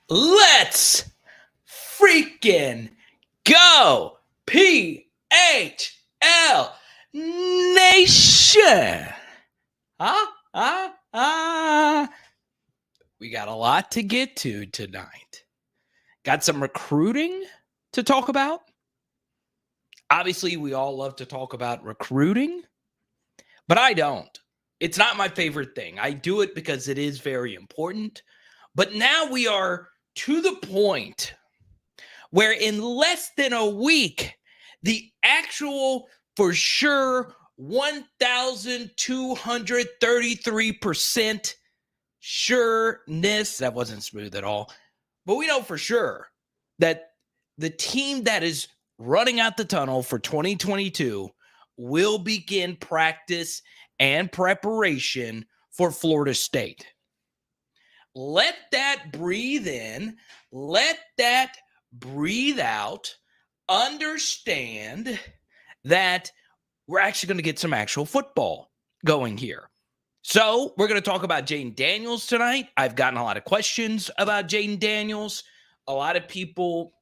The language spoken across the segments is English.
Let's freaking go, PHL Nation. We got a lot to get to tonight. Got some recruiting to talk about. Obviously, we all love to talk about recruiting, but I don't. It's not my favorite thing. I do it because it is very important. But now we are to the point where in less than a week, the actual for sure 1,233% sureness, that wasn't smooth at all, but we know for sure that the team that is running out the tunnel for 2022 will begin practice and preparation for Florida State. Let that breathe in. Let that breathe out. Understand that we're actually going to get some actual football going here. So we're going to talk about Jayden Daniels tonight. I've gotten a lot of questions about Jayden Daniels. A lot of people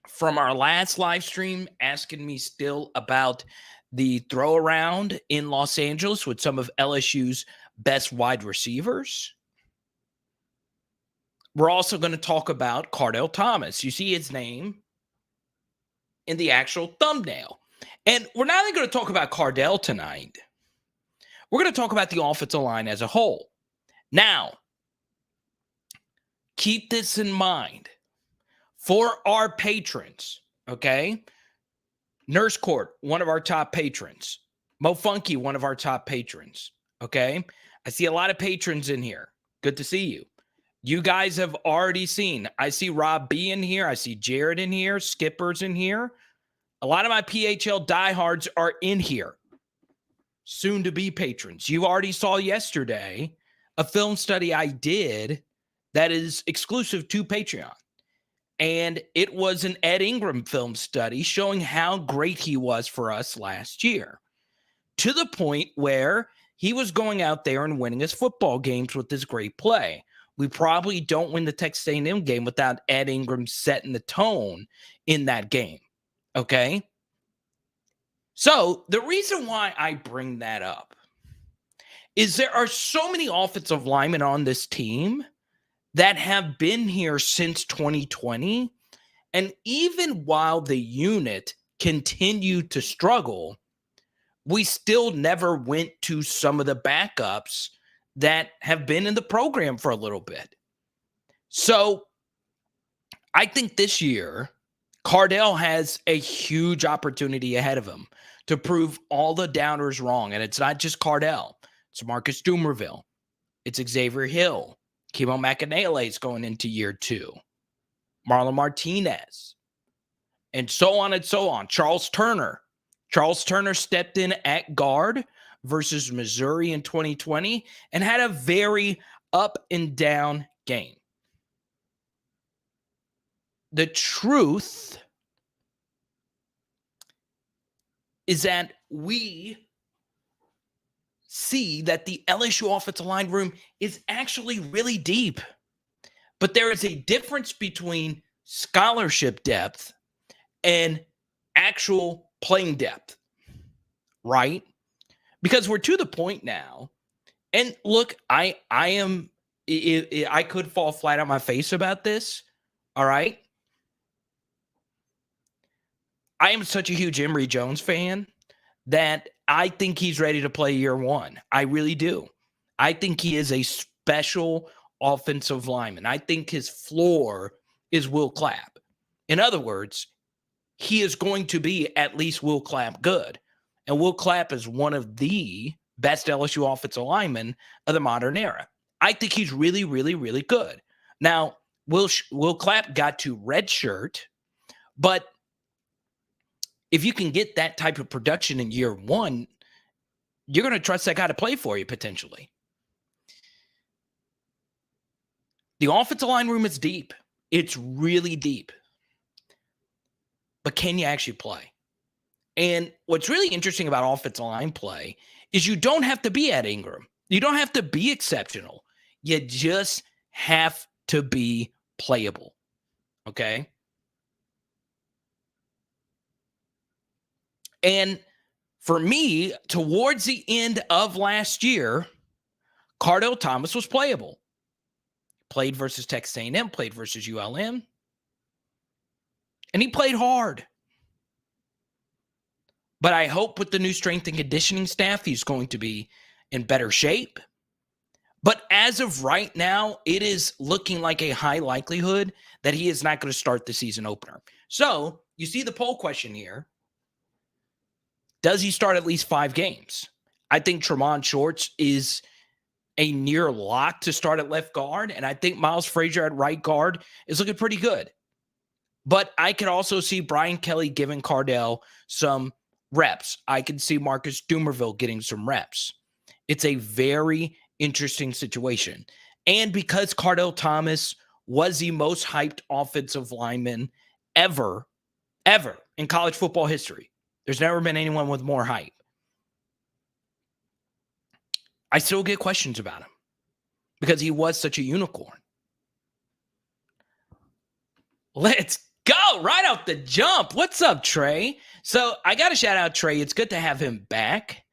from our last live stream asking me still about the throw around in Los Angeles with some of LSU's best wide receivers. We're also going to talk about KARDELL Thomas. You see his name in the actual thumbnail. And we're not only going to talk about KARDELL tonight. We're going to talk about the offensive line as a whole. Now, keep this in mind for our patrons, okay? Nurse Court, one of our top patrons. Mo Funky, one of our top patrons, okay? I see a lot of patrons in here. Good to see you. You guys have already seen. I see Rob B in here. I see Jared in here. Skipper's in here. A lot of my PHL diehards are in here. Soon to be patrons. You already saw yesterday a film study I did that is exclusive to Patreon. And it was an Ed Ingram film study showing how great he was for us last year. To the point where he was going out there and winning his football games with this great play. We probably don't win the Texas A&M game without Ed Ingram setting the tone in that game. Okay? So the reason why I bring that up is there are so many offensive linemen on this team that have been here since 2020. And even while the unit continued to struggle, we still never went to some of the backups that have been in the program for a little bit. So I think this year, KARDELL has a huge opportunity ahead of him to prove all the doubters wrong. And it's not just KARDELL. It's Marcus Dumerville. It's Xavier Hill. Kimo Makanele is going into year 2. Marlon Martinez. And so on and so on. Charles Turner. Charles Turner stepped in at guard versus Missouri in 2020 and had a very up and down game. The truth is that we see that the LSU offensive line room is actually really deep. But there is a difference between scholarship depth and actual playing depth, right? Because we're to the point now, and look, I could fall flat on my face about this, all right? I am such a huge Emory Jones fan that I think he's ready to play year 1. I really do. I think he is a special offensive lineman. I think his floor is Will Clapp. In other words, he is going to be at least Will Clapp good. And Will Clapp is one of the best LSU offensive linemen of the modern era. I think he's really, really, really good. Now, Will Clapp got to redshirt, but if you can get that type of production in year 1, you're going to trust that guy to play for you potentially. The offensive line room is deep. It's really deep. But can you actually play? And what's really interesting about offensive line play is you don't have to be Ed Ingram. You don't have to be exceptional. You just have to be playable. Okay. And for me, towards the end of last year, KARDELL Thomas was playable. Played versus Texas A&M, played versus ULM, and he played hard. But I hope with the new strength and conditioning staff, he's going to be in better shape. But as of right now, it is looking like a high likelihood that he is not going to start the season opener. So you see the poll question here. Does he start at least 5 games? I think Tremont Shorts is a near lock to start at left guard, and I think Miles Frazier at right guard is looking pretty good. But I can also see Brian Kelly giving KARDELL some reps. I can see Marcus Dumerville getting some reps. It's a very interesting situation. And because KARDELL Thomas was the most hyped offensive lineman ever in college football history, there's never been anyone with more hype. I still get questions about him because he was such a unicorn. Let's go right out the jump. What's up, Trey? So I got to shout out Trey. It's good to have him back.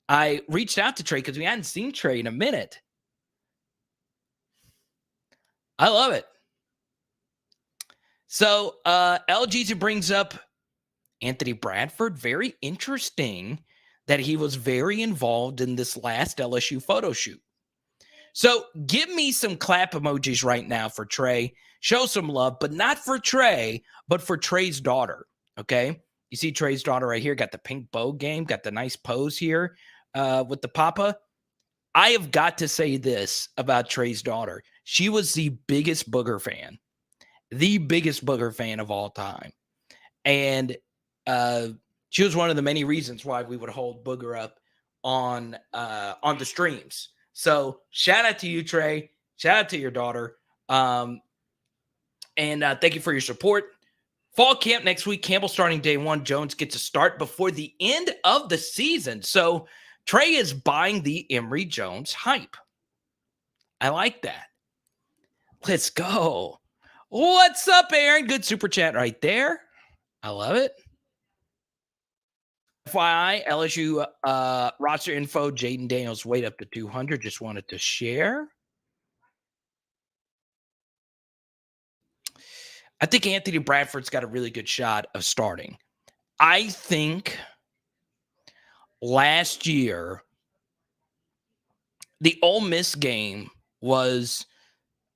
I reached out to Trey because we hadn't seen Trey in a minute. I love it. So LGZ brings up Anthony Bradford. Very interesting that he was very involved in this last LSU photo shoot. So give me some clap emojis right now for Trey. Show some love, but not for Trey, but for Trey's daughter. Okay. You see Trey's daughter right here. Got the pink bow game. Got the nice pose here with the papa. I have got to say this about Trey's daughter. She was the biggest Booger fan. The biggest Booger fan of all time. And she was one of the many reasons why we would hold Booger up on the streams. So shout out to you, Trey. Shout out to your daughter. And thank you for your support. Fall camp next week. Campbell starting day 1. Jones gets a start before the end of the season. So Trey is buying the Emory Jones hype. I like that. Let's go. What's up, Aaron? Good super chat right there. I love it. FYI, LSU roster info, Jayden Daniels weight up to 200. Just wanted to share. I think Anthony Bradford's got a really good shot of starting. I think last year, the Ole Miss game was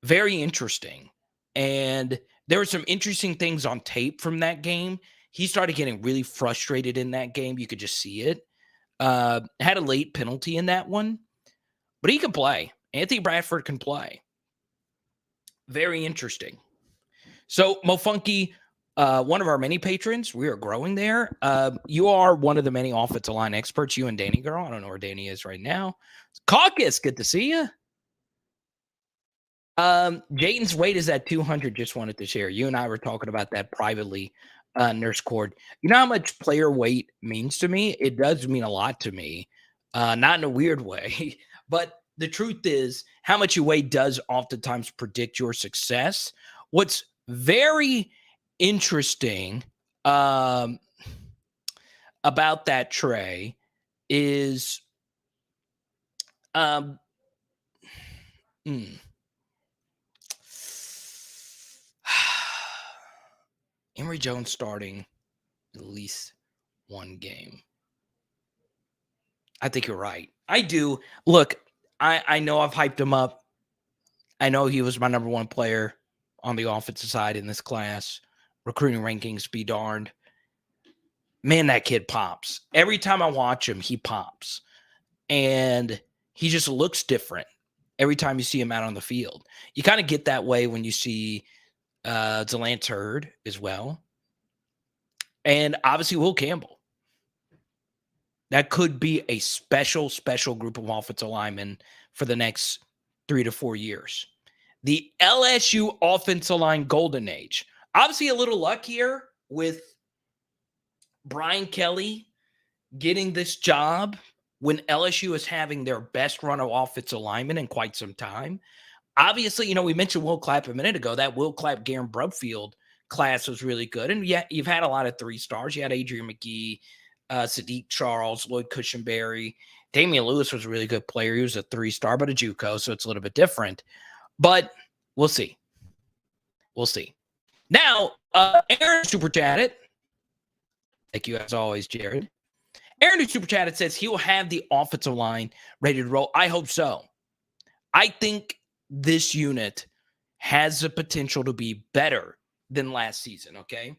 very interesting. And there were some interesting things on tape from that game. He started getting really frustrated in that game. You could just see it. Had a late penalty in that one. But he can play. Anthony Bradford can play. Very interesting. So, Mofunky, one of our many patrons, we are growing there. You are one of the many offensive line experts, you and Danny Girl. I don't know where Danny is right now. Caucus, good to see you. Jayden's weight is at 200. Just wanted to share. You and I were talking about that privately, Nurse Cord. You know how much player weight means to me? It does mean a lot to me. Not in a weird way, but the truth is how much you weigh does oftentimes predict your success. What's very interesting about that, Trey, is Emory Jones starting at least one game. I think you're right. I do. Look, I know I've hyped him up. I know he was my number 1 player on the offensive side in this class. Recruiting rankings be darned. Man, that kid pops. Every time I watch him, he pops. And he just looks different every time you see him out on the field. You kind of get that way when you see Delance Hurd as well. And obviously Will Campbell. That could be a special group of offensive linemen for the next 3 to 4 years. The LSU offensive line golden age. Obviously a little luck here with Brian Kelly getting this job when LSU is having their best run of offensive linemen in quite some time. Obviously, we mentioned Will Clapp a minute ago. That Will Clapp, Garen Brumfield class was really good. And yeah, you've had a lot of 3-stars. You had Adrian McGee, Sadiq Charles, Lloyd Cushenberry. Damian Lewis was a really good player. He was a 3-star, but a JUCO, so it's a little bit different. But we'll see. We'll see. Now, Aaron super chatted. Thank you as always, Jared. Aaron who super chatted says he will have the offensive line ready to roll. I hope so. I think this unit has the potential to be better than last season, okay?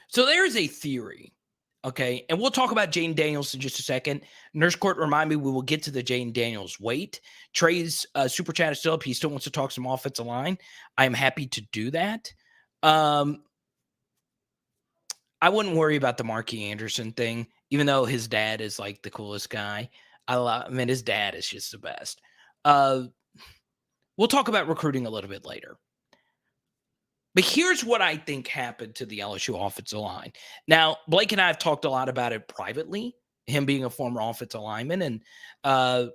So there's a theory, okay? And we'll talk about Jayden Daniels in just a second. Nurse Court, remind me, we will get to the Jayden Daniels wait. Trey's super chat is still up. He still wants to talk some offensive line. I'm happy to do that. I wouldn't worry about the Marquis Anderson thing, even though his dad is like the coolest guy. I mean, his dad is just the best. We'll talk about recruiting a little bit later. But here's what I think happened to the LSU offensive line. Now, Blake and I have talked a lot about it privately, him being a former offensive lineman. And, I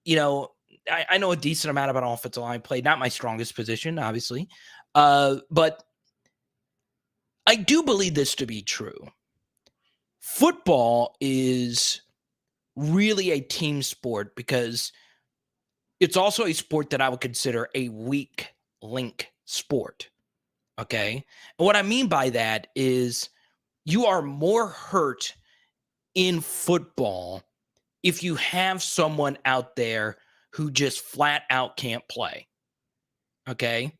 know a decent amount about offensive line play. Not my strongest position, obviously. But I do believe this to be true. Football is really a team sport because it's also a sport that I would consider a weak link sport. Okay. And what I mean by that is you are more hurt in football if you have someone out there who just flat out can't play. Okay.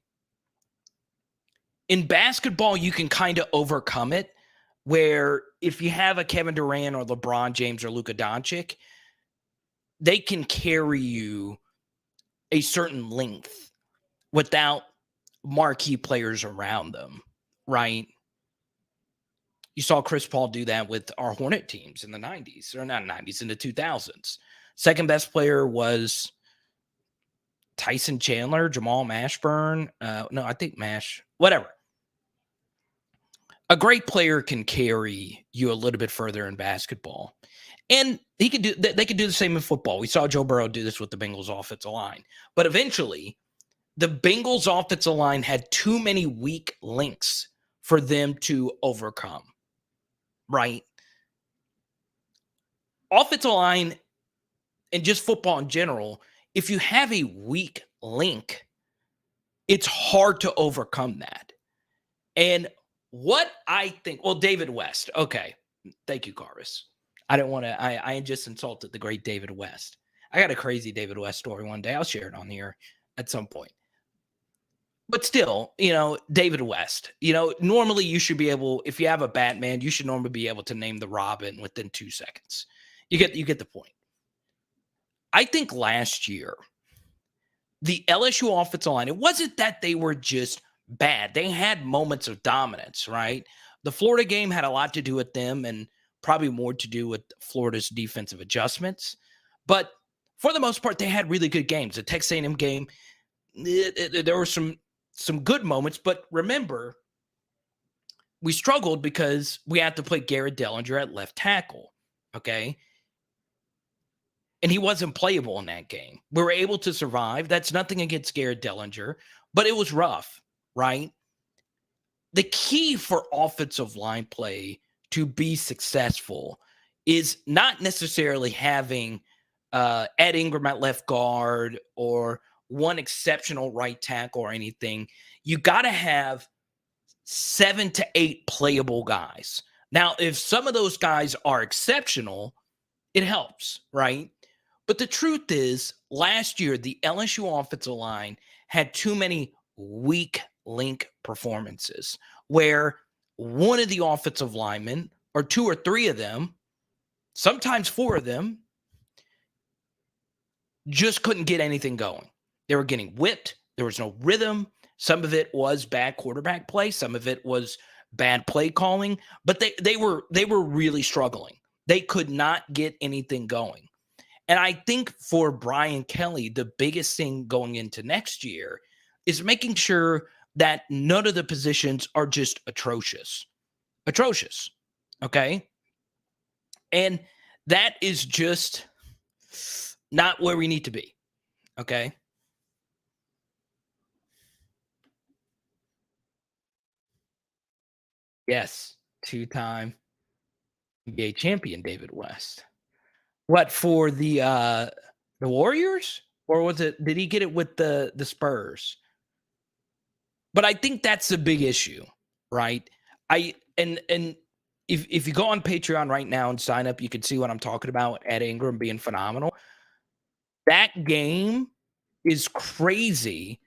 In basketball, you can kind of overcome it where if you have a Kevin Durant or LeBron James or Luka Doncic, they can carry you a certain length without marquee players around them, right? You saw Chris Paul do that with our Hornet teams in the 90s, or not 90s, in the 2000s. Second best player was Tyson Chandler, Jamal Mashburn. No, I think whatever. A great player can carry you a little bit further in basketball. And they could do the same in football. We saw Joe Burrow do this with the Bengals offensive line. But eventually, the Bengals offensive line had too many weak links for them to overcome, right? Offensive line and just football in general, if you have a weak link, it's hard to overcome that. And what I think, well, David West. Okay. Thank you, Carvis. I didn't want to, I just insulted the great David West. I got a crazy David West story one day. I'll share it on here at some point. But still, David West, normally you should be able, if you have a Batman, you should normally be able to name the Robin within 2 seconds. You get the point. I think last year, the LSU offensive line, it wasn't that they were just bad. They had moments of dominance, right? The Florida game had a lot to do with them and probably more to do with Florida's defensive adjustments. But for the most part, they had really good games. The Texas A&M game, there were some good moments. But remember, we struggled because we had to play Garrett Dellinger at left tackle, okay? And he wasn't playable in that game. We were able to survive. That's nothing against Garrett Dellinger, but it was rough, right? The key for offensive line play to be successful is not necessarily having Ed Ingram at left guard or one exceptional right tackle or anything. You got to have 7 to 8 playable guys. Now, if some of those guys are exceptional, it helps, right? But the truth is, last year, the LSU offensive line had too many weak link performances where one of the offensive linemen, or 2 or 3 of them, sometimes 4 of them, just couldn't get anything going. They were getting whipped. There was no rhythm. Some of it was bad quarterback play. Some of it was bad play calling. But they were really struggling. They could not get anything going. And I think for Brian Kelly, the biggest thing going into next year is making sure that none of the positions are just atrocious. Atrocious. Okay? And that is just not where we need to be. Okay? Yes, two-time NBA champion David West. What, for the Warriors? Or was it, did he get it with the Spurs? But I think that's the big issue, right? I and if you go on Patreon right now and sign up, you can see what I'm talking about. Ed Ingram being phenomenal. That game is crazy,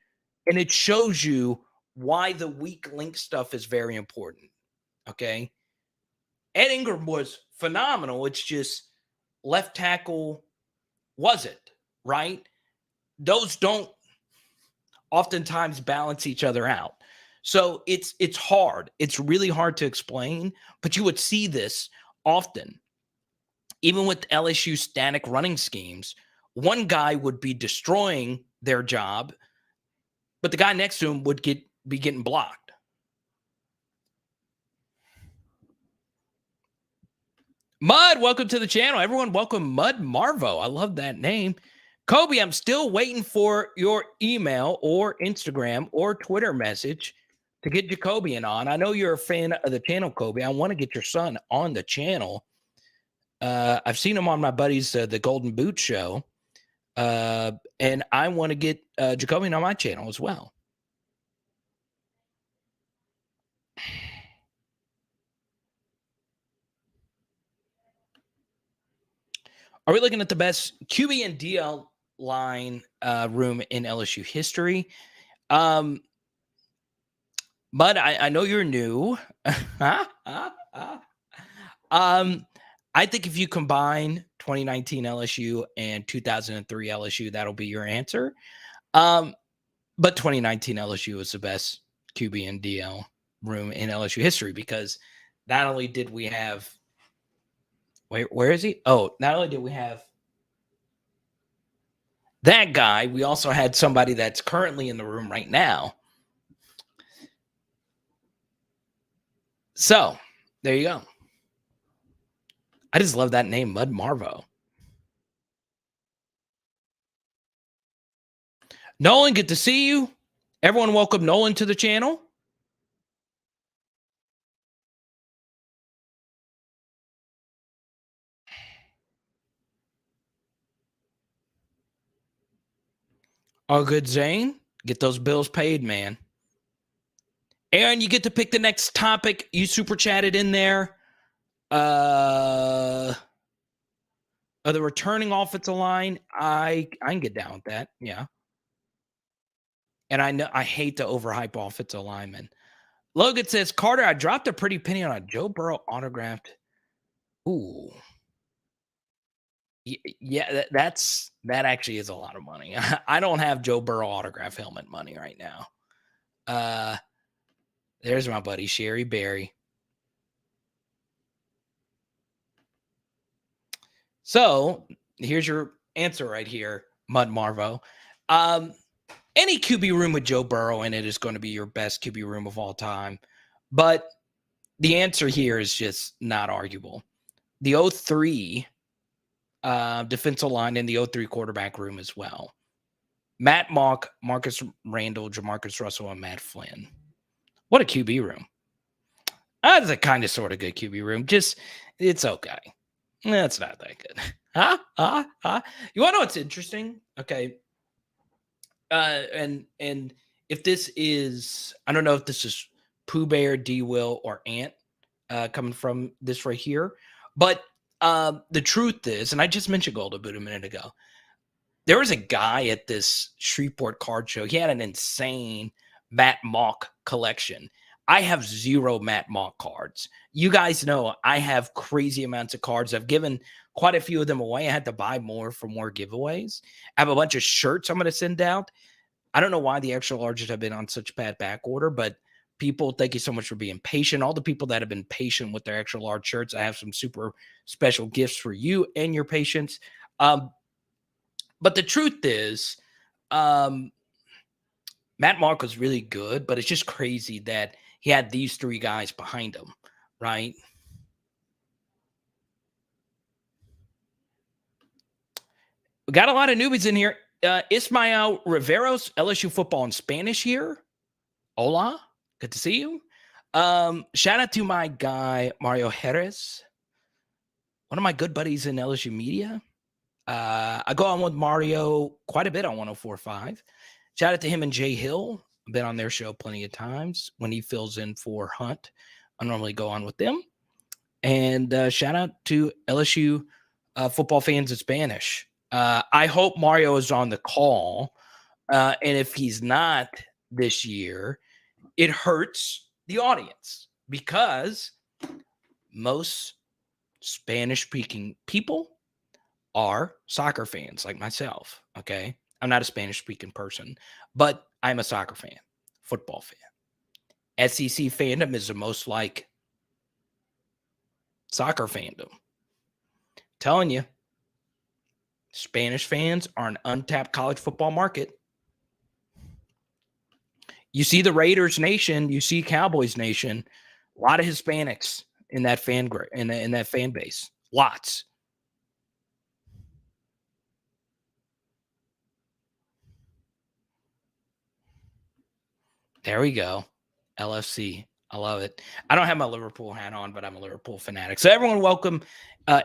and it shows you why the weak link stuff is very important. Okay. Ed Ingram was phenomenal. It's just left tackle wasn't, right? Those don't oftentimes balance each other out. So it's hard. It's really hard to explain, but you would see this often. Even with LSU static running schemes, one guy would be destroying their job, but the guy next to him would be getting blocked. Mud, welcome to the channel. Everyone, welcome Mud Marvo. I love that name. Kobe, I'm still waiting for your email or Instagram or Twitter message to get Jacobian on. I know you're a fan of the channel, Kobe. I want to get your son on the channel. I've seen him on my buddy's The Golden Boot Show. And I want to get Jacobian on my channel as well. Are we looking at the best QB and DL line room in LSU history? Bud, I know you're new. I think if you combine 2019 LSU and 2003 LSU, that'll be your answer. But 2019 LSU is the best QB and DL room in LSU history because not only did we have where is he? Oh, not only did we have that guy, we also had somebody that's currently in the room right now. So there you go. I just love that name, Mud Marvo. Nolan, good to see you. Everyone, welcome Nolan to the channel. All good, Zane. Get those bills paid, man. Aaron, you get to pick the next topic. You super chatted in there. The returning offensive line. I can get down with that. Yeah. And I know I hate to overhype offensive linemen. Logan says, Carter, I dropped a pretty penny on a Joe Burrow autographed. Ooh. Yeah, that actually is a lot of money. I don't have Joe Burrow autograph helmet money right now. There's my buddy Sherry Berry. So here's your answer right here, Mud Marvo. Any QB room with Joe Burrow in it is going to be your best QB room of all time. But the answer here is just not arguable. The 03 defensive line and the 03 quarterback room as well. Matt Mock, Marcus Randall, Jamarcus Russell, and Matt Flynn. What a QB room. That's a kind of sort of good QB room. Just, it's okay. That's not that good. You want to know what's interesting? Okay. And if this is, I don't know if this is Pooh Bear, D Will, or Ant coming from this right here, but the truth is, and I just mentioned Golden Boot a minute ago, there was a guy at this Shreveport card show. He had an insane Matt Mock collection. I have 0 Matt Mock cards. You guys know I have crazy amounts of cards. I've given quite a few of them away. I had to buy more for more giveaways. I have a bunch of shirts I'm going to send out. I don't know why the extra larges have been on such bad back order, but people, thank you so much for being patient. All the people that have been patient with their extra large shirts, I have some super special gifts for you and your patience. But the truth is, Matt Mock was really good, but it's just crazy that he had these 3 guys behind him, right? We got a lot of newbies in here. Ismael Riveros, LSU football in Spanish here. Hola, good to see you. Shout out to my guy, Mario Jerez, one of my good buddies in LSU media. I go on with Mario quite a bit on 104.5. Shout out to him and Jay Hill. I've been on their show plenty of times. When he fills in for Hunt, I normally go on with them. And shout out to LSU football fans in Spanish. I hope Mario is on the call. And if he's not this year, it hurts the audience because most Spanish-speaking people are soccer fans like myself, okay? I'm not a Spanish-speaking person, but I'm a soccer fan, football fan. SEC fandom is the most like soccer fandom. Telling you, Spanish fans are an untapped college football market. You see the Raiders Nation, you see Cowboys Nation, a lot of Hispanics in that fan in that fan base. Lots. There we go. LFC. I love it. I don't have my Liverpool hat on, but I'm a Liverpool fanatic. So everyone, welcome.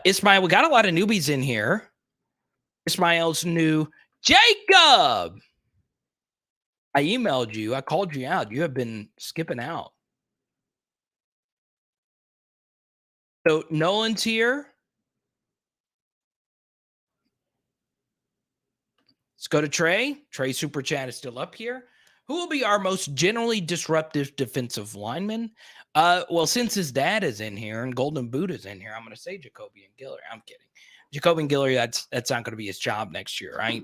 Ismail, we got a lot of newbies in here. Ismail's new. Jacob! I emailed you. I called you out. You have been skipping out. So Nolan's here. Let's go to Trey. Trey Super Chat is still up here. Who will be our most generally disruptive defensive lineman? Well, since his dad is in here and Golden Boot is in here, I'm going to say Jacoby and Guillory. I'm kidding. Jacoby and Guillory, that's not going to be his job next year, right?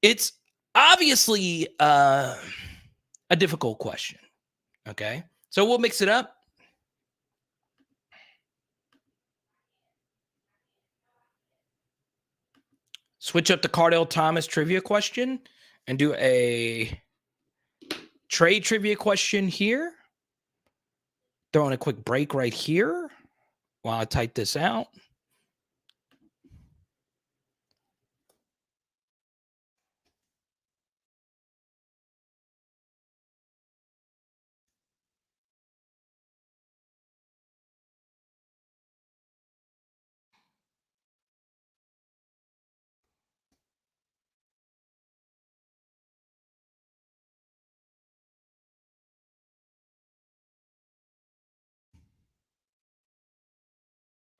It's obviously a difficult question, okay? So we'll mix it up. Switch up the Cardell Thomas trivia question and do a trade trivia question here. Throwing a quick break right here while I type this out.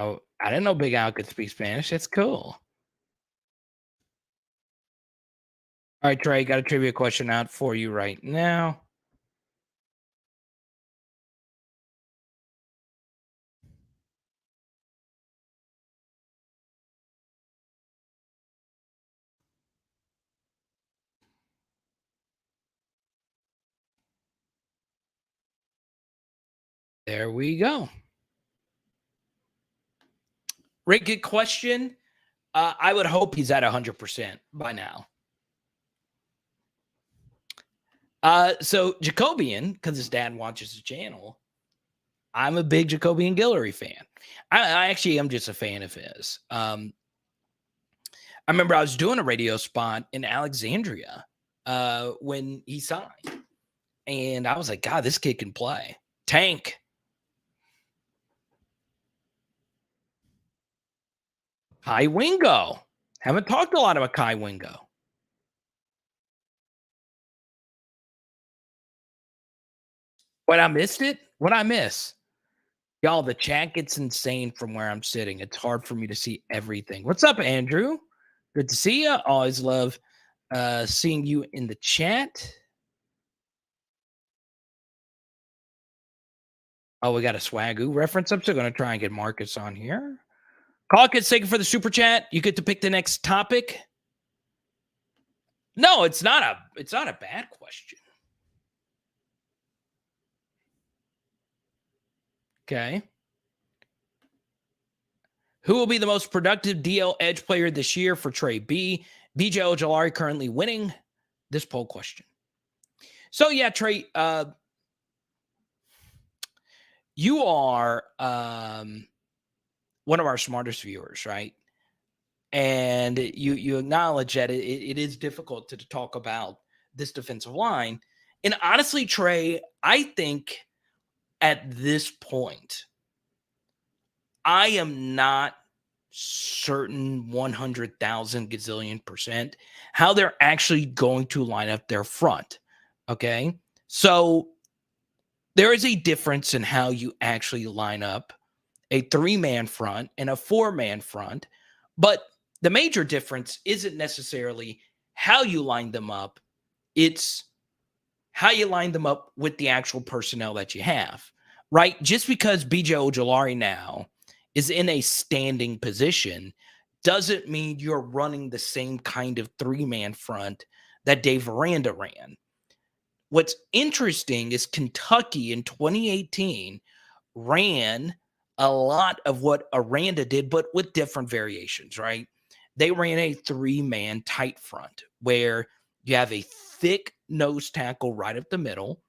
Oh, I didn't know Big Al could speak Spanish. That's cool. All right, Trey, got a trivia question out for you right now. There we go. Rick, good question. I would hope he's at 100% by now. So Jacobian, because his dad watches the channel, I'm a big Jacobian Guillory fan. I actually am just a fan of his. I remember I was doing a radio spot in Alexandria when he signed. And I was like, God, this kid can play. Tank. Kai Wingo. Haven't talked a lot about Kai Wingo. What, I missed it? What I miss? Y'all, the chat gets insane from where I'm sitting. It's hard for me to see everything. What's up, Andrew? Good to see you. Always love seeing you in the chat. Oh, we got a Swagoo reference. I'm still going to try and get Marcus on here. Caucus, thank you for the super chat. You get to pick the next topic. No, it's not a bad question. Okay. Who will be the most productive DL edge player this year for Trey B? BJ Ojolari currently winning this poll question. So yeah, Trey, you are one of our smartest viewers, right? And you acknowledge that it is difficult to talk about this defensive line. And honestly, Trey, I think at this point, I am not certain 100,000 gazillion percent how they're actually going to line up their front. Okay. So there is a difference in how you actually line up a 3-man front and a 4-man front. But the major difference isn't necessarily how you line them up, it's how you line them up with the actual personnel that you have, right? Just because BJ Ojolari now is in a standing position doesn't mean you're running the same kind of 3-man front that Dave Aranda ran. What's interesting is Kentucky in 2018 ran a lot of what Aranda did, but with different variations, right? They ran a 3-man tight front where you have a thick nose tackle right up the middle,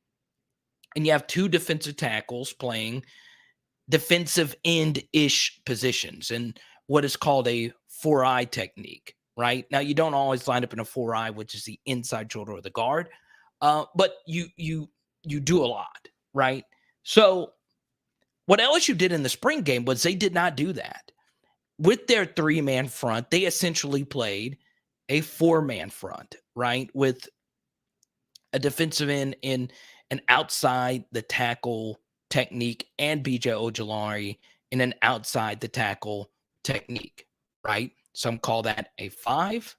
and you have 2 defensive tackles playing defensive end-ish positions and what is called a 4-eye technique, right? Now, you don't always line up in a 4-eye, which is the inside shoulder of the guard, but you do a lot, right? So what LSU did in the spring game was they did not do that. With their 3-man front, they essentially played a 4-man front, right? With a defensive end in an outside the tackle technique and BJ Ojolari in an outside the tackle technique, right? Some call that a 5.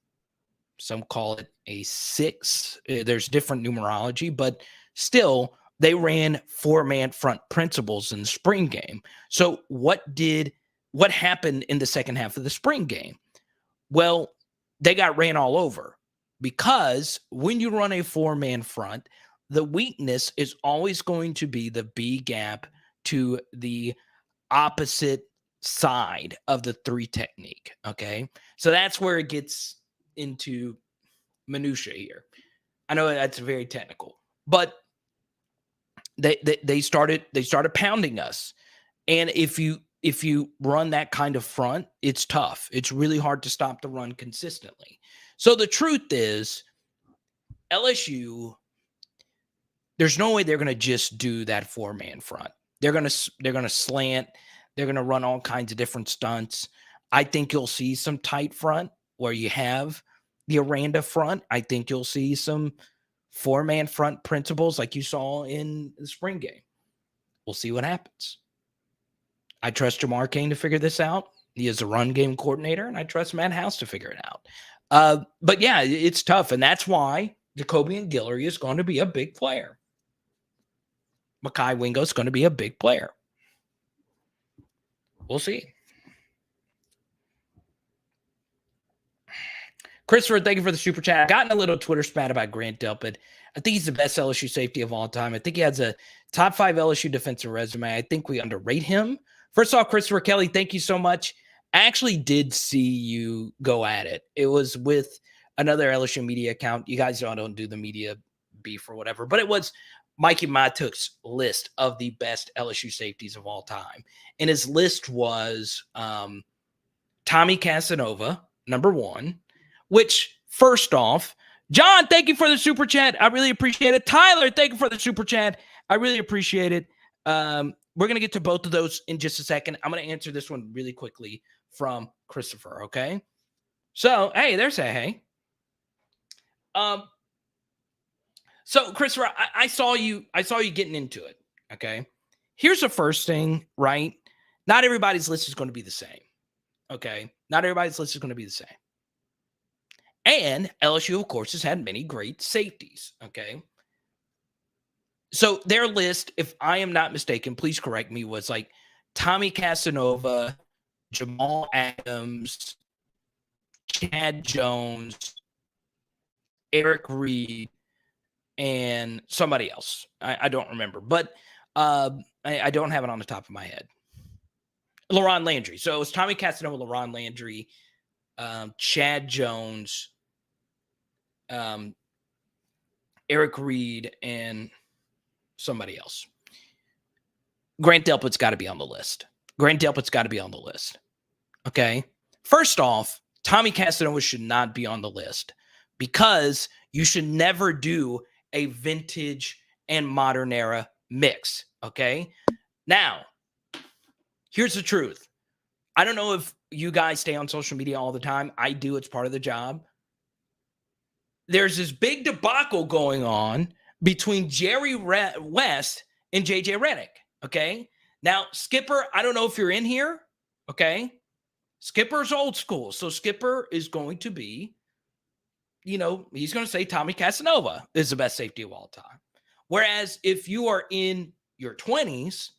Some call it a 6. There's different numerology, but still they ran 4-man front principles in the spring game. So what happened in the second half of the spring game? Well, they got ran all over because when you run a 4-man front, the weakness is always going to be the B gap to the opposite side of the 3 technique. Okay. So that's where it gets into minutia here. I know that's very technical, but they started pounding us. And if you run that kind of front, it's tough. It's really hard to stop the run consistently. So the truth is, LSU, there's no way they're going to just do that 4-man front. They're going to slant. They're going to run all kinds of different stunts. I think you'll see some tight front where you have the Aranda front. I think you'll see some 4-man front principles like you saw in the spring game. We'll see what happens. I trust Jamar Cain to figure this out. He is a run game coordinator, and I trust Matt House to figure it out. But yeah, it's tough, and that's why Jacoby and Guillory is going to be a big player. Mekhi Wingo is going to be a big player. We'll see. Christopher, thank you for the super chat. I've gotten a little Twitter spat about Grant Delpit. I think he's the best LSU safety of all time. I think he has a top 5 LSU defensive resume. I think we underrate him. First off, Christopher Kelly, thank you so much. I actually did see you go at it. It was with another LSU media account. You guys don't do the media beef or whatever, but it was Mikey Matuk's list of the best LSU safeties of all time. And his list was Tommy Casanova, number 1, which, first off, John, thank you for the super chat. I really appreciate it. Tyler, thank you for the super chat. I really appreciate it. We're going to get to both of those in just a second. I'm going to answer this one really quickly from Christopher, okay? So, hey, there's a hey. So, Christopher, I saw you getting into it, okay? Here's the first thing, right? Not everybody's list is going to be the same, okay? Not everybody's list is going to be the same. And LSU, of course, has had many great safeties, okay? So their list, if I am not mistaken, please correct me, was like Tommy Casanova, Jamal Adams, Chad Jones, Eric Reed, and somebody else. I don't remember, but I don't have it on the top of my head. LaRon Landry. So it was Tommy Casanova, LaRon Landry, Chad Jones, Eric Reed, and somebody else. Grant Delpit's got to be on the list. Okay. First off, Tommy Casanova should not be on the list because you should never do a vintage and modern era mix. Okay. Now, here's the truth. I don't know if you guys stay on social media all the time. I do. It's part of the job. There's this big debacle going on between Jerry West and JJ Redick. Okay. Now, Skipper, I don't know if you're in here. Okay. Skipper's old school. So Skipper is going to be, he's going to say Tommy Casanova is the best safety of all time. Whereas if you are in your 20s,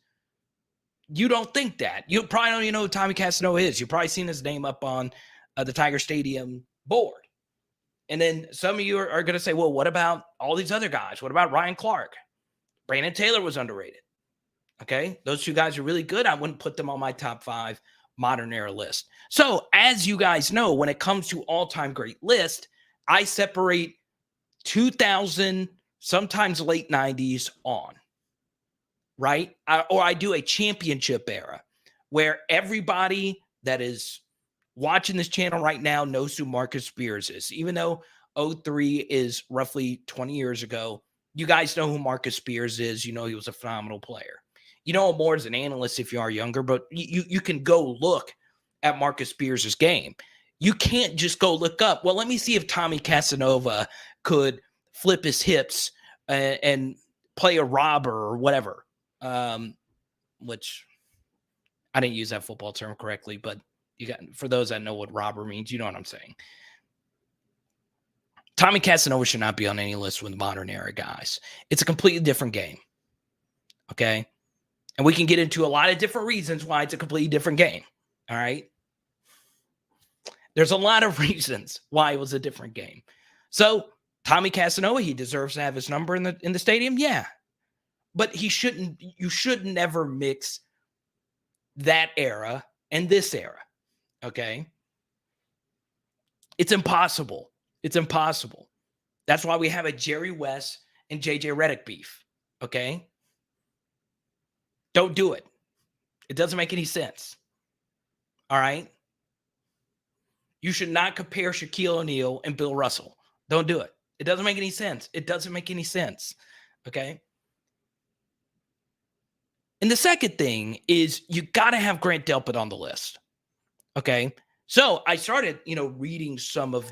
you don't think that. You probably don't even know who Tommy Casanova is. You've probably seen his name up on the Tiger Stadium board. And then some of you are going to say, well, what about all these other guys? What about Ryan Clark? Brandon Taylor was underrated. Okay. Those two guys are really good. I wouldn't put them on my top 5 modern era list. So as you guys know, when it comes to all-time great list, I separate 2000, sometimes late 90s on. Right? Or I do a championship era where everybody that is watching this channel right now knows who Marcus Spears is. Even though 03 is roughly 20 years ago, you guys know who Marcus Spears is. You know he was a phenomenal player. You know him more as an analyst if you are younger, but you can go look at Marcus Spears' game. You can't just go look up, well, let me see if Tommy Casanova could flip his hips and play a robber or whatever. Which I didn't use that football term correctly, but for those that know what robber means, you know what I'm saying. Tommy Casanova should not be on any list with modern era guys. It's a completely different game. Okay. And we can get into a lot of different reasons why it's a completely different game. All right. There's a lot of reasons why it was a different game. So Tommy Casanova, he deserves to have his number in the stadium. Yeah. But you should never mix that era and this era. Okay. It's impossible. It's impossible. That's why we have a Jerry West and JJ Redick beef. Okay. Don't do it. It doesn't make any sense. All right. You should not compare Shaquille O'Neal and Bill Russell. Don't do it. It doesn't make any sense. It doesn't make any sense. Okay. And the second thing is you got to have Grant Delpit on the list. Okay. So I started, reading some of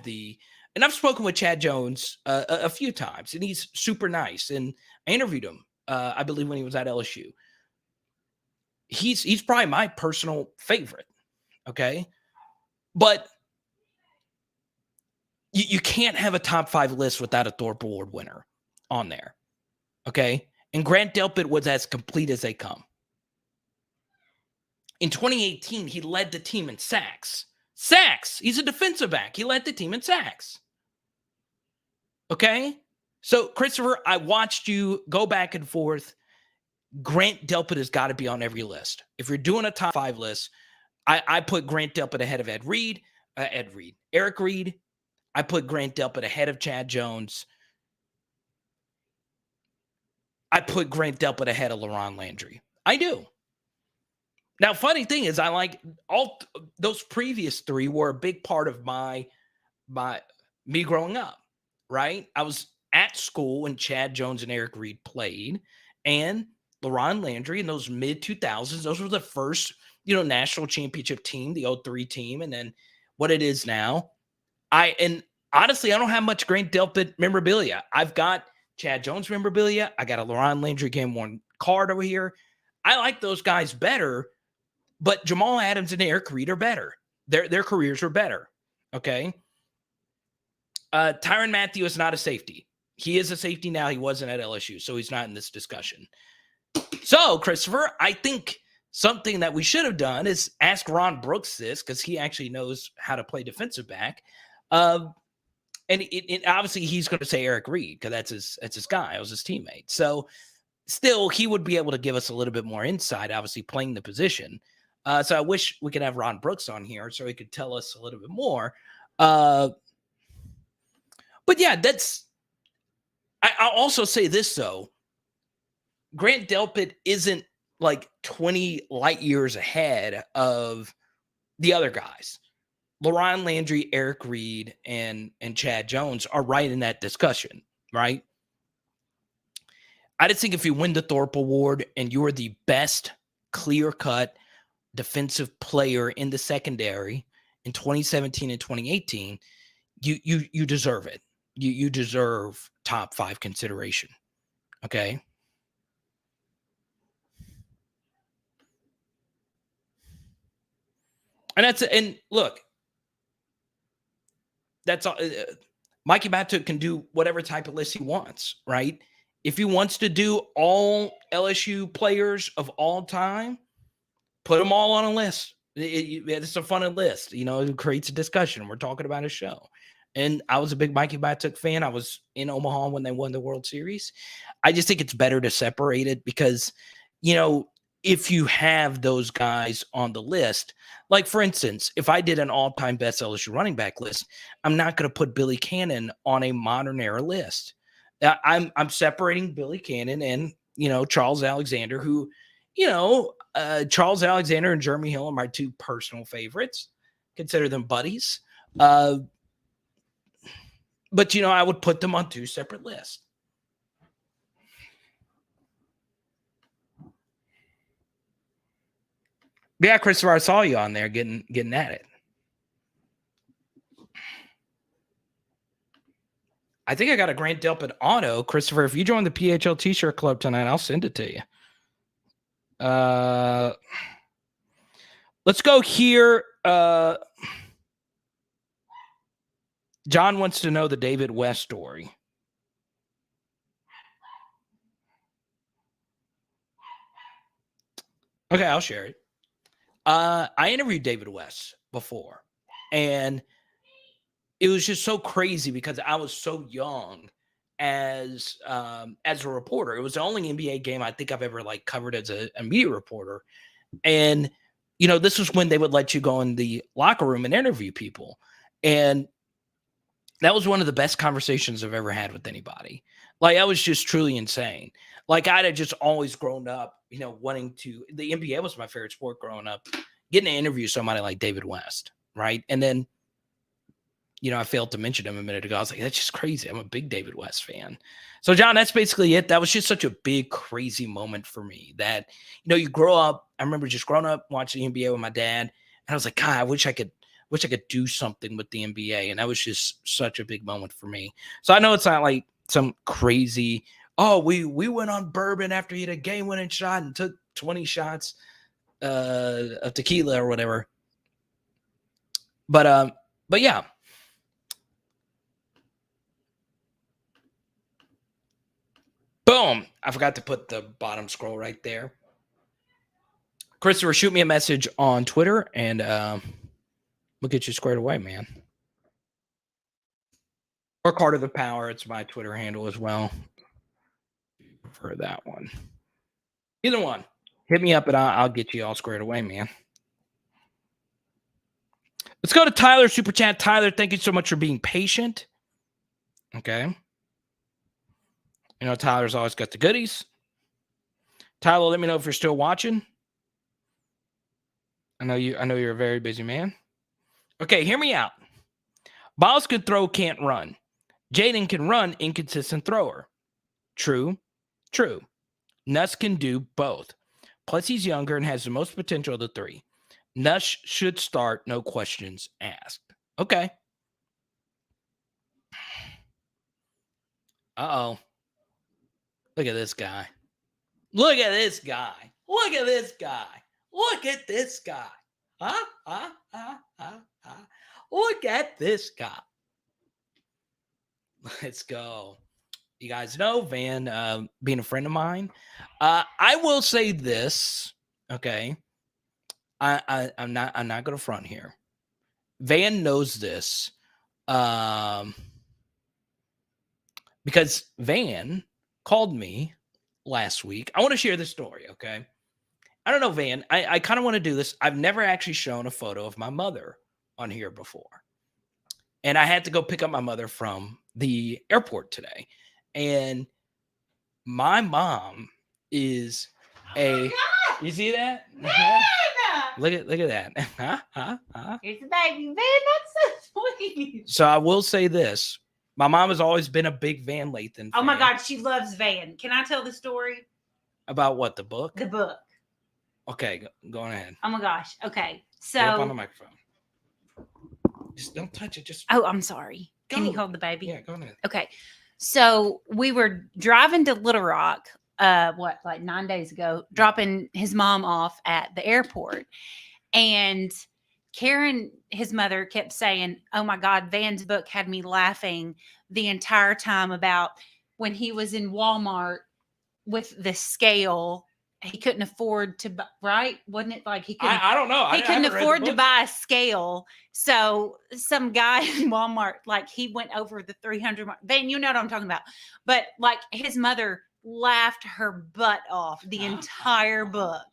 and I've spoken with Chad Jones a few times, and he's super nice. And I interviewed him, I believe, when he was at LSU. He's probably my personal favorite. Okay. But you can't have a top 5 list without a Thorpe Award winner on there. Okay. And Grant Delpit was as complete as they come. In 2018, he led the team in sacks. Sacks. He's a defensive back. He led the team in sacks. Okay? So, Christopher, I watched you go back and forth. Grant Delpit has got to be on every list. If you're doing a top 5 list, I put Grant Delpit ahead of Eric Reed. I put Grant Delpit ahead of Chad Jones. I put Grant Delpit ahead of LaRon Landry. I do. Now, funny thing is, I like all those previous 3 were a big part of me growing up, right? I was at school when Chad Jones and Eric Reed played, and LaRon Landry in those mid-2000s, those were the first, national championship team, the 03 team, and then what it is now. And honestly, I don't have much Grant Delpit memorabilia. I've got Chad Jones memorabilia. I got a LaRon Landry game 1 card over here. I like those guys better, but Jamal Adams and Eric Reed are better. Their careers are better. Okay. Tyrann Mathieu is not a safety. He is a safety now. He wasn't at LSU, so he's not in this discussion. So, Christopher, I think something that we should have done is ask Ron Brooks this, because he actually knows how to play defensive back. And obviously he's going to say Eric Reed because that's his guy. I was his teammate. So still, he would be able to give us a little bit more insight, obviously playing the position. So I wish we could have Ron Brooks on here so he could tell us a little bit more. But yeah, I'll also say this, though. Grant Delpit isn't like 20 light years ahead of the other guys. LaRon Landry, Eric Reed, and Chad Jones are right in that discussion, right? I just think if you win the Thorpe Award and you are the best clear-cut defensive player in the secondary in 2017 and 2018, you deserve it. You deserve top 5 consideration. Okay. And look, that's all. Mikey Batuk can do whatever type of list he wants, right? If he wants to do all LSU players of all time, put them all on a list. It's a fun list. It creates a discussion. We're talking about a show. And I was a big Mikey Batuk fan. I was in Omaha when they won the World Series. I just think it's better to separate it because, if you have those guys on the list, like for instance, if I did an all-time best LSU running back list, I'm not going to put Billy Cannon on a modern era list. I'm separating Billy Cannon and, Charles Alexander, who, Charles Alexander and Jeremy Hill are my 2 personal favorites. Consider them buddies. But, I would put them on 2 separate lists. Yeah, Christopher, I saw you on there getting at it. I think I got a Grant Delpit auto. Christopher, if you join the PHL T-shirt club tonight, I'll send it to you. Let's go here. John wants to know the David West story. Okay, I'll share it. I interviewed David West before, and it was just so crazy because I was so young as a reporter. It was the only NBA game I think I've ever covered as a media reporter. And, this was when they would let you go in the locker room and interview people. And that was one of the best conversations I've ever had with anybody. That was just truly insane. I'd have just always grown up, wanting to, the NBA was my favorite sport growing up, getting to interview somebody like David West, right? And then, I failed to mention him a minute ago. I was like, that's just crazy. I'm a big David West fan. So, John, that's basically it. That was just such a big, crazy moment for me that, you grow up. I remember just growing up watching the NBA with my dad. And I was like, God, I wish I could do something with the NBA. And that was just such a big moment for me. So I know it's not like some crazy, we went on bourbon after he had a game-winning shot and took 20 shots of tequila or whatever. But yeah. Boom. I forgot to put the bottom scroll right there. Christopher, shoot me a message on Twitter and we'll get you squared away, man. Or Card of the Power. It's my Twitter handle as well. For that one. Either one. Hit me up and I'll get you all squared away, man. Let's go to Tyler Super Chat. Tyler, thank you so much for being patient. Okay. Tyler's always got the goodies. Tyler, let me know if you're still watching. I know you're a very busy man. Okay, hear me out. Miles can throw, can't run. Jayden can run, inconsistent thrower. True. Nuss can do both. Plus, he's younger and has the most potential of the 3. Nuss should start, no questions asked. Okay. Uh-oh. Look at this guy. Look at this guy. Look at this guy. Look at this guy. Look at this guy. Let's go. You guys know Van being a friend of mine. I will say this, okay? I'm not going to front here. Van knows this because Van called me last week. I want to share this story, okay? I don't know, Van. I kind of want to do this. I've never actually shown a photo of my mother on here before. And I had to go pick up my mother from the airport today. And my mom is you see that? Man! Look at that. It's a baby. Man, that's so sweet. So I will say this. My mom has always been a big Van Lathan fan. Oh my God, she loves Van. Can I tell the story? About what, the book? The book. Okay, go ahead. Oh my gosh. Okay. So Get up on the microphone. Just don't touch it. Just Oh, I'm sorry. Go. Can you hold the baby? Yeah, go ahead. Okay. So we were driving to Little Rock, like 9 days ago, dropping his mom off at the airport. And Karen, his mother, kept saying, "Oh my God, Van's book had me laughing the entire time about when he was in Walmart with the scale. He couldn't afford to buy, right? Wasn't it like he couldn't? I don't know. He couldn't afford to buy a scale. So some guy in Walmart, like he went over the 300 mark. Van, you know what I'm talking about. But like his mother laughed her butt off the entire book.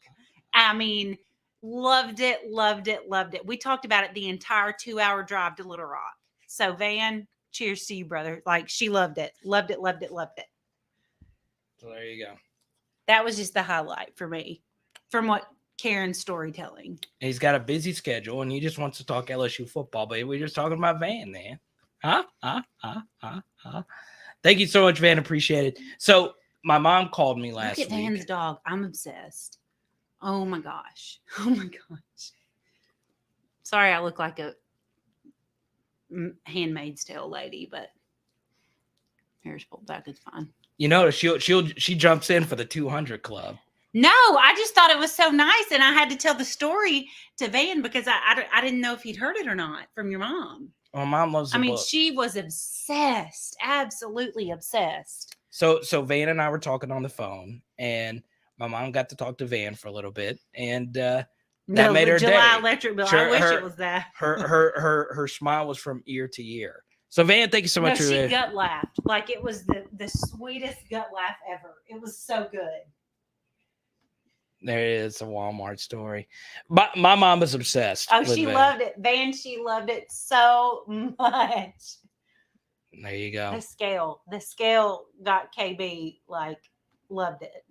I mean, loved it, loved it, loved it. We talked about it the entire 2-hour drive to Little Rock. So Van, cheers to you, brother. Like she loved it, loved it, loved it, loved it. So there you go. That was just the highlight for me from what Karen's storytelling. He's got a busy schedule and he just wants to talk LSU football, but we're just talking about Van, man. Thank you so much, Van. Appreciate it. So my mom called me last week. Look at Van's dog. I'm obsessed. Oh my gosh. Oh my gosh. Sorry, I look like a Handmaid's Tale lady, but hair's pulled back. It's fine. You know, she jumps in for the 200 club. No, I just thought it was so nice, and I had to tell the story to Van because I didn't know if he'd heard it or not from your mom. Well, mom loves the book. She was obsessed, absolutely obsessed. So Van and I were talking on the phone, and my mom got to talk to Van for a little bit, and that made her July day. Electric bill. Sure, I wish it was that. Her smile was from ear to ear. So Van, thank you so much. She gut laughed like it was the sweetest gut laugh ever. It was so good. There it is, a Walmart story. My mom is obsessed. Oh, she loved it. Van, she loved it so much. There you go. The scale got KB, like, loved it.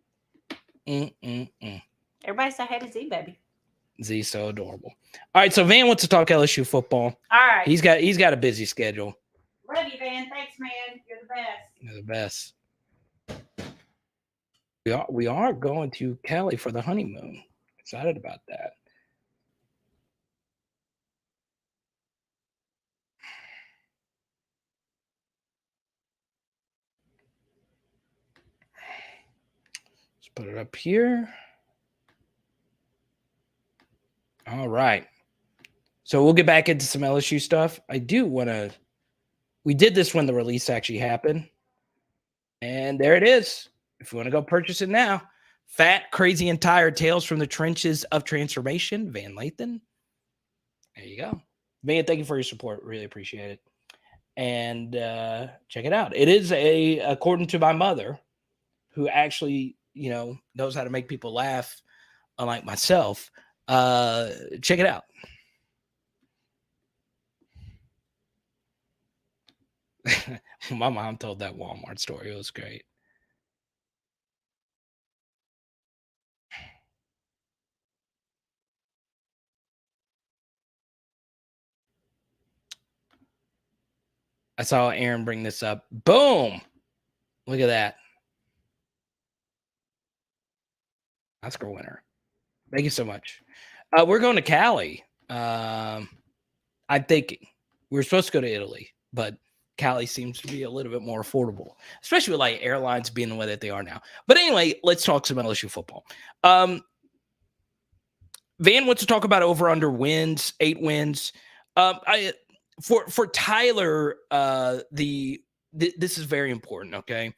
Everybody say hey to Z, baby. Z's so adorable. All right, so Van wants to talk LSU football. All right. He's got a busy schedule. Love you, Van. Thanks, man. You're the best. You're the best. We are going to Cali for the honeymoon. Excited about that. Let's put it up here. All right. So we'll get back into some LSU stuff. I do want to. We did this when the release actually happened. And there it is. If you want to go purchase it now, Fat, Crazy, and Tired Tales from the Trenches of Transformation, Van Lathan. There you go. Van, thank you for your support. Really appreciate it. And check it out. It is according to my mother, who actually, knows how to make people laugh, unlike myself. Check it out. My mom told that Walmart story. It was great. I saw Aaron bring this up. Boom. Look at that. Oscar winner. Thank you so much. We're going to Cali. I'm thinking we were supposed to go to Italy, but Cali seems to be a little bit more affordable, especially with like airlines being the way that they are now. But anyway, let's talk some LSU football. Van wants to talk about over/under wins, 8 wins. For Tyler, this is very important. Okay,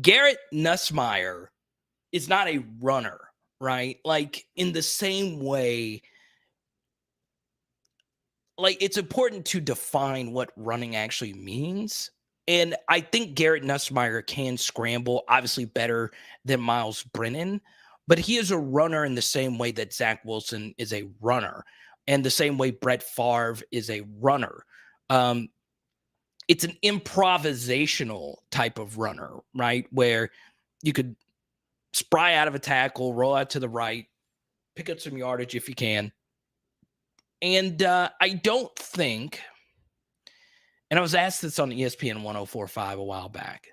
Garrett Nussmeier is not a runner, right? Like in the same way. Like, it's important to define what running actually means. And I think Garrett Nussmeier can scramble, obviously better than Miles Brennan, but he is a runner in the same way that Zach Wilson is a runner, and the same way Brett Favre is a runner. It's an improvisational type of runner, right? Where you could spry out of a tackle, roll out to the right, pick up some yardage if you can. And I don't think, And I was asked this on ESPN 104.5 a while back.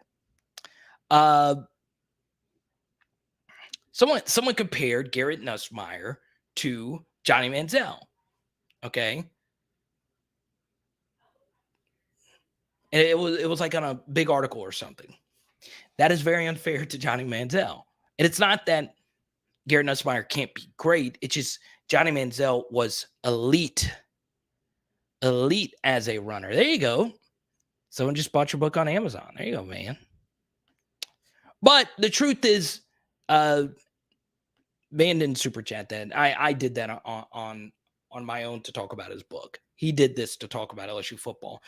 Someone compared Garrett Nussmeier to Johnny Manziel. Okay. And it was like on a big article or something. That is very unfair to Johnny Manziel. And it's not that Garrett Nussmeier can't be great. It's just Johnny Manziel was elite as a runner. There you go. Someone just bought your book on Amazon. There you go, man. But the truth is, man didn't super chat that. I did that on my own to talk about his book. He did this to talk about LSU football.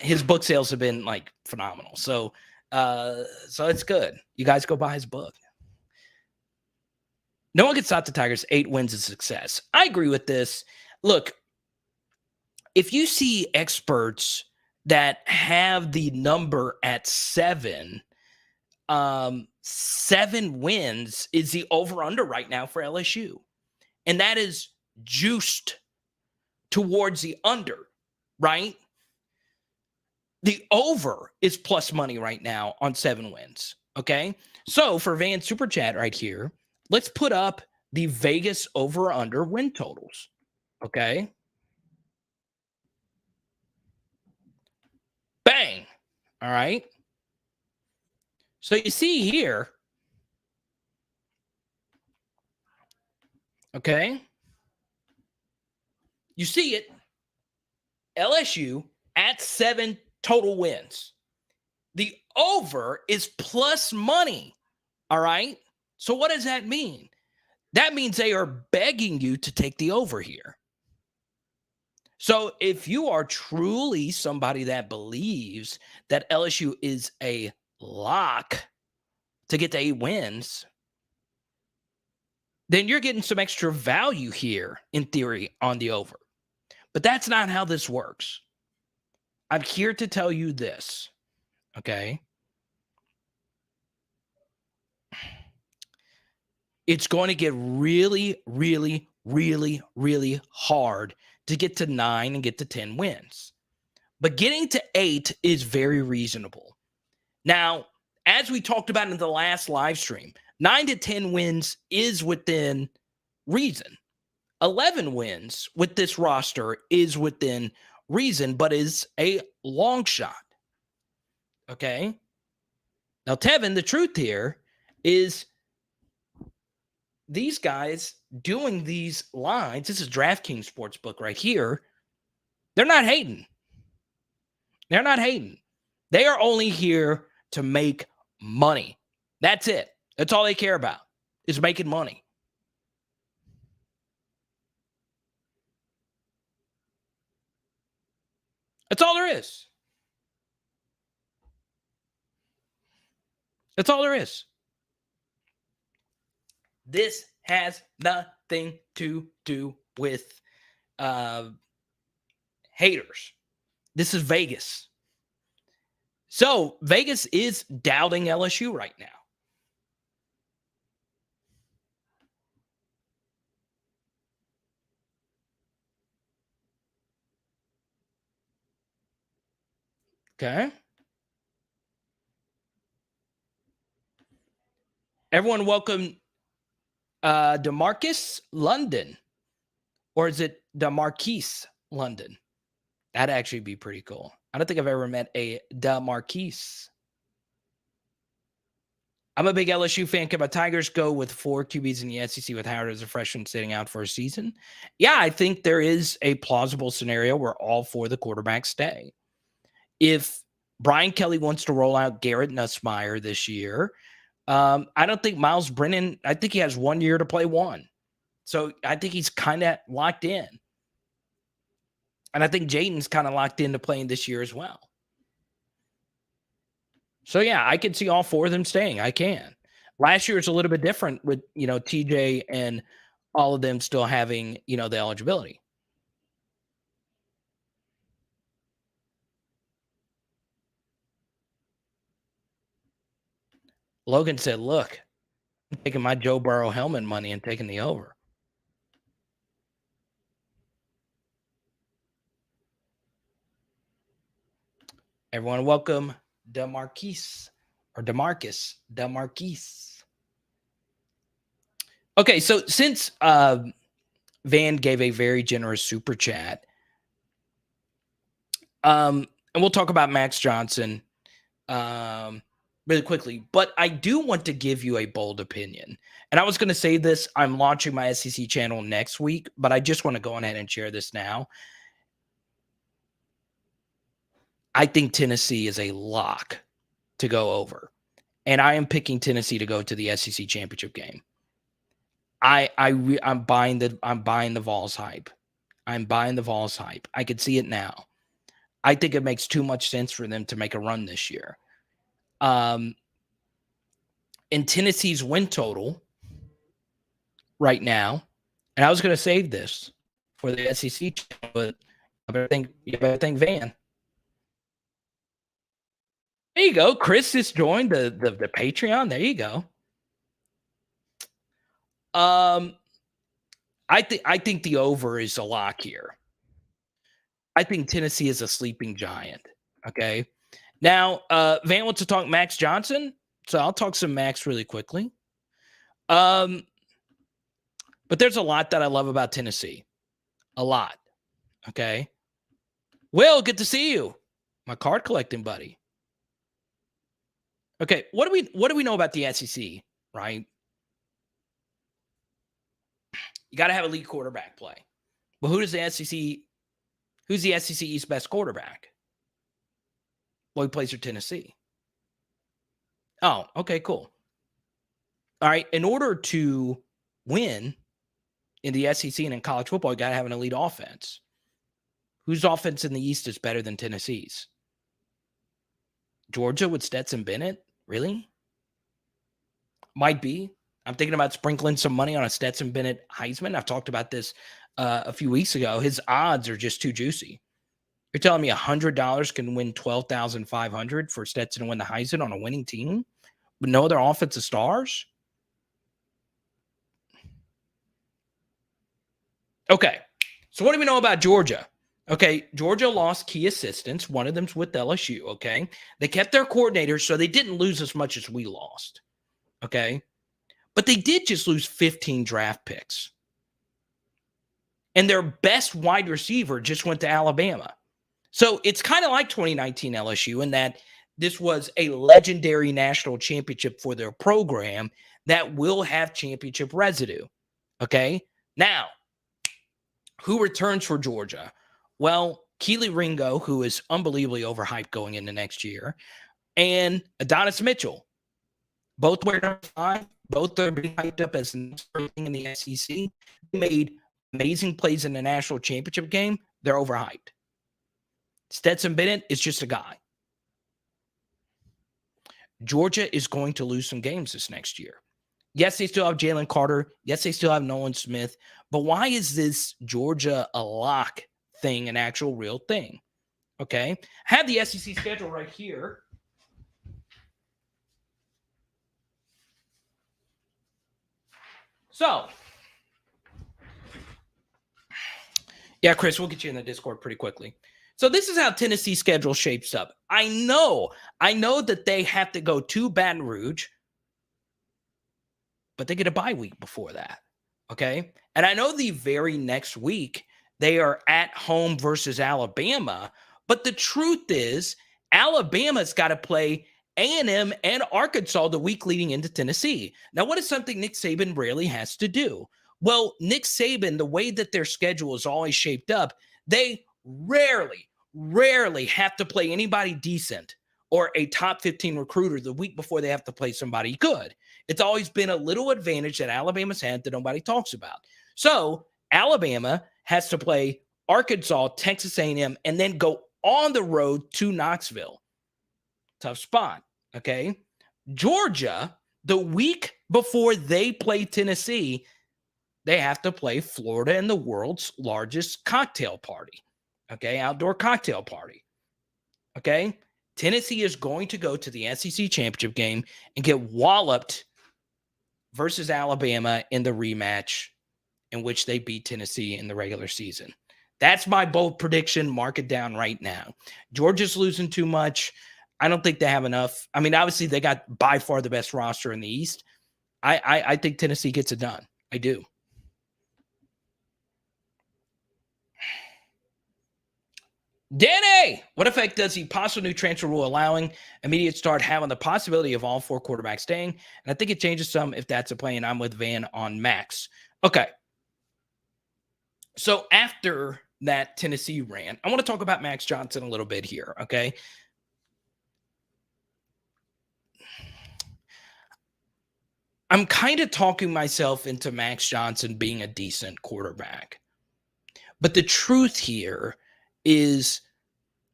His book sales have been like phenomenal. So it's good. You guys go buy his book. No one can stop the Tigers. 8 wins is success. I agree with this. Look, if you see experts that have the number at 7, 7 wins is the over-under right now for LSU. And that is juiced towards the under, right? The over is plus money right now on 7 wins, okay? So for Van Super Chat right here, let's put up the Vegas over-under win totals, okay? Bang. All right. So you see here, okay? You see it. LSU at 7 total wins. The over is plus money. All right. So what does that mean? That means they are begging you to take the over here. So if you are truly somebody that believes that LSU is a lock to get to 8 wins, then you're getting some extra value here in theory on the over. But that's not how this works. I'm here to tell you this, okay? It's going to get really, really, really, really hard to get to 9 and get to 10 wins. But getting to 8 is very reasonable. Now, as we talked about in the last live stream, 9 to 10 wins is within reason. 11 wins with this roster is within reason, but is a long shot. Okay? Now, Tevin, the truth here is these guys doing these lines, this is DraftKings Sportsbook right here, they're not hating. They're not hating. They are only here to make money. That's it. That's all they care about is making money. That's all there is. That's all there is. This has nothing to do with haters. This is Vegas. So Vegas is doubting LSU right now. Okay. Everyone welcome DeMarcus London. Or is it DeMarquise London? That'd actually be pretty cool. I don't think I've ever met a DeMarquise. I'm a big LSU fan. Can my Tigers go with 4 QBs in the SEC with Howard as a freshman sitting out for a season? Yeah, I think there is a plausible scenario where all 4 of the quarterbacks stay. If Brian Kelly wants to roll out Garrett Nussmeier this year, I don't think Miles Brennan, I think he has 1 year to play 1. So I think he's kind of locked in. And I think Jayden's kind of locked into playing this year as well. So, yeah, I could see all 4 of them staying. I can. Last year was a little bit different with, TJ and all of them still having, the eligibility. Logan said, look, I'm taking my Joe Burrow helmet money and taking the over. Everyone, welcome DeMarquise or DeMarcus. DeMarquise. Okay, so since Van gave a very generous super chat, and we'll talk about Max Johnson really quickly, but I do want to give you a bold opinion. And I was going to say this, I'm launching my SEC channel next week, but I just want to go ahead and share this now. I think Tennessee is a lock to go over. And I am picking Tennessee to go to the SEC championship game. I'm buying the Vols hype. I'm buying the Vols hype. I could see it now. I think it makes too much sense for them to make a run this year. In Tennessee's win total right now, and I was going to save this for the SEC channel, but you better think Van. There you go. Chris just joined the Patreon. There you go. I think the over is a lock here. I think Tennessee is a sleeping giant. Okay. Now, Van wants to talk Max Johnson, so I'll talk some Max really quickly. But there's a lot that I love about Tennessee. A lot. Okay. Will, good to see you. My card collecting buddy. Okay, what do we know about the SEC, right? You got to have elite quarterback play. But who's the SEC East best quarterback? Well, he plays for Tennessee. Oh, okay, cool. All right, in order to win in the SEC and in college football, you got to have an elite offense. Whose offense in the East is better than Tennessee's? Georgia with Stetson Bennett? Really? Might be. I'm thinking about sprinkling some money on a Stetson Bennett Heisman. I've talked about this a few weeks ago. His odds are just too juicy. You're telling me $100 can win $12,500 for Stetson to win the Heisman on a winning team with no other offensive stars? Okay, so what do we know about Georgia? Okay, Georgia lost key assistants. One of them's with LSU, okay? They kept their coordinators, so they didn't lose as much as we lost, okay? But they did just lose 15 draft picks. And their best wide receiver just went to Alabama. So it's kind of like 2019 LSU in that this was a legendary national championship for their program that will have championship residue, okay? Now, who returns for Georgia? Well, Keely Ringo, who is unbelievably overhyped going into next year, and Adonis Mitchell. Both wear number 5. Both are being hyped up as the next thing in the SEC. They made amazing plays in the national championship game. They're overhyped. Stetson Bennett is just a guy. Georgia is going to lose some games this next year. Yes, they still have Jalen Carter. Yes, they still have Nolan Smith. But why is this Georgia a lock thing an actual real thing? Okay. I have the SEC schedule right here. So, yeah, Chris, we'll get you in the Discord pretty quickly. So this is how Tennessee's schedule shapes up. I know that they have to go to Baton Rouge, but they get a bye week before that, okay? And I know the very next week they are at home versus Alabama, but the truth is Alabama's got to play A&M and Arkansas the week leading into Tennessee. Now, what is something Nick Saban rarely has to do? Well, Nick Saban, the way that their schedule is always shaped up, they rarely have to play anybody decent or a top 15 recruiter the week before they have to play somebody good. It's always been a little advantage that Alabama's had that nobody talks about. So Alabama has to play Arkansas, Texas A&M, and then go on the road to Knoxville. Tough spot, okay? Georgia, the week before they play Tennessee, they have to play Florida in the world's largest cocktail party, okay? Outdoor cocktail party, okay? Tennessee is going to go to the SEC championship game and get walloped versus Alabama in the rematch in which they beat Tennessee in the regular season. That's my bold prediction. Mark it down right now. Georgia's losing too much. I don't think they have enough. I mean, obviously, they got by far the best roster in the East. I think Tennessee gets it done. I do. Danny, what effect does the possible new transfer rule allowing immediate start have on the possibility of all 4 quarterbacks staying? And I think it changes some if that's a play, and I'm with Van on Max. Okay. So after that Tennessee rant, I want to talk about Max Johnson a little bit here, okay? I'm kind of talking myself into Max Johnson being a decent quarterback. But the truth here is,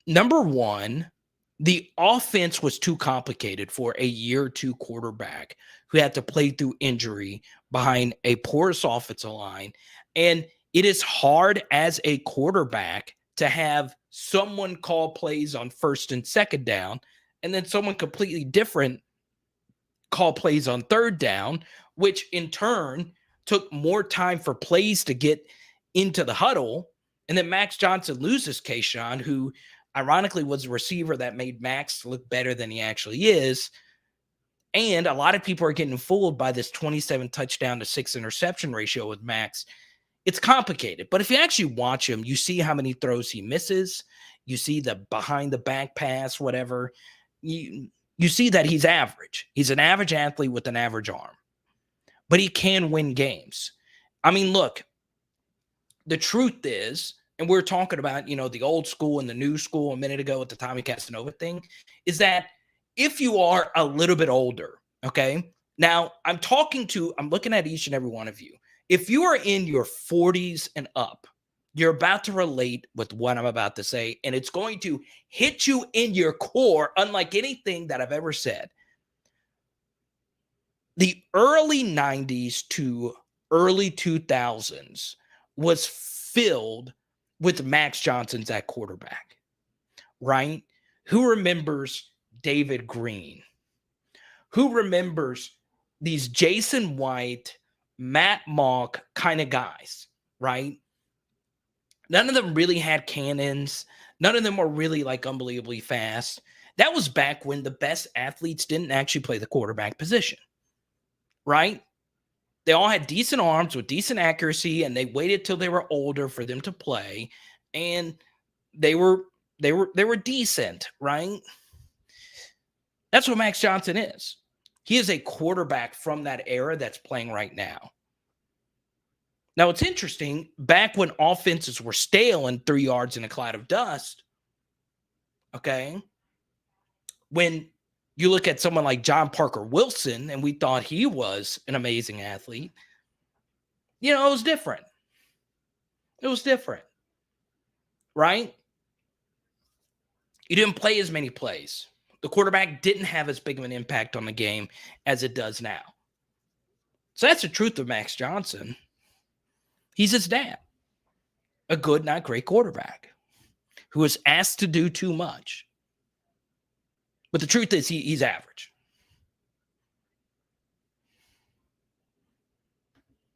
number one, the offense was too complicated for a year 2 quarterback who had to play through injury behind a porous offensive line. And it is hard as a quarterback to have someone call plays on first and second down, and then someone completely different call plays on third down, which in turn took more time for plays to get into the huddle. And then Max Johnson loses Kayshawn, who ironically was a receiver that made Max look better than he actually is. And a lot of people are getting fooled by this 27 touchdown to 6 interception ratio with Max. It's complicated, but if you actually watch him, you see how many throws he misses. You see the behind the back pass, whatever. You see that he's average. He's an average athlete with an average arm, but he can win games. I mean, look, the truth is, and we're talking about, the old school and the new school a minute ago with the Tommy Casanova thing, is that if you are a little bit older, okay, now I'm looking at each and every one of you. If you are in your 40s and up, you're about to relate with what I'm about to say, and it's going to hit you in your core, unlike anything that I've ever said. The early 90s to early 2000s was filled with Max Johnson's at quarterback, right? Who remembers David Green? Who remembers these Jason White, Matt Mock kind of guys, right? None of them really had cannons. None of them were really unbelievably fast. That was back when the best athletes didn't actually play the quarterback position, right? They all had decent arms with decent accuracy, and they waited till they were older for them to play, and they were decent, right? That's what Max Johnson is. He is a quarterback from that era that's playing right now. Now, it's interesting, back when offenses were stale and 3 yards in a cloud of dust, okay, when you look at someone like John Parker Wilson, and we thought he was an amazing athlete, it was different. It was different, right? You didn't play as many plays. The quarterback didn't have as big of an impact on the game as it does now. So that's the truth of Max Johnson. He's his dad, a good, not great quarterback who was asked to do too much. But the truth is he's average.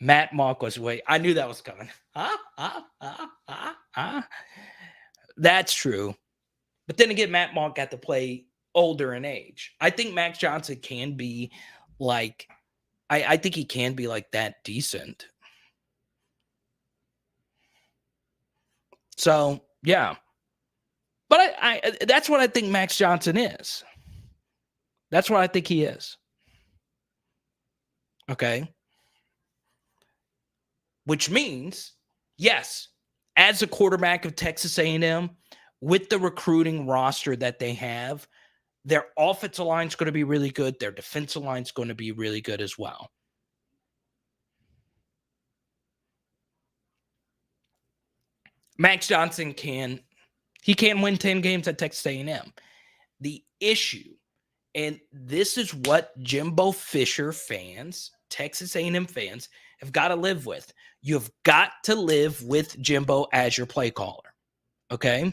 Matt Mock was away. I knew that was coming. That's true. But then again, Matt Mock got to play older in age. I think Max Johnson can be I think he can be that decent. So, yeah. But I that's what I think Max Johnson is. That's what I think he is. Okay. Which means, yes, as a quarterback of Texas A&M, with the recruiting roster that they have, their offensive line is going to be really good. Their defensive line is going to be really good as well. Max Johnson can win 10 games at Texas A&M. The issue, and this is what Jimbo Fisher fans, Texas A&M fans, have got to live with. You've got to live with Jimbo as your play caller. Okay?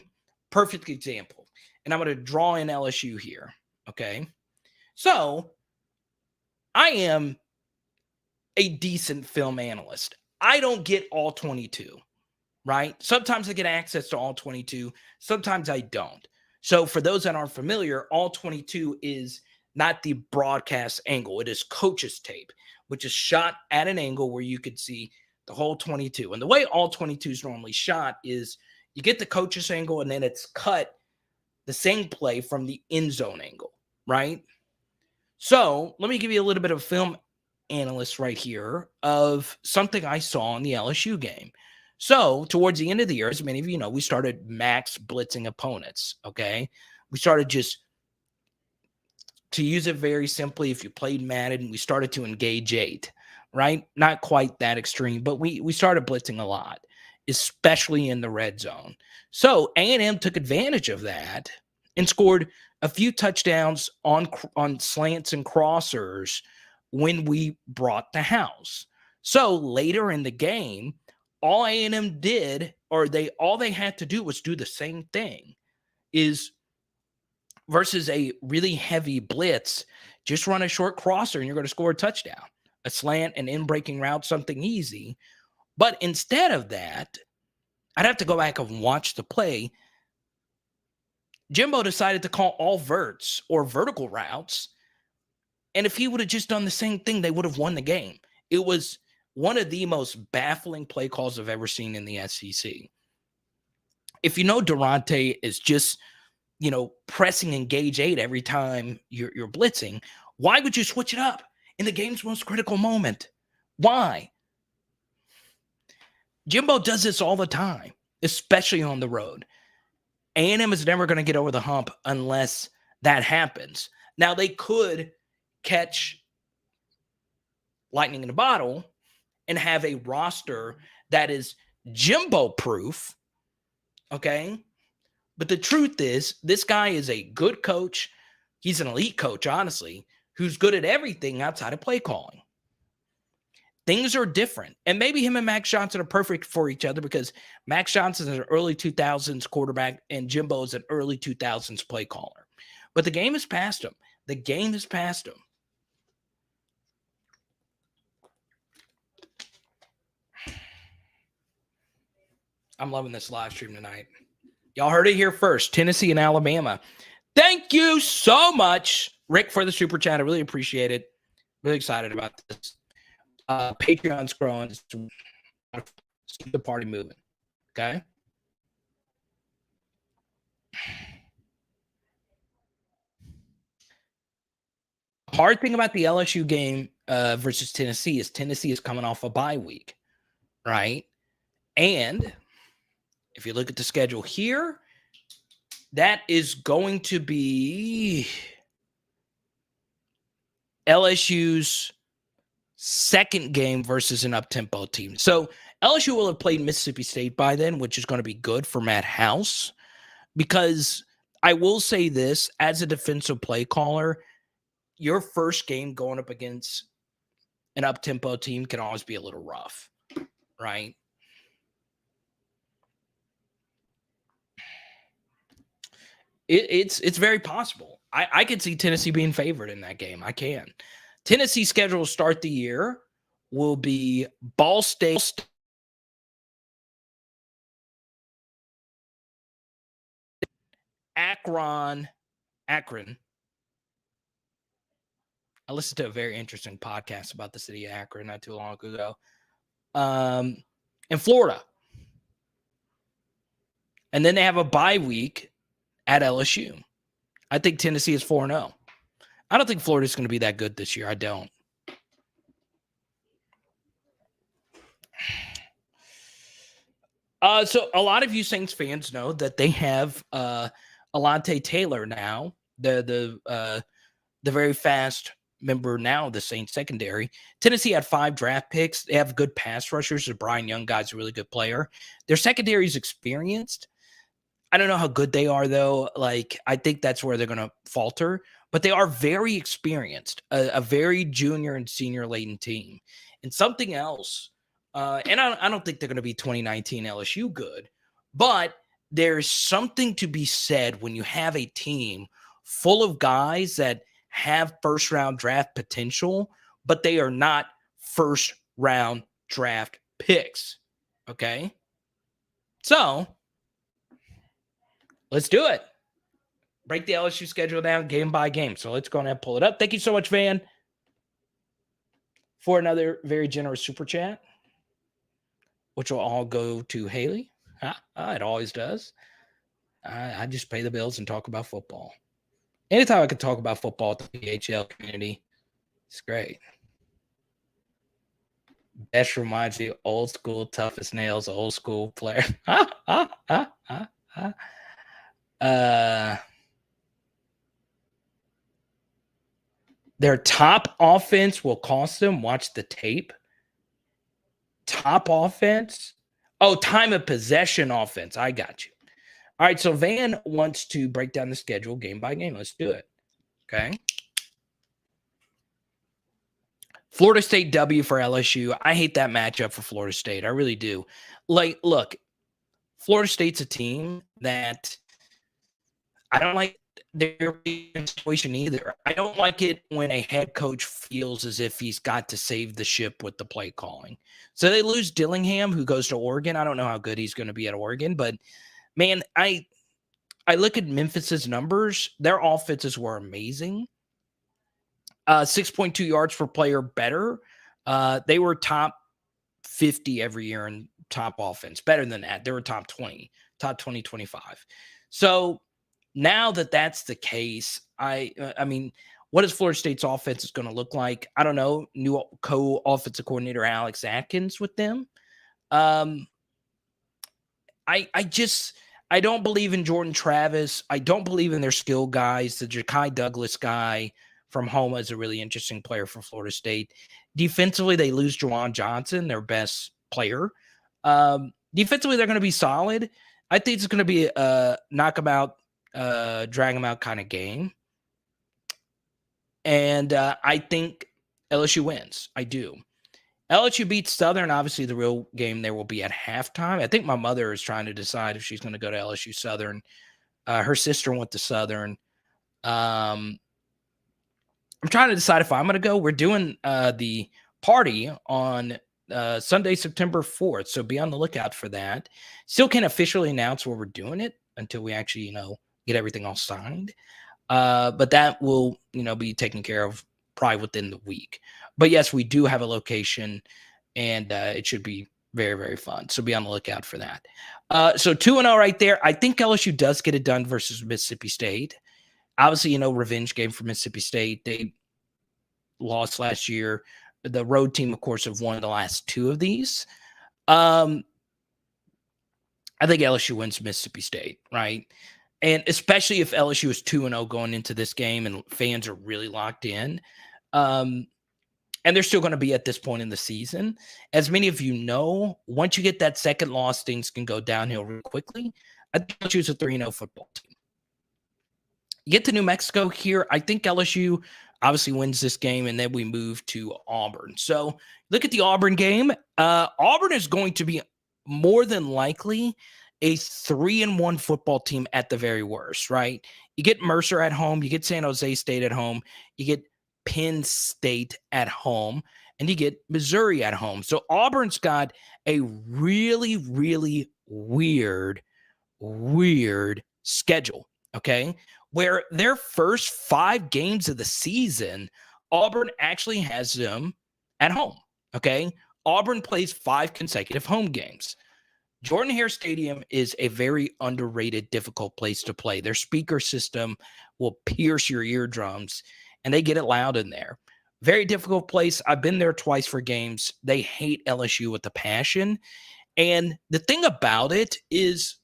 Perfect example. And I'm going to draw in LSU here. Okay? So, I am a decent film analyst. I don't get all 22. right? Sometimes I get access to all 22. Sometimes I don't. So for those that aren't familiar, all 22 is not the broadcast angle. It is coach's tape, which is shot at an angle where you could see the whole 22. And the way all 22 is normally shot is you get the coach's angle and then it's cut the same play from the end zone angle, right? So let me give you a little bit of film analyst right here of something I saw in the LSU game. So towards the end of the year, as many of you know, we started max blitzing opponents, okay? We started just, to use it very simply, if you played Madden, we started to engage 8, right? Not quite that extreme, but we started blitzing a lot, especially in the red zone. So A&M took advantage of that and scored a few touchdowns on slants and crossers when we brought the house. So later in the game, all A&M did, or all they had to do was do the same thing, is versus a really heavy blitz, just run a short crosser and you're going to score a touchdown. A slant, an in-breaking route, something easy. But instead of that, I'd have to go back and watch the play. Jimbo decided to call all verts or vertical routes. And if he would have just done the same thing, they would have won the game. It was one of the most baffling play calls I've ever seen in the SEC. If you know Durante is just, pressing engage 8 every time you're blitzing, why would you switch it up in the game's most critical moment? Why? Jimbo does this all the time, especially on the road. A&M is never going to get over the hump unless that happens. Now, they could catch lightning in a bottle and have a roster that is Jimbo-proof, okay? But the truth is, this guy is a good coach. He's an elite coach, honestly, who's good at everything outside of play calling. Things are different. And maybe him and Max Johnson are perfect for each other because Max Johnson is an early 2000s quarterback and Jimbo is an early 2000s play caller. But the game has passed him. The game has passed him. I'm loving this live stream tonight. Y'all heard it here first. Tennessee and Alabama. Thank you so much, Rick, for the super chat. I really appreciate it. Really excited about this. Patreon's growing. Let's keep the party moving. Okay? Hard thing about the LSU game versus Tennessee is coming off a bye week, right? And if you look at the schedule here, that is going to be LSU's second game versus an up-tempo team. So LSU will have played Mississippi State by then, which is going to be good for Matt House, because I will say this, as a defensive play caller, your first game going up against an up-tempo team can always be a little rough, right? It's very possible. I could see Tennessee being favored in that game. I can. Tennessee's schedule to start the year will be Ball State, Akron. I listened to a very interesting podcast about the city of Akron not too long ago. In Florida. And then they have a bye week at LSU. I think Tennessee is 4-0. I don't think Florida's going to be that good this year. I don't. So a lot of you Saints fans know that they have Alontae Taylor now, the very fast member now of the Saints secondary. Tennessee had 5 draft picks. They have good pass rushers. The Brian Young guy's a really good player. Their secondary is experienced. I don't know how good they are, though. I think that's where they're going to falter. But they are very experienced, a very junior and senior laden team. And something else, and I don't think they're going to be 2019 LSU good, but there's something to be said when you have a team full of guys that have first-round draft potential, but they are not first-round draft picks, okay? So let's do it. Break the LSU schedule down game by game. So let's go ahead and pull it up. Thank you so much, Van, for another very generous super chat, which will all go to Haley. It always does. I just pay the bills and talk about football. Anytime I can talk about football at the PHL community, it's great. Best reminds me, old school, tough as nails, old school player. Their top offense will cost them. Watch the tape. Top offense. Oh, time of possession offense. I got you. All right, so Van wants to break down the schedule game by game. Let's do it. Okay. Florida State W for LSU. I hate that matchup for Florida State. I really do. Like, look, Florida State's a team that I don't like their situation either. I don't like it when a head coach feels as if he's got to save the ship with the play calling. So they lose Dillingham, who goes to Oregon. I don't know how good he's going to be at Oregon, but man, I look at Memphis's numbers. Their offenses were amazing. 6.2 yards per player better. They were top 50 every year in top offense. Better than that. They were top 20, 25. So now that that's the case, I mean, what is Florida State's offense is going to look like? I don't know. New co-offensive coordinator Alex Atkins with them. I don't believe in Jordan Travis. I don't believe in their skill guys. The Ja'Kai Douglas guy from Homa is a really interesting player for Florida State. Defensively, they lose Juwan Johnson, their best player. Defensively, they're going to be solid. I think it's going to be a knock them out, drag them out kind of game. And I think LSU wins. I do. LSU beats Southern. Obviously, the real game there will be at halftime. I think my mother is trying to decide if she's going to go to LSU Southern. Her sister went to Southern. I'm trying to decide if I'm going to go. We're doing the party on Sunday, September 4th. So be on the lookout for that. Still can't officially announce where we're doing it until we actually, get everything all signed. But that will, be taken care of probably within the week. But yes, we do have a location and it should be very, very fun. So be on the lookout for that. So 2-0 right there. I think LSU does get it done versus Mississippi State. Obviously, revenge game for Mississippi State. They lost last year. The road team, of course, have won the last two of these. I think LSU wins Mississippi State, right? And especially if LSU is 2-0 going into this game and fans are really locked in. And they're still going to be at this point in the season. As many of you know, once you get that second loss, things can go downhill real quickly. I think LSU is a 3-0 football team. You get to New Mexico here. I think LSU obviously wins this game, and then we move to Auburn. So look at the Auburn game. Auburn is going to be more than likely a 3-1 football team at the very worst, right? You get Mercer at home. You get San Jose State at home. You get Penn State at home, and you get Missouri at home. So Auburn's got a really, really weird schedule, okay? Where their first 5 games of the season, Auburn actually has them at home, okay? Auburn plays 5 consecutive home games. Jordan-Hare Stadium is a very underrated, difficult place to play. Their speaker system will pierce your eardrums, and they get it loud in there. Very difficult place. I've been there twice for games. They hate LSU with a passion. And the thing about it is,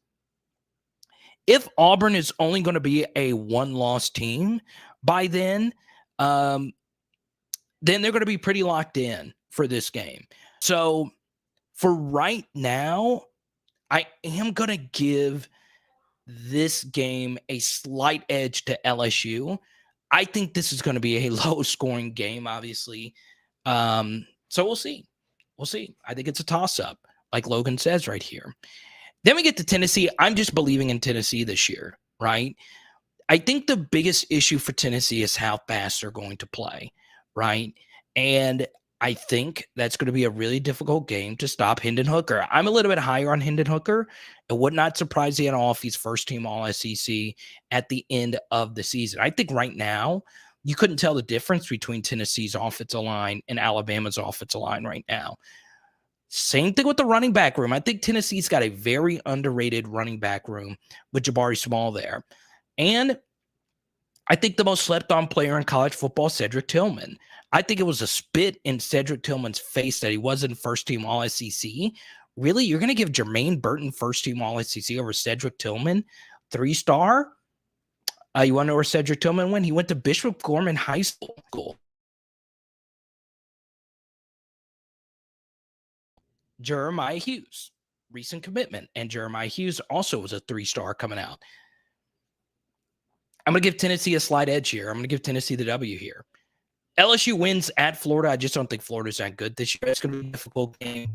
if Auburn is only going to be a 1-loss team by then they're going to be pretty locked in for this game. So for right now, I am going to give this game a slight edge to LSU. I think this is going to be a low-scoring game, obviously. So we'll see. We'll see. I think it's a toss-up, like Logan says right here. Then we get to Tennessee. I'm just believing in Tennessee this year, right? I think the biggest issue for Tennessee is how fast they're going to play, right? And I think that's going to be a really difficult game to stop Hendon Hooker. I'm a little bit higher on Hendon Hooker. It would not surprise me at all if he's first team All SEC at the end of the season. I think right now you couldn't tell the difference between Tennessee's offensive line and Alabama's offensive line right now. Same thing with the running back room. I think Tennessee's got a very underrated running back room with Jabari Small there. And I think the most slept on player in college football, Cedric Tillman. I think it was a spit in Cedric Tillman's face that he wasn't first team All SEC. Really? You're going to give Jermaine Burton first team All SEC over Cedric Tillman? 3-star? You want to know where Cedric Tillman went? He went to Bishop Gorman High School. Jeremiah Hughes, recent commitment. And Jeremiah Hughes also was a 3-star coming out. I'm going to give Tennessee a slight edge here. I'm going to give Tennessee the W here. LSU wins at Florida. I just don't think Florida's that good this year. It's going to be a difficult game.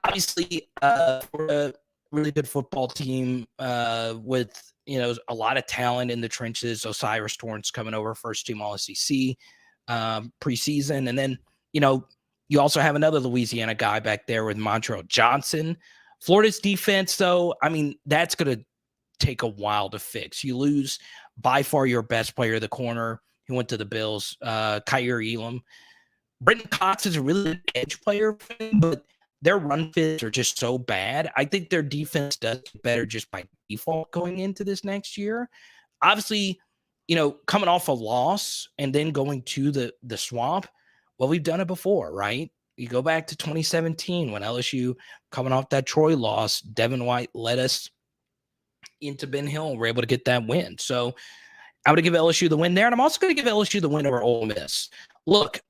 Obviously, Florida, really good football team with, a lot of talent in the trenches. Osiris Torrance coming over, first team All SEC preseason. And then, you also have another Louisiana guy back there with Montreal Johnson. Florida's defense, though, that's going to take a while to fix. You lose by far your best player, the corner who went to the Bills, Kyer Elam. Brenton Cox is a really good edge player, but their run fits are just so bad. I think their defense does better just by default going into this next year. Obviously, coming off a loss and then going to the swamp, well, we've done it before, right? You go back to 2017 when LSU, coming off that Troy loss, Devin White led us into Ben Hill and we're able to get that win. So I'm going to give LSU the win there, and I'm also going to give LSU the win over Ole Miss. Look,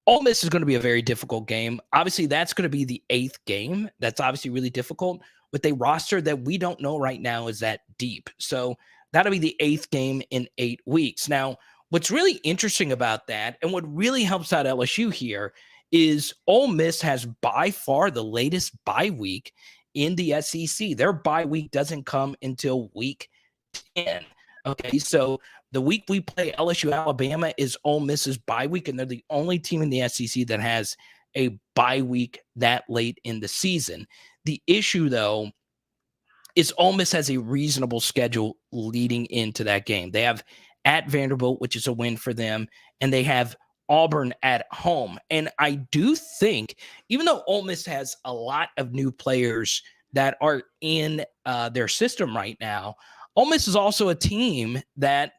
Ole Miss is going to be a very difficult game. Obviously, that's going to be the 8th game. That's obviously really difficult with a roster that we don't know right now is that deep. So that'll be the 8th game in 8 weeks. Now, what's really interesting about that, and what really helps out LSU here, is Ole Miss has by far the latest bye week in the SEC. Their bye week doesn't come until week 10. Okay, so the week we play LSU Alabama is Ole Miss's bye week, and they're the only team in the SEC that has a bye week that late in the season. The issue, though, is Ole Miss has a reasonable schedule leading into that game. They have at Vanderbilt, which is a win for them, and they have Auburn at home. And I do think, even though Ole Miss has a lot of new players that are in their system right now, Ole Miss is also a team that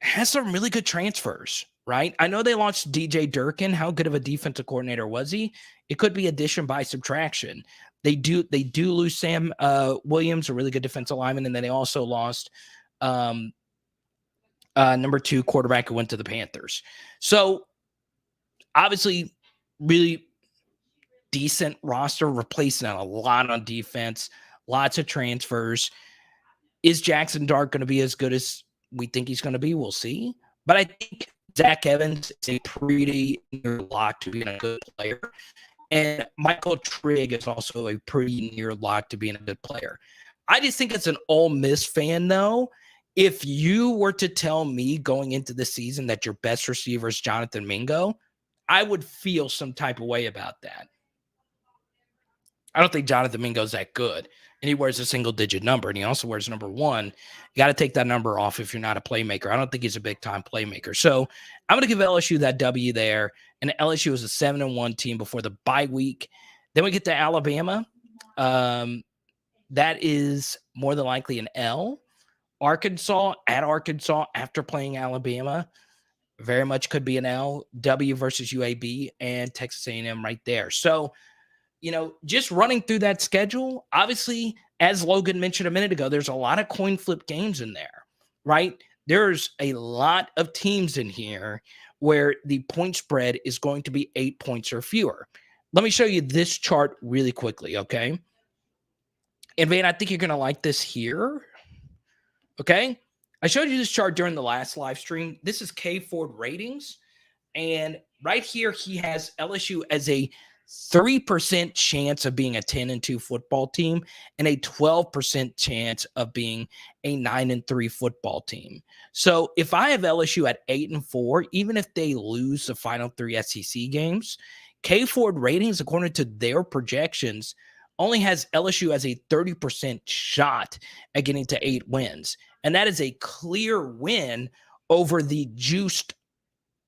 has some really good transfers, right? I know they launched DJ Durkin. How good of a defensive coordinator was he? It could be addition by subtraction. They do lose Sam Williams, a really good defensive lineman, and then they also lost number 2 quarterback who went to the Panthers. So obviously, really decent roster, replacing a lot on defense, lots of transfers. Is Jackson Dart going to be as good as we think he's going to be? We'll see. But I think Zach Evans is a pretty near lock to being a good player. And Michael Trigg is also a pretty near lock to being a good player. I just think as an Ole Miss fan, though, if you were to tell me going into the season that your best receiver is Jonathan Mingo, I would feel some type of way about that. I don't think Jonathan Mingo is that good. And he wears a single-digit number, and he also wears number 1. You got to take that number off if you're not a playmaker. I don't think he's a big-time playmaker. So I'm going to give LSU that W there, and LSU is a 7-1 team before the bye week. Then we get to Alabama. That is more than likely an L. Arkansas after playing Alabama very much could be an L. W versus UAB and Texas A&M right there. So, just running through that schedule, obviously, as Logan mentioned a minute ago, there's a lot of coin flip games in there, right? There's a lot of teams in here where the point spread is going to be 8 points or fewer. Let me show you this chart really quickly, okay? And, Van, I think you're going to like this here, okay? I showed you this chart during the last live stream. This is K Ford ratings, and right here he has LSU as a 3% chance of being a 10-2 football team and a 12% chance of being a 9-3 football team. So if I have LSU at 8-4, even if they lose the final 3 SEC games, K-Ford ratings, according to their projections, only has LSU as a 30% shot at getting to 8 wins. And that is a clear win over the juiced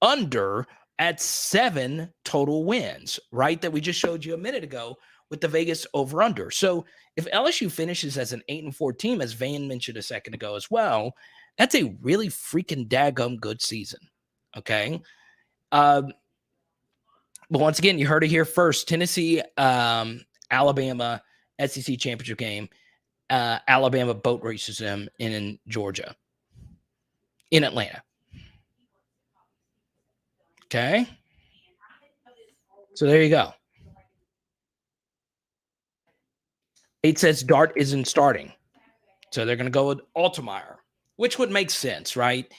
under at 7 total wins, right? That we just showed you a minute ago with the Vegas over under. So if LSU finishes as an 8-4 team, as Van mentioned a second ago as well, that's a really freaking daggum good season. Okay. But once again, you heard it here first. Tennessee, Alabama, SEC championship game. Alabama boat races them in Georgia, in Atlanta. Okay. So there you go. It says Dart isn't starting. So they're going to go with Altemeyer, which would make sense, right?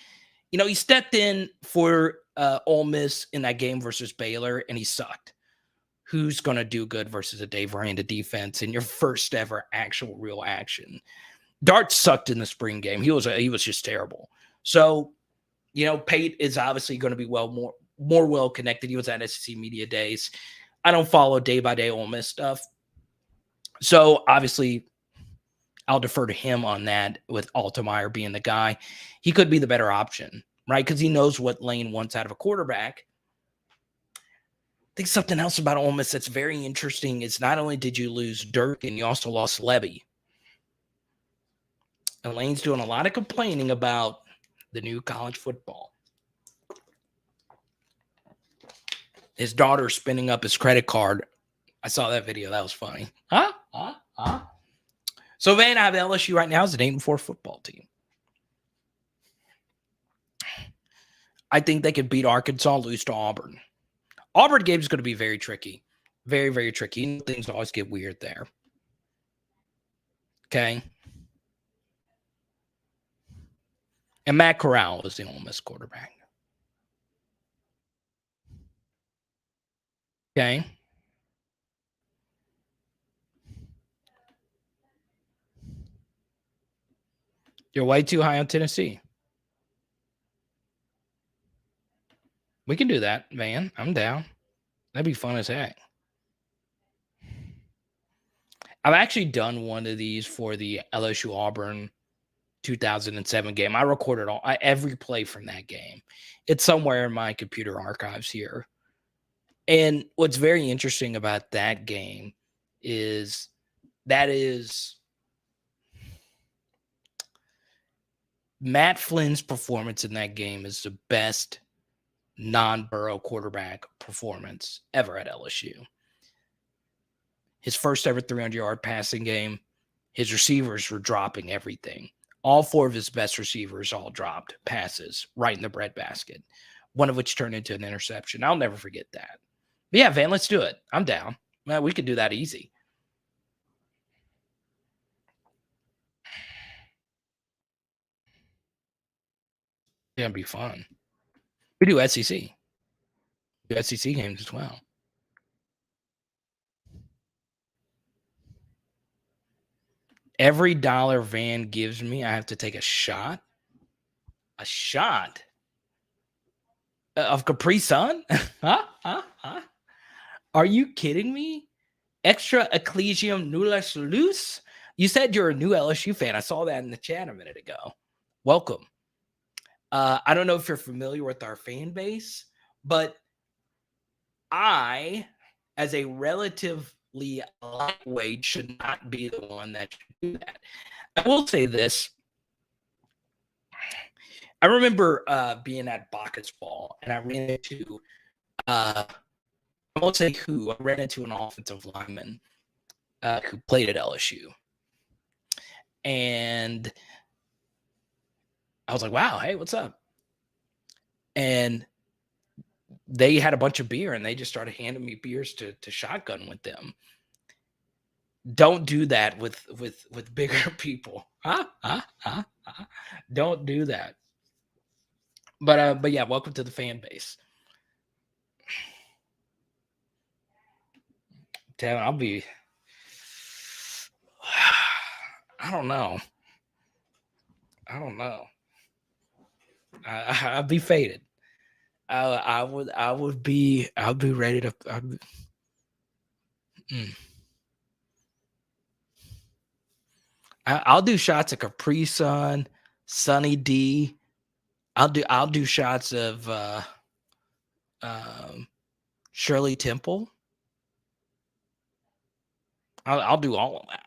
You know, he stepped in for Ole Miss in that game versus Baylor, and he sucked. Who's going to do good versus a Dave Aranda defense in your first ever actual real action? Dart sucked in the spring game. He was just terrible. So, you know, Pate is obviously going to be more well connected. He was at SEC Media Days. I don't follow day-by-day Ole Miss stuff. So, obviously, I'll defer to him on that with Altemeyer being the guy. He could be the better option, right? Because he knows what Lane wants out of a quarterback. I think something else about Ole Miss that's very interesting is not only did you lose Dirk, and you also lost Levy. And Lane's doing a lot of complaining about the new college football. His daughter's spinning up his credit card. I saw that video. That was funny. So, Van, I have LSU right now as an 8-4 football team. I think they could beat Arkansas, lose to Auburn. Auburn game is going to be very tricky. Very, very tricky. Things always get weird there. Okay. And Matt Corral is the Ole Miss quarterback. Okay. You're way too high on Tennessee. We can do that, Van. I'm down. That'd be fun as heck. I've actually done one of these for the LSU Auburn 2007 game. I recorded every play from that game. It's somewhere in my computer archives here. And what's very interesting about that game is Matt Flynn's performance in that game is the best non-Burrow quarterback performance ever at LSU. His first ever 300-yard passing game, his receivers were dropping everything. All 4 of his best receivers all dropped passes right in the breadbasket, one of which turned into an interception. I'll never forget that. But yeah, Van, let's do it. I'm down. Man, we could do that easy. Yeah, it'd be fun. We do SEC. Do SEC games as well. Every dollar Van gives me, I have to take a shot. A shot of Capri Sun? Are you kidding me? Extra Ecclesiam Nulles Luce? You said you're a new LSU fan. I saw that in the chat a minute ago. Welcome. I don't know if you're familiar with our fan base, but I, as a relatively lightweight, should not be the one that should do that. I will say this. I remember being at Bacchus Ball, and I ran into, I won't say who, I ran into an offensive lineman who played at LSU. And I was like, wow, hey, what's up? And they had a bunch of beer, and they just started handing me beers to shotgun with them. Don't do that with bigger people. Don't do that. But yeah, welcome to the fan base. Damn, I'll be. I don't know. I'll be faded. I would be. I'll be ready to. I'll do shots of Capri Sun, Sunny D. I'll do shots of Shirley Temple. I'll do all of that.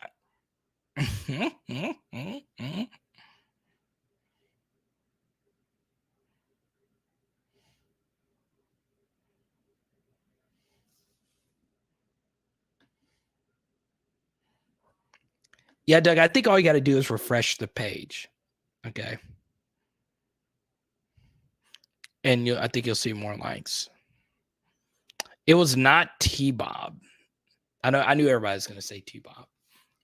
Yeah, Doug, I think all you got to do is refresh the page. Okay. And I think you'll see more likes. It was not T-Bob. I knew everybody was going to say T-Bob.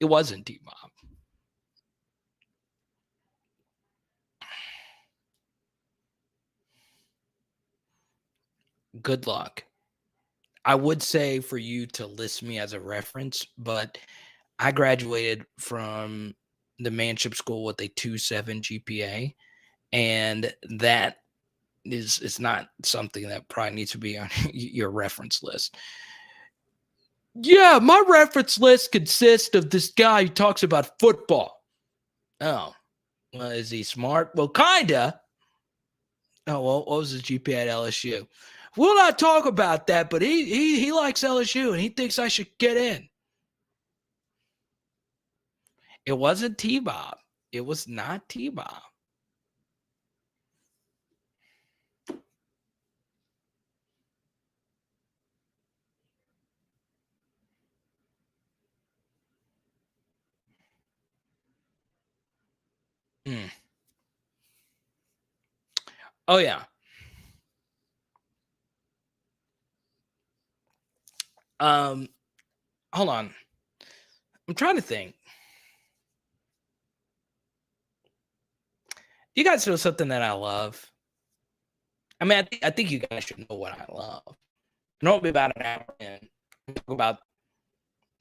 It wasn't T-Bob. Good luck. I would say for you to list me as a reference, but I graduated from the Manship School with a 2.7 GPA, and that is not something that probably needs to be on your reference list. Yeah, my reference list consists of this guy who talks about football. Oh, well, is he smart? Well, kinda. Oh, well, what was his GPA at LSU? We'll not talk about that, but he likes LSU and he thinks I should get in. It wasn't T-Bob. It was not T-Bob. Oh, yeah. Hold on. I'm trying to think. You guys know something that I love? I mean, I think you guys should know what I love. And it'll be about an hour in. Talk about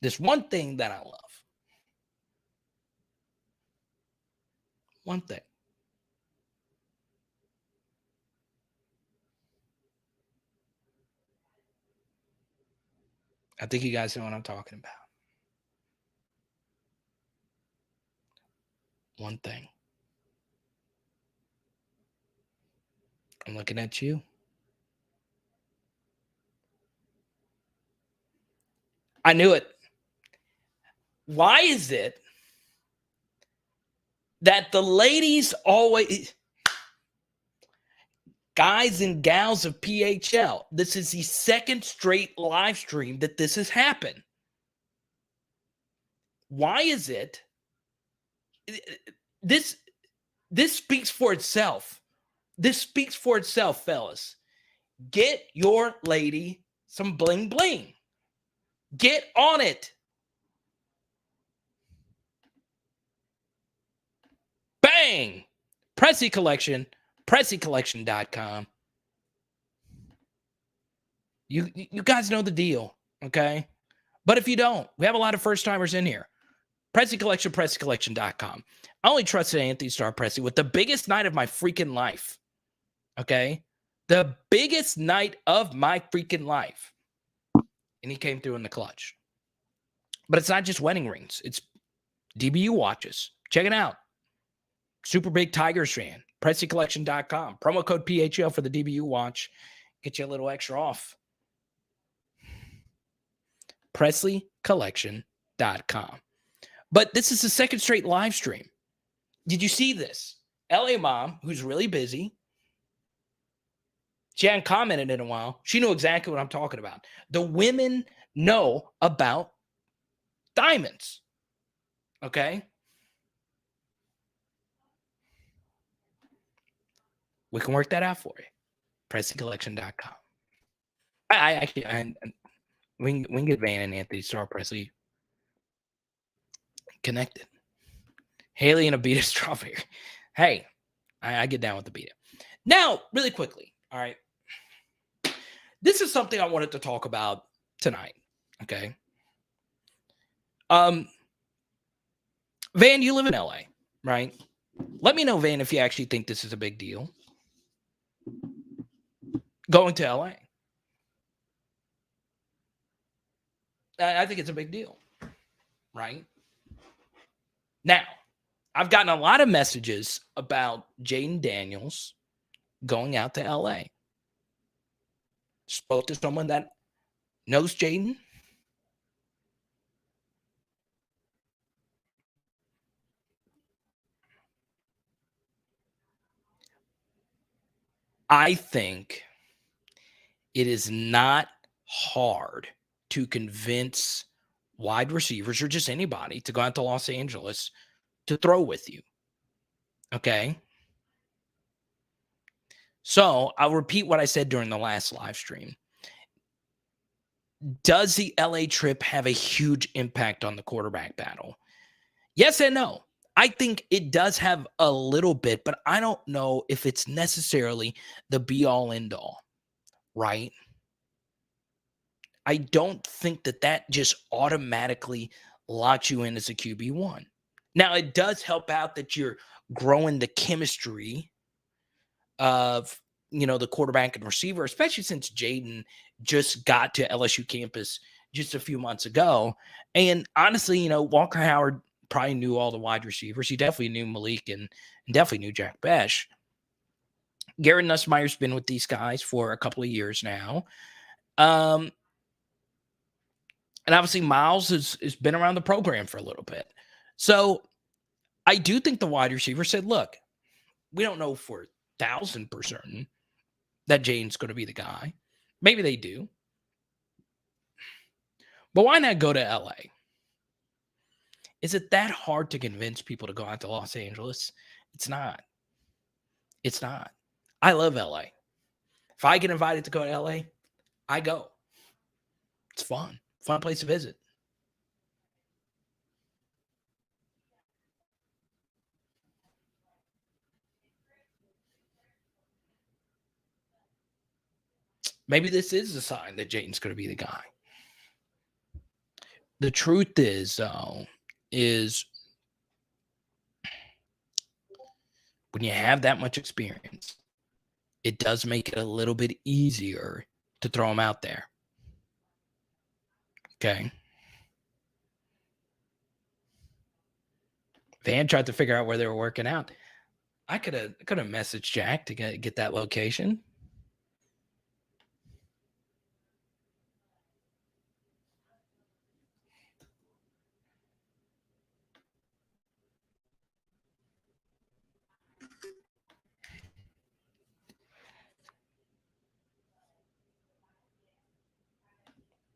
this one thing that I love. One thing. I think you guys know what I'm talking about. One thing. I'm looking at you. I knew it. Why is it that the ladies always, guys and gals of PHL, this is the second straight live stream that this has happened? Why is it? This speaks for itself. This speaks for itself, fellas. Get your lady some bling bling. Get on it. Bang! Pressy Collection, pressycollection.com. You guys know the deal, okay? But if you don't, we have a lot of first timers in here. Pressy Collection, pressycollection.com. I only trusted Anthony Starr Pressy with the biggest night of my freaking life. Okay? The biggest night of my freaking life. And he came through in the clutch. But it's not just wedding rings. It's DBU watches. Check it out. Super big Tiger strand. PressyCollection.com. Promo code PHL for the DBU watch. Get you a little extra off. PressyCollection.com. But this is the second straight live stream. Did you see this? LA mom, who's really busy. She hadn't commented in a while. She knew exactly what I'm talking about. The women know about diamonds. Okay? We can work that out for you. PressyCollection.com. We can get Van and Anthony Starr Pressy connected. Haley and Abita Strawberry. Hey, I get down with Abita. Now, really quickly, all right. This is something I wanted to talk about tonight, okay? Van, you live in LA, right? Let me know, Van, if you actually think this is a big deal. Going to LA. I think it's a big deal, right? Now, I've gotten a lot of messages about Jayden Daniels going out to LA. Spoke to someone that knows Jayden. I think it is not hard to convince wide receivers or just anybody to go out to Los Angeles to throw with you. Okay. So I'll repeat what I said during the last live stream. Does the LA trip have a huge impact on the quarterback battle? Yes and no. I think it does have a little bit, but I don't know if it's necessarily the be all end all, right? I don't think that just automatically locks you in as a QB1. Now, it does help out that you're growing the chemistry of, the quarterback and receiver, especially since Jayden just got to LSU campus just a few months ago. And honestly, Walker Howard probably knew all the wide receivers. He definitely knew Malik and definitely knew Jack Besh. Garrett Nussmeier's been with these guys for a couple of years now. And obviously Miles has been around the program for a little bit. So I do think the wide receiver said, look, we don't know for 1,000% certain that Jayden's going to be the guy. Maybe they do. But why not go to LA? Is it that hard to convince people to go out to Los Angeles? It's not. It's not. I love LA. If I get invited to go to LA, I go. It's fun. Fun place to visit. Maybe this is a sign that Jayden's going to be the guy. The truth is, though, is when you have that much experience, it does make it a little bit easier to throw them out there. Okay. Van tried to figure out where they were working out. I could have messaged Jack to get that location.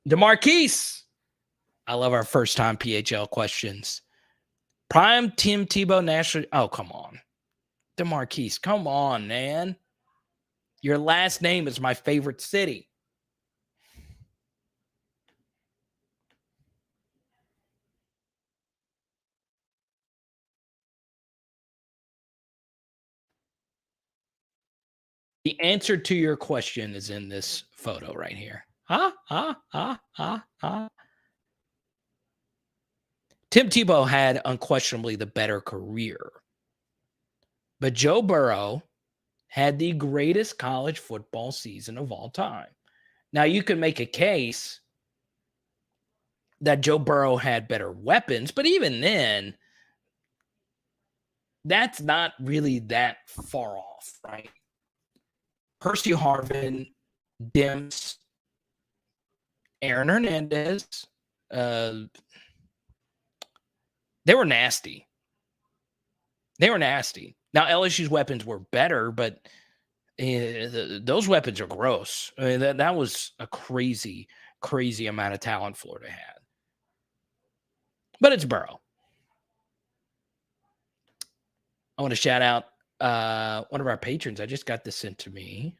DeMarquise. I love our first time PHL questions. Prime Tim Tebow National. Oh, come on. DeMarquise, come on, man. Your last name is my favorite city. The answer to your question is in this photo right here. Tim Tebow had unquestionably the better career. But Joe Burrow had the greatest college football season of all time. Now, you could make a case that Joe Burrow had better weapons, but even then, that's not really that far off, right? Percy Harvin, Dimps, Aaron Hernandez, they were nasty. They were nasty. Now, LSU's weapons were better, but those weapons are gross. I mean, that was a crazy, crazy amount of talent Florida had. But it's Burrow. I want to shout out one of our patrons. I just got this sent to me.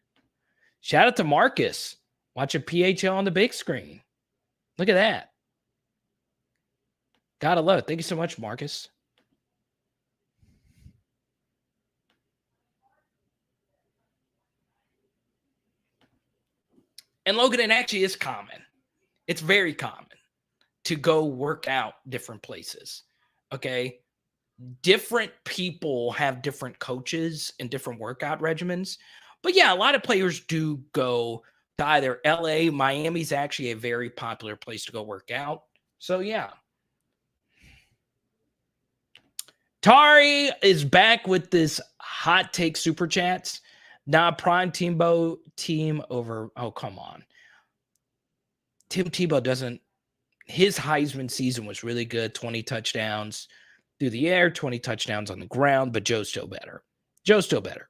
Shout out to Marcus. Watching PHL on the big screen. Look at that. Gotta love it. Thank you so much, Marcus. And Logan, it actually is common. It's very common to go work out different places. Okay. Different people have different coaches and different workout regimens. But yeah, a lot of players do go to either LA, Miami's actually a very popular place to go work out. So yeah. Tari is back with this hot take super chats. Nah, prime team over. Oh, come on. Tim Tebow doesn't. His Heisman season was really good. 20 touchdowns through the air, 20 touchdowns on the ground, but Joe's still better. Joe's still better.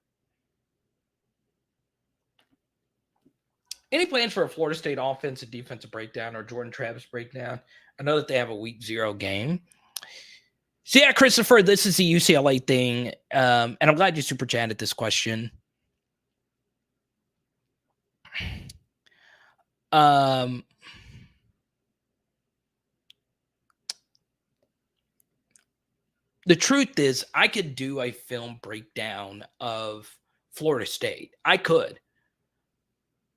Any plans for a Florida State offensive defensive breakdown or Jordan Travis breakdown? I know that they have a week 0 game. So yeah, Christopher, this is the UCLA thing. And I'm glad you super chatted this question. The truth is, I could do a film breakdown of Florida State. I could.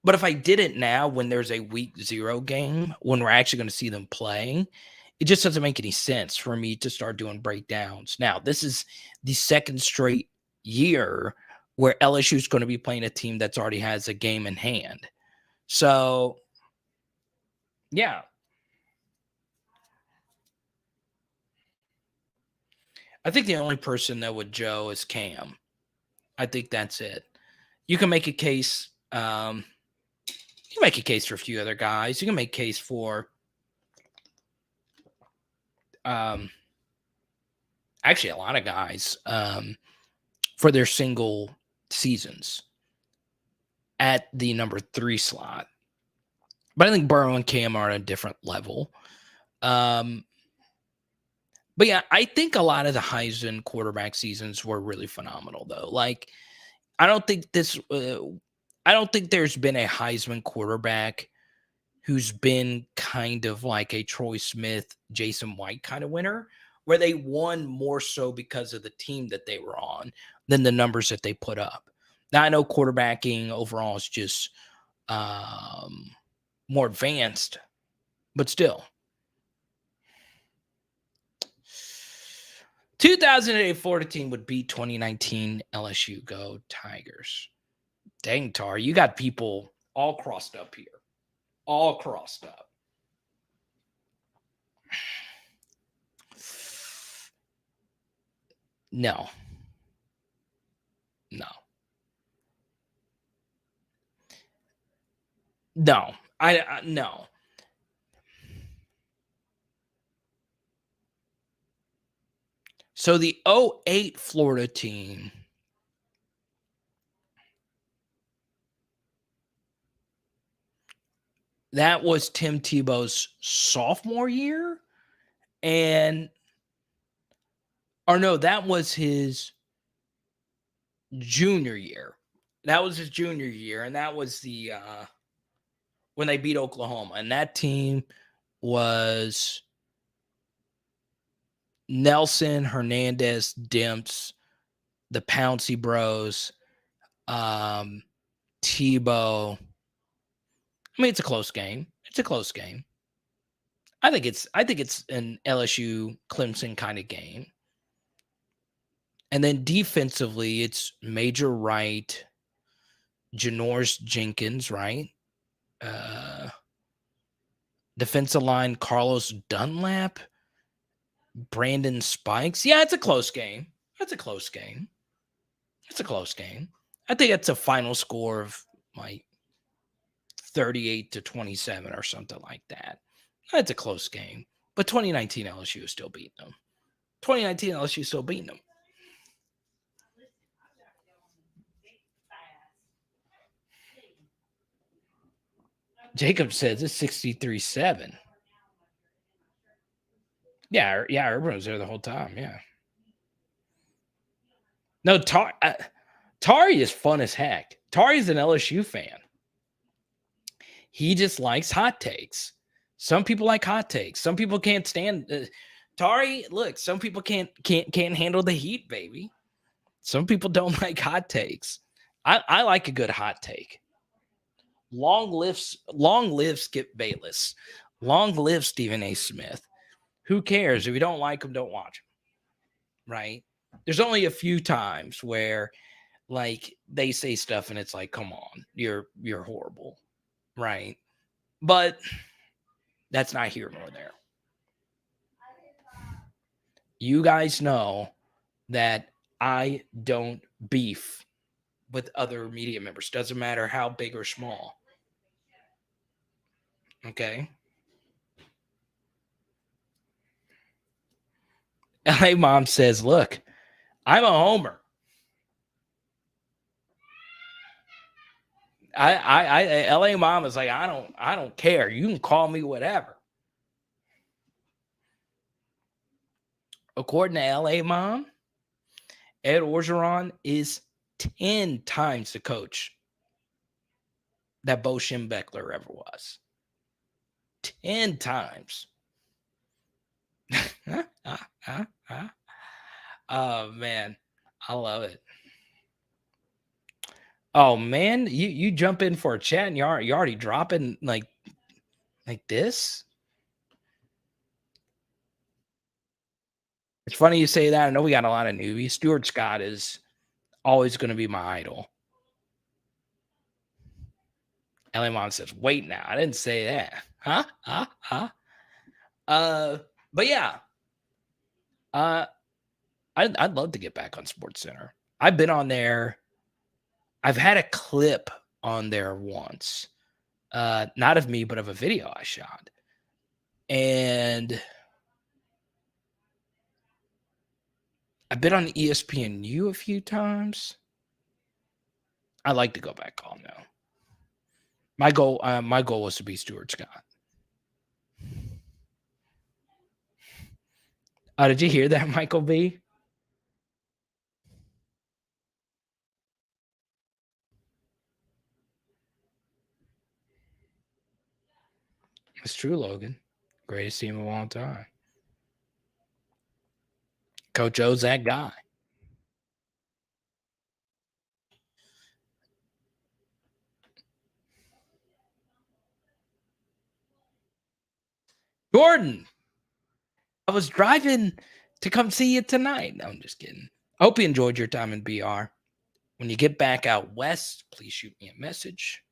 But if I did it now when there's a week 0 game, when we're actually going to see them play, it just doesn't make any sense for me to start doing breakdowns. Now, this is the second straight year where LSU is going to be playing a team that's already has a game in hand. So, yeah. I think the only person that would Joe is Cam. I think that's it. You can make a case. You can make a case for a few other guys. You can make a case for actually a lot of guys for their single seasons at the number 3 slot. But I think Burrow and Cam are at a different level. But yeah, I think a lot of the Heisman quarterback seasons were really phenomenal, though. Like, I don't think there's been a Heisman quarterback who's been kind of like a Troy Smith, Jason White kind of winner, where they won more so because of the team that they were on than the numbers that they put up. Now, I know quarterbacking overall is just more advanced, but still. 2008 Florida team would beat 2019 LSU. Go Tigers. Dang, Tar, you got people all crossed up here. All crossed up. No. No. No. No. So the 08 Florida team that was Tim Tebow's sophomore year, that was his junior year. That was his junior year, and that was the when they beat Oklahoma, and that team was Nelson, Hernandez, Demps, the Pouncey Bros, Tebow. I mean, it's a close game. It's a close game. I think it's an LSU Clemson kind of game. And then defensively, it's Major Wright, Janoris Jenkins, right? Defensive line, Carlos Dunlap, Brandon Spikes. Yeah, it's a close game. That's a close game. It's a close game. I think it's a final score of like 38-27 or something like that. That's a close game. But 2019 LSU is still beating them. 2019 LSU is still beating them. Jacob says it's 63-7. Yeah, Urban was there the whole time. Yeah. No, Tari is fun as heck. Tari's an LSU fan. He just likes hot takes. Some people like hot takes. Some people can't stand Tari. Look, some people can't handle the heat, baby. Some people don't like hot takes. I like a good hot take. Long live Skip Bayless. Long live Stephen A. Smith. Who cares? If you don't like him, don't watch him. Right? There's only a few times where like they say stuff and it's like, come on, you're horrible. Right? But that's not here nor there. You guys know that I don't beef with other media members. Doesn't matter how big or small. Okay. LA Mom says, look, I'm a homer. LA Mom is like, I don't care. You can call me whatever. According to LA Mom, Ed Orgeron is 10 times the coach that Bo Schembechler ever was. 10 times. Oh man, I love it. Oh man, you jump in for a chat and you're already dropping like this. It's funny you say that. I know we got a lot of newbies. Stuart Scott is always going to be my idol. LA Mom says, wait now. I didn't say that. Huh? But yeah. I'd love to get back on SportsCenter. I've been on there. I've had a clip on there once. Not of me, but of a video I shot. And I've been on ESPNU a few times. I'd like to go back on now. My goal was to be Stuart Scott. Did you hear that, Michael B? It's true, Logan. Greatest team of all time. Coach O's that guy. Jordan, I was driving to come see you tonight. No, I'm just kidding. I hope you enjoyed your time in BR. When you get back out west, please shoot me a message.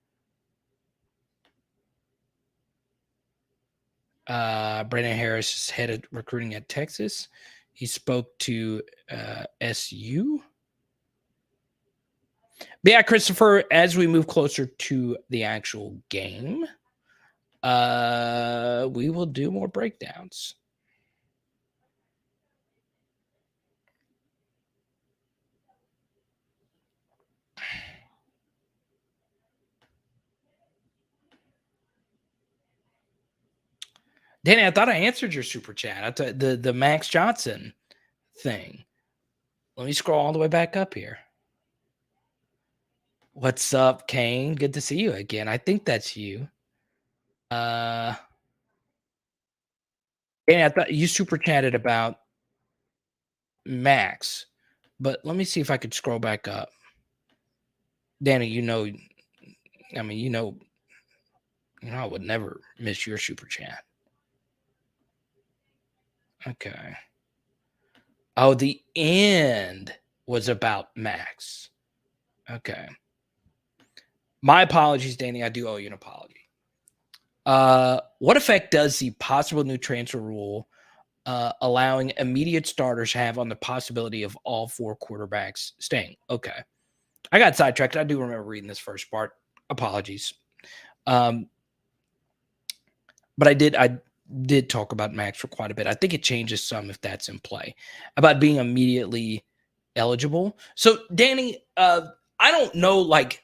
Brandon Harris is headed recruiting at Texas. He spoke to SU. But yeah, Christopher, as we move closer to the actual game, we will do more breakdowns. Danny, I thought I answered your super chat. I thought the Max Johnson thing. Let me scroll all the way back up here. What's up, Kane? Good to see you again. I think that's you. Danny, I thought you super chatted about Max, but let me see if I could scroll back up. Danny, I would never miss your super chat. Okay. Oh, the end was about Max. Okay. My apologies, Danny. I do owe you an apology. What effect does the possible new transfer rule allowing immediate starters have on the possibility of all four quarterbacks staying? Okay. I got sidetracked. I do remember reading this first part. Apologies. But I did talk about Max for quite a bit. I think it changes some if that's in play about being immediately eligible. So Danny, I don't know like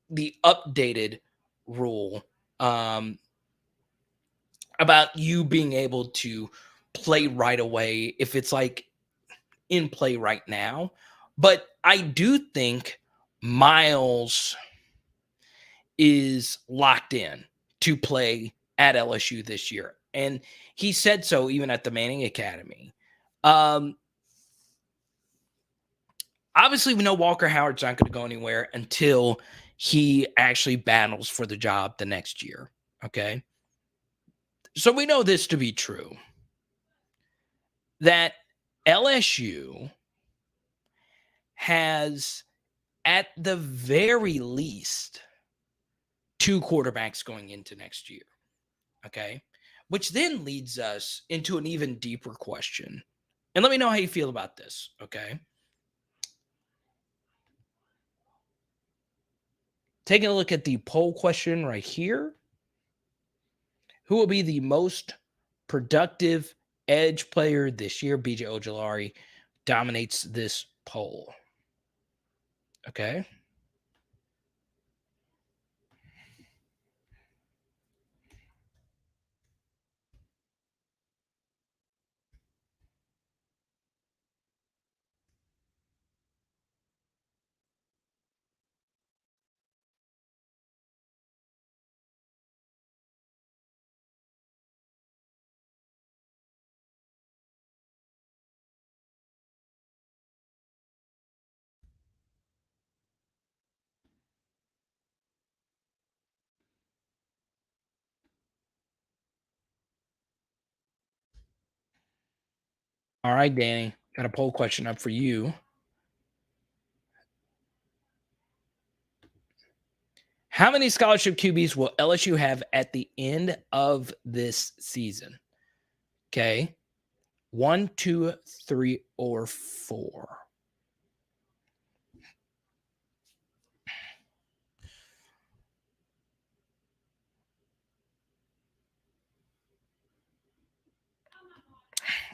the updated rule about you being able to play right away if it's like in play right now. But I do think Miles is locked in to play at LSU this year. And he said so even at the Manning Academy. Obviously, we know Walker Howard's not going to go anywhere until he actually battles for the job the next year. Okay. So we know this to be true, that LSU has, at the very least, 2 quarterbacks going into next year. Okay. Which then leads us into an even deeper question. And let me know how you feel about this. Okay. Taking a look at the poll question right here. Who will be the most productive edge player this year? BJ Ojolari dominates this poll. Okay. All right, Danny. Got a poll question up for you. How many scholarship QBs will LSU have at the end of this season? Okay. 1, 2, 3, or 4.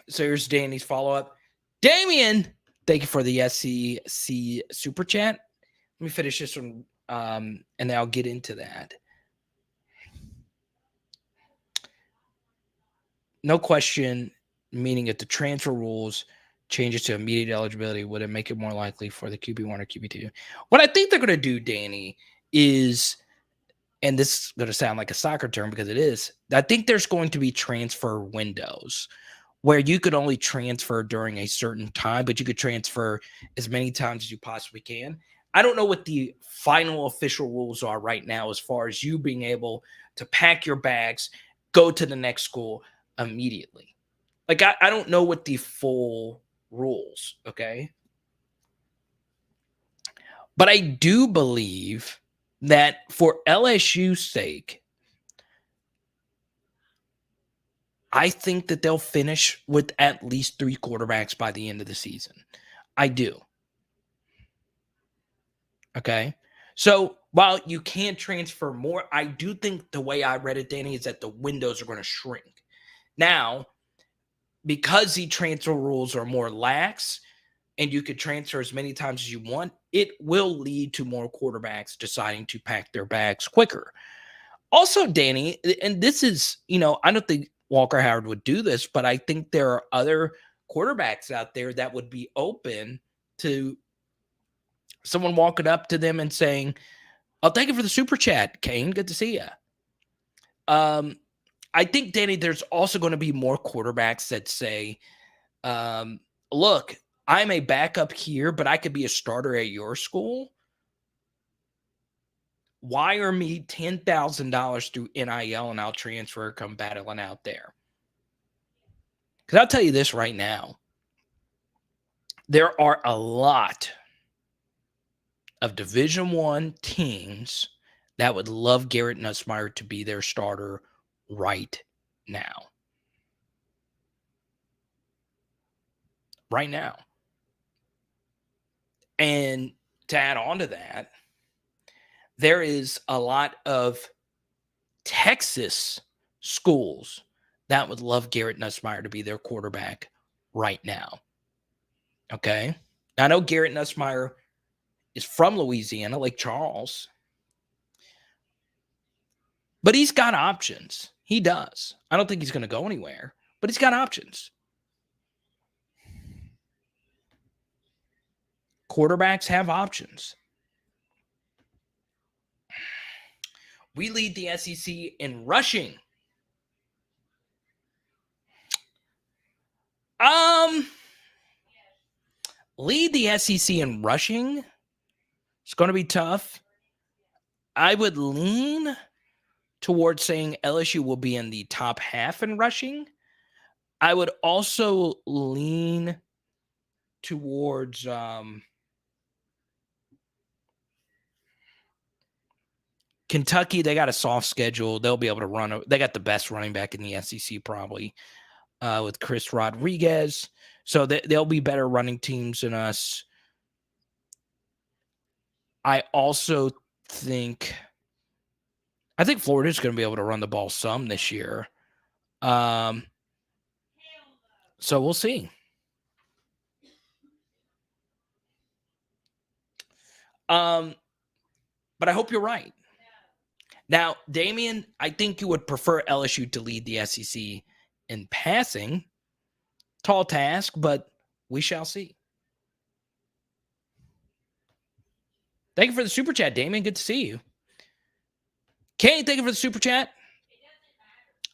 So here's Danny's follow-up. Damien, thank you for the SEC super chat. Let me finish this one, and then I'll get into that. No question, meaning if the transfer rules changes to immediate eligibility, would it make it more likely for the QB1 or QB2? What I think they're going to do, Danny, is, and this is going to sound like a soccer term because it is, I think there's going to be transfer windows where you could only transfer during a certain time, but you could transfer as many times as you possibly can. I don't know what the final official rules are right now as far as you being able to pack your bags, go to the next school immediately. Like, I don't know what the full rules, okay? But I do believe that for LSU's sake, I think that they'll finish with at least 3 quarterbacks by the end of the season. I do. Okay. So while you can transfer more, I do think the way I read it, Danny, is that the windows are going to shrink. Now, because the transfer rules are more lax and you could transfer as many times as you want, it will lead to more quarterbacks deciding to pack their bags quicker. Also, Danny, and this is, I don't think Walker Howard would do this, but I think there are other quarterbacks out there that would be open to someone walking up to them and saying, "I'll thank you for the super chat, Kane. Good to see you." I think, Danny, there's also going to be more quarterbacks that say, "Look, I'm a backup here, but I could be a starter at your school. Wire me $10,000 through NIL and I'll transfer, come battling out there." Because I'll tell you this right now. There are a lot of Division I teams that would love Garrett Nussmeier to be their starter right now. Right now. And to add on to that, there is a lot of Texas schools that would love Garrett Nussmeier to be their quarterback right now. Okay? I know Garrett Nussmeier is from Louisiana, Lake Charles, but he's got options. He does. I don't think he's going to go anywhere, but he's got options. Quarterbacks have options. We lead the SEC in rushing. Lead the SEC in rushing. It's going to be tough. I would lean towards saying LSU will be in the top half in rushing. I would also lean towards Kentucky. They got a soft schedule. They'll be able to run. They got the best running back in the SEC probably with Chris Rodriguez. So they'll be better running teams than us. I think Florida's going to be able to run the ball some this year. So we'll see. But I hope you're right. Now, Damian, I think you would prefer LSU to lead the SEC in passing. Tall task, but we shall see. Thank you for the super chat, Damian. Good to see you. Kane, thank you for the super chat.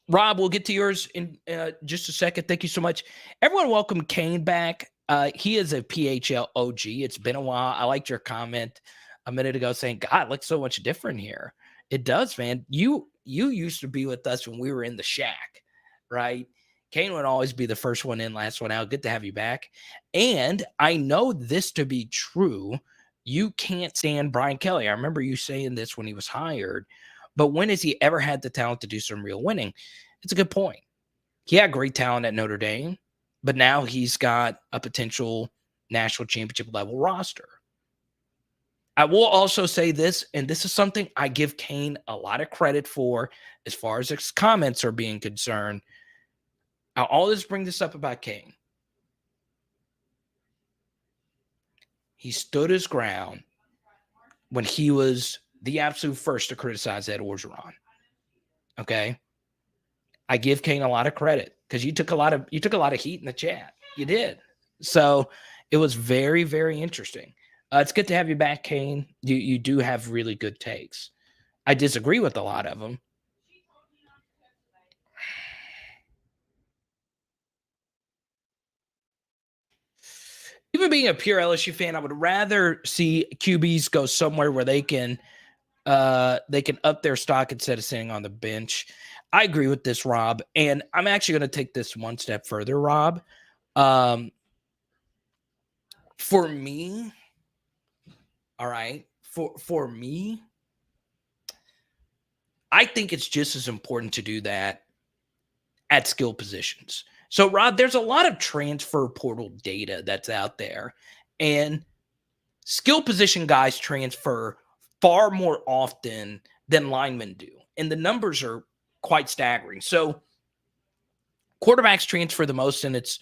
Rob, we'll get to yours in just a second. Thank you so much. Everyone, welcome Kane back. He is a PHL OG. It's been a while. I liked your comment a minute ago saying, God, it looks so much different here. It does, man. You used to be with us when we were in the shack, right? Kane would always be the first one in, last one out. Good to have you back. And I know this to be true. You can't stand Brian Kelly. I remember you saying this when he was hired. But when has he ever had the talent to do some real winning? It's a good point. He had great talent at Notre Dame, but now he's got a potential national championship level roster. I will also say this, and this is something I give Kane a lot of credit for as far as his comments are being concerned. I'll always bring this up about Kane. He stood his ground when he was the absolute first to criticize Ed Orgeron. Okay? I give Kane a lot of credit because you took a lot of heat in the chat. You did. So it was very, very interesting. It's good to have you back, Kane. You do have really good takes. I disagree with a lot of them. Even being a pure LSU fan, I would rather see QBs go somewhere where they can up their stock instead of sitting on the bench. I agree with this, Rob. And I'm actually going to take this one step further, Rob. For me, all right, for me, I think it's just as important to do that at skill positions. So, Rob, there's a lot of transfer portal data that's out there, and skill position guys transfer far more often than linemen do. And the numbers are quite staggering. So quarterbacks transfer the most, and it's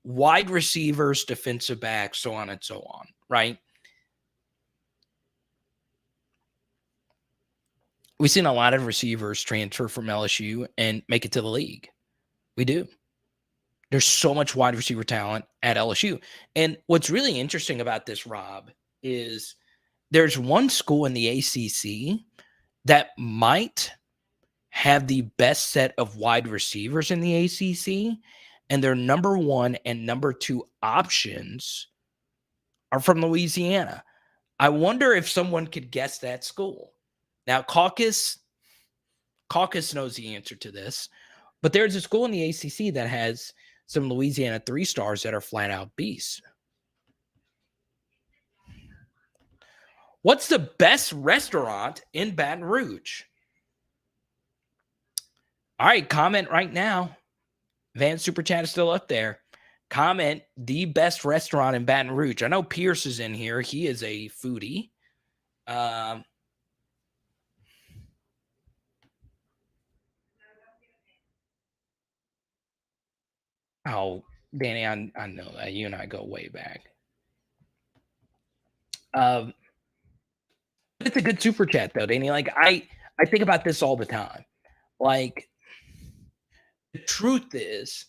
wide receivers, defensive backs, so on and so on, right? We've seen a lot of receivers transfer from LSU and make it to the league. We do. There's so much wide receiver talent at LSU. And what's really interesting about this, Rob, is there's one school in the ACC that might have the best set of wide receivers in the ACC, and their number one and number two options are from Louisiana. I wonder if someone could guess that school. Now, Caucus knows the answer to this, but there's a school in the ACC that has some Louisiana 3-stars that are flat out beasts. What's the best restaurant in Baton Rouge? All right, comment right now. Van Super Chat is still up there. Comment the best restaurant in Baton Rouge. I know Pierce is in here. He is a foodie. Oh, Danny, I know that. You and I go way back. It's a good super chat, though, Danny. Like, I think about this all the time. Like, the truth is,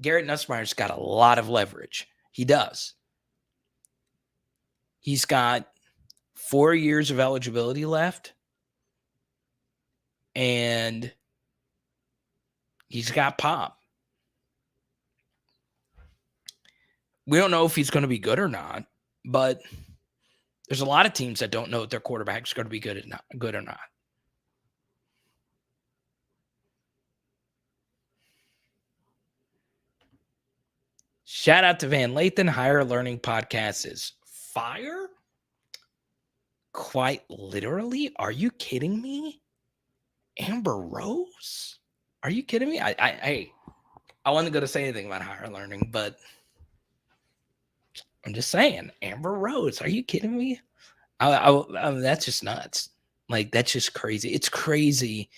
Garrett Nussmeier's got a lot of leverage. He does. He's got 4 years of eligibility left, and he's got pop. We don't know if he's going to be good or not, but there's a lot of teams that don't know if their quarterback's going to be good or not. Shout out to Van Lathan. Higher Learning Podcast is fire. Quite literally. Are you kidding me? Amber Rose? Are you kidding me? I wasn't going to say anything about higher learning, but I'm just saying, Amber Rose. Are you kidding me? That's just nuts. Like, that's just crazy. It's crazy.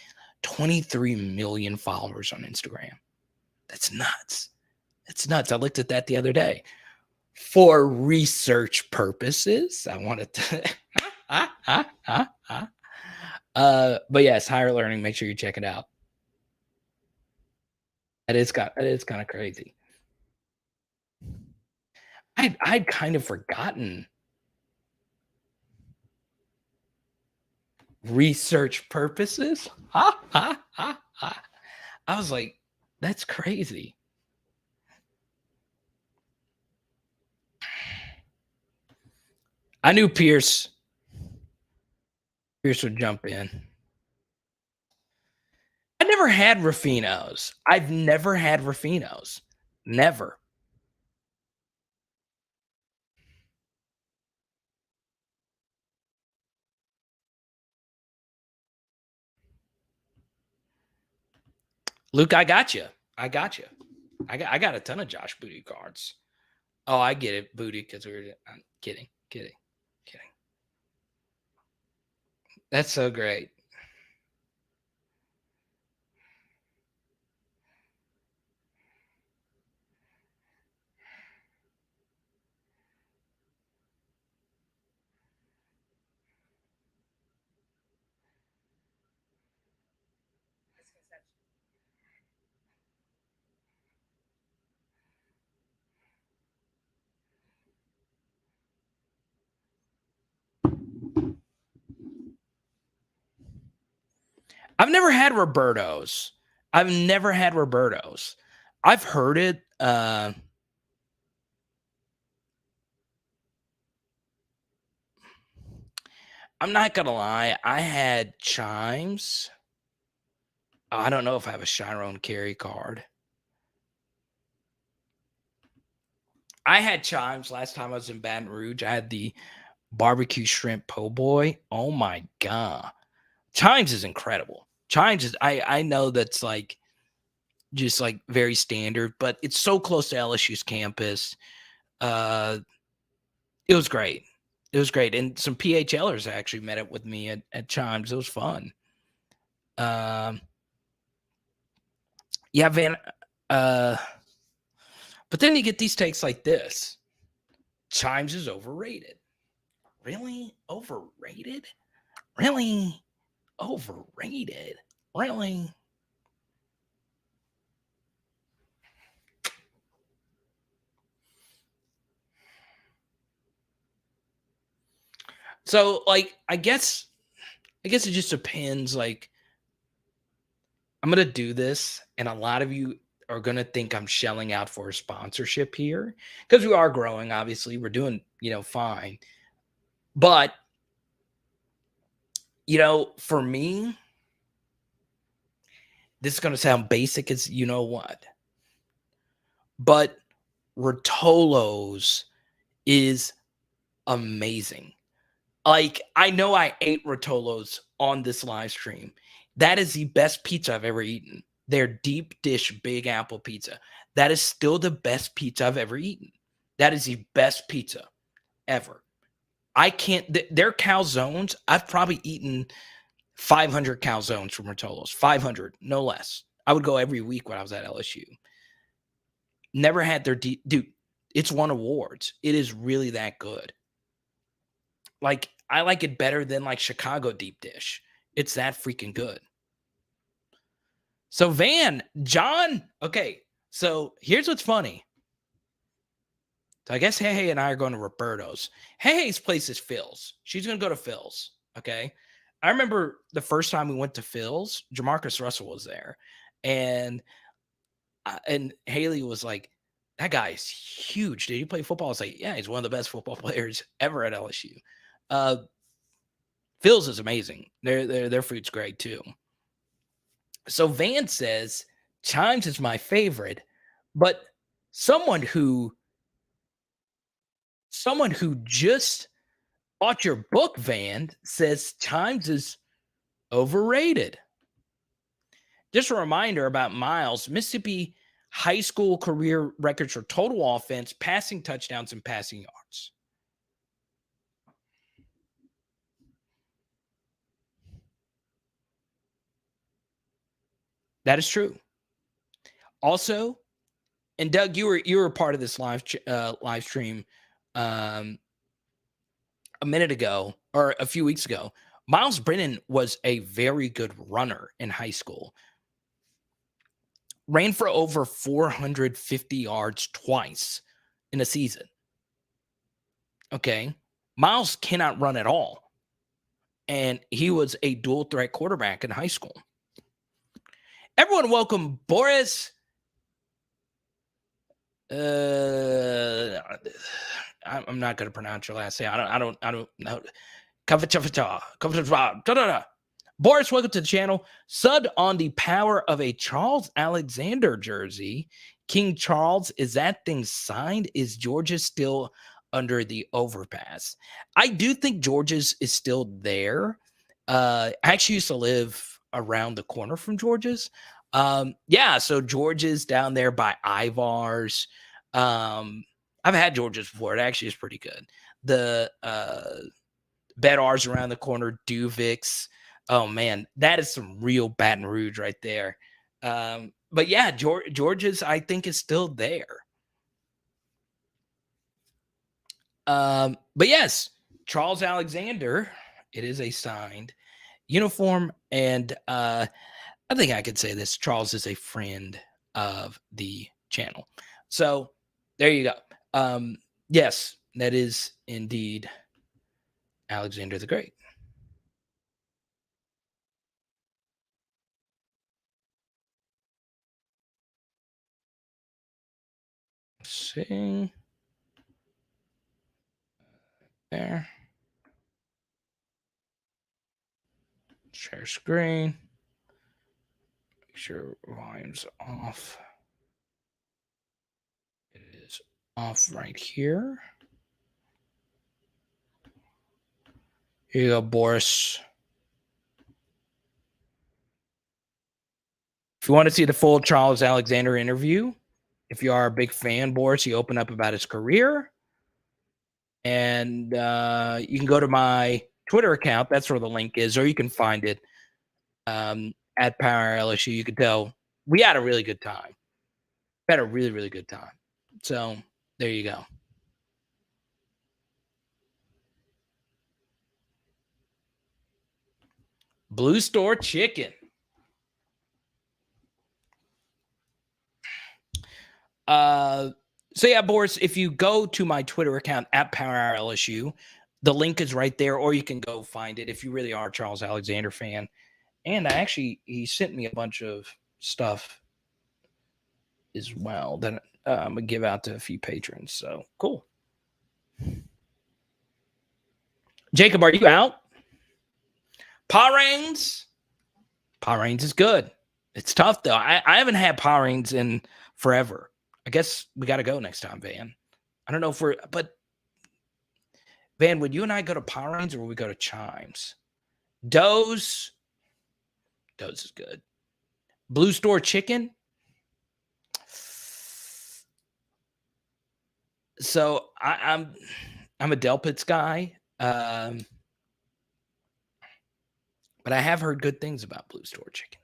23 million followers on Instagram. That's nuts. It's nuts. I looked at that the other day. For research purposes, I wanted to. But yes, higher learning. Make sure you check it out. It is kind of crazy. I'd kind of forgotten research purposes. I was like, that's crazy. I knew Pierce would jump in. I never had Raffinos. I've never had Raffinos. Never. Luke, I got you. I got a ton of Josh Booty cards. Oh, I get it, Booty, because I'm kidding. That's so great. I've never had Roberto's. I've heard it. I'm not gonna lie. I had Chimes. I don't know if I have a Chiron Carry card. I had Chimes last time I was in Baton Rouge. I had the barbecue shrimp po' boy. Oh my god. Chimes is incredible. Chimes is I know that's like just like very standard, but it's so close to LSU's campus. It was great. It was great. And some PHLers actually met up with me at Chimes. It was fun. Yeah, Van. But then you get these takes like this. Chimes is overrated. Really? Overrated? Really? Overrated? Really? So, like, I guess it just depends. Like, I'm gonna do this, and a lot of you are gonna think I'm shelling out for a sponsorship here because we are growing. Obviously, we're doing fine, but for me, this is gonna sound basic as you know what, but Rotolo's is amazing. Like, I know I ate Rotolo's on this live stream. That is the best pizza I've ever eaten. Their deep dish Big Apple pizza. That is still the best pizza I've ever eaten. That is the best pizza ever. I can't, their calzones, I've probably eaten 500 calzones from Rotolo's. 500, no less. I would go every week when I was at LSU. Never had their dude, it's won awards. It is really that good. Like, I like it better than like Chicago deep dish. It's that freaking good. So John, okay. So here's what's funny. So I guess Hey and I are going to Roberto's. Hey's place is Phil's. She's going to go to Phil's. Okay. I remember the first time we went to Phil's, Jamarcus Russell was there. And Haley was like, that guy is huge. Did he play football? I was like, yeah, he's one of the best football players ever at LSU. Phil's is amazing. Their food's great too. So Van says Chimes is my favorite, but someone who just bought your book, Van, says Chimes is overrated. Just a reminder about Miles. Mississippi high school career records for total offense, passing touchdowns, and passing yards. That is true. Also, and Doug, you were part of this live stream a minute ago or a few weeks ago. Miles Brennan was a very good runner in high school. Ran for over 450 yards twice in a season. Okay. Miles cannot run at all. And he was a dual threat quarterback in high school. Everyone welcome Boris. I'm not going to pronounce your last name. I don't know. Boris, welcome to the channel. Subbed on the power of a Charles Alexander jersey. King Charles, is that thing signed? Is George's still under the overpass? I do think George's is still there. I actually used to live around the corner from George's. Yeah, so George's down there by Ivar's. I've had George's before. It actually is pretty good. The Bedars around the corner, Duvix. Oh man, that is some real Baton Rouge right there. But yeah, George's I think is still there. But yes, Charles Alexander, it is a signed uniform, and I think I could say this: Charles is a friend of the channel. So there you go. Yes, that is indeed Alexander the Great. See there. Share screen. Make sure volume's off. It is off right here. Here you go, Boris. If you want to see the full Charles Alexander interview, if you are a big fan, Boris, he opened up about his career. And you can go to my Twitter account. That's where the link is, or you can find it at Power LSU. You could tell we had a really good time. We had a really, really good time. So there you go. Blue Store Chicken. So yeah, Boris, if you go to my Twitter account at Power LSU, the link is right there, or you can go find it if you really are a Charles Alexander fan. And he sent me a bunch of stuff as well that I'm gonna give out to a few patrons. So cool. Jacob, are you out? Power Reigns. Power Reigns is good. It's tough though. I haven't had Power Reigns in forever. I guess we got to go next time, Van. I don't know if but Van, would you and I go to Power Reigns or would we go to Chimes? Doe's is good. Blue Store Chicken. So I'm a Delpit's guy, but I have heard good things about Blue Store Chicken.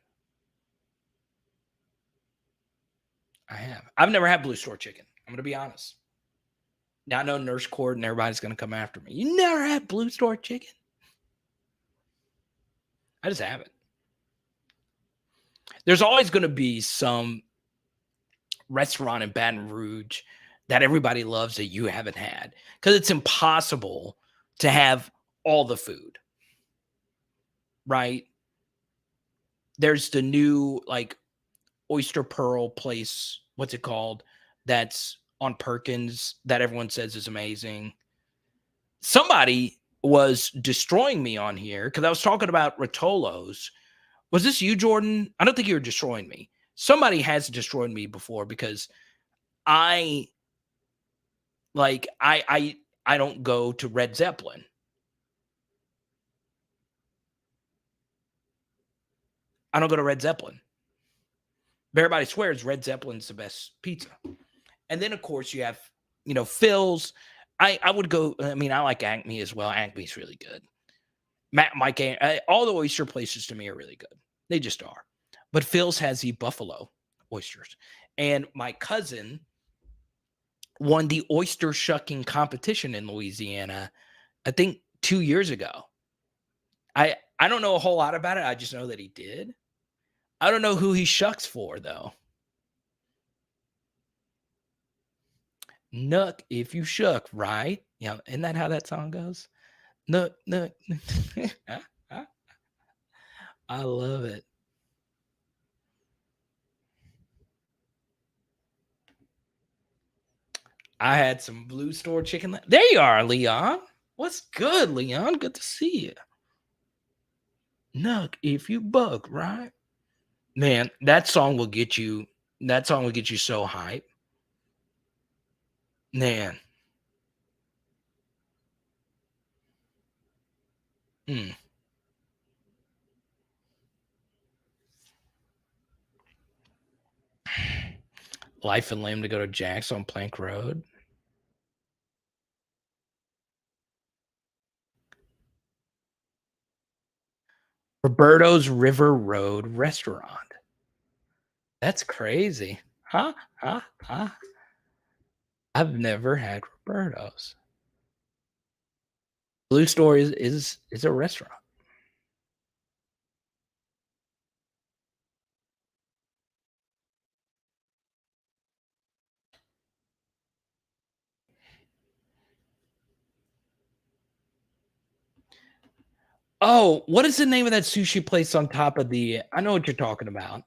I have. I've never had Blue Store Chicken. I'm going to be honest. Now I know Nurse Cord and everybody's going to come after me. You never had Blue Store Chicken? I just haven't. There's always going to be some restaurant in Baton Rouge that everybody loves that you haven't had, because it's impossible to have all the food, right? There's the new Oyster Pearl place. What's it called? That's on Perkins that everyone says is amazing. Somebody was destroying me on here because I was talking about Rotolo's. Was this you, Jordan? I don't think you were destroying me. Somebody has destroyed me before because I don't go to Red Zeppelin. I don't go to Red Zeppelin. But everybody swears Red Zeppelin's the best pizza. And then, of course, you have, Phil's. I would go. I mean, I like Acme as well. Acme's really good. Mike, all the oyster places to me are really good. They just are. But Phil's has the buffalo oysters. And my cousin won the oyster shucking competition in Louisiana, I think 2 years ago. I don't know a whole lot about it. I just know that he did. I don't know who he shucks for, though. Nook, if you shuck, right? Isn't that how that song goes? Nook. I love it. I had some Blue Store chicken. There you are, Leon. What's good, Leon? Good to see you. Nook, if you bug, right? Man, that song will get you. That song will get you so hype. Man. Life and Limb to go to Jack's on Plank Road. Roberto's River Road Restaurant. That's crazy. Huh? I've never had Roberto's. Blue Store is a restaurant. Oh, what is the name of that sushi place on top of the? I know what you're talking about.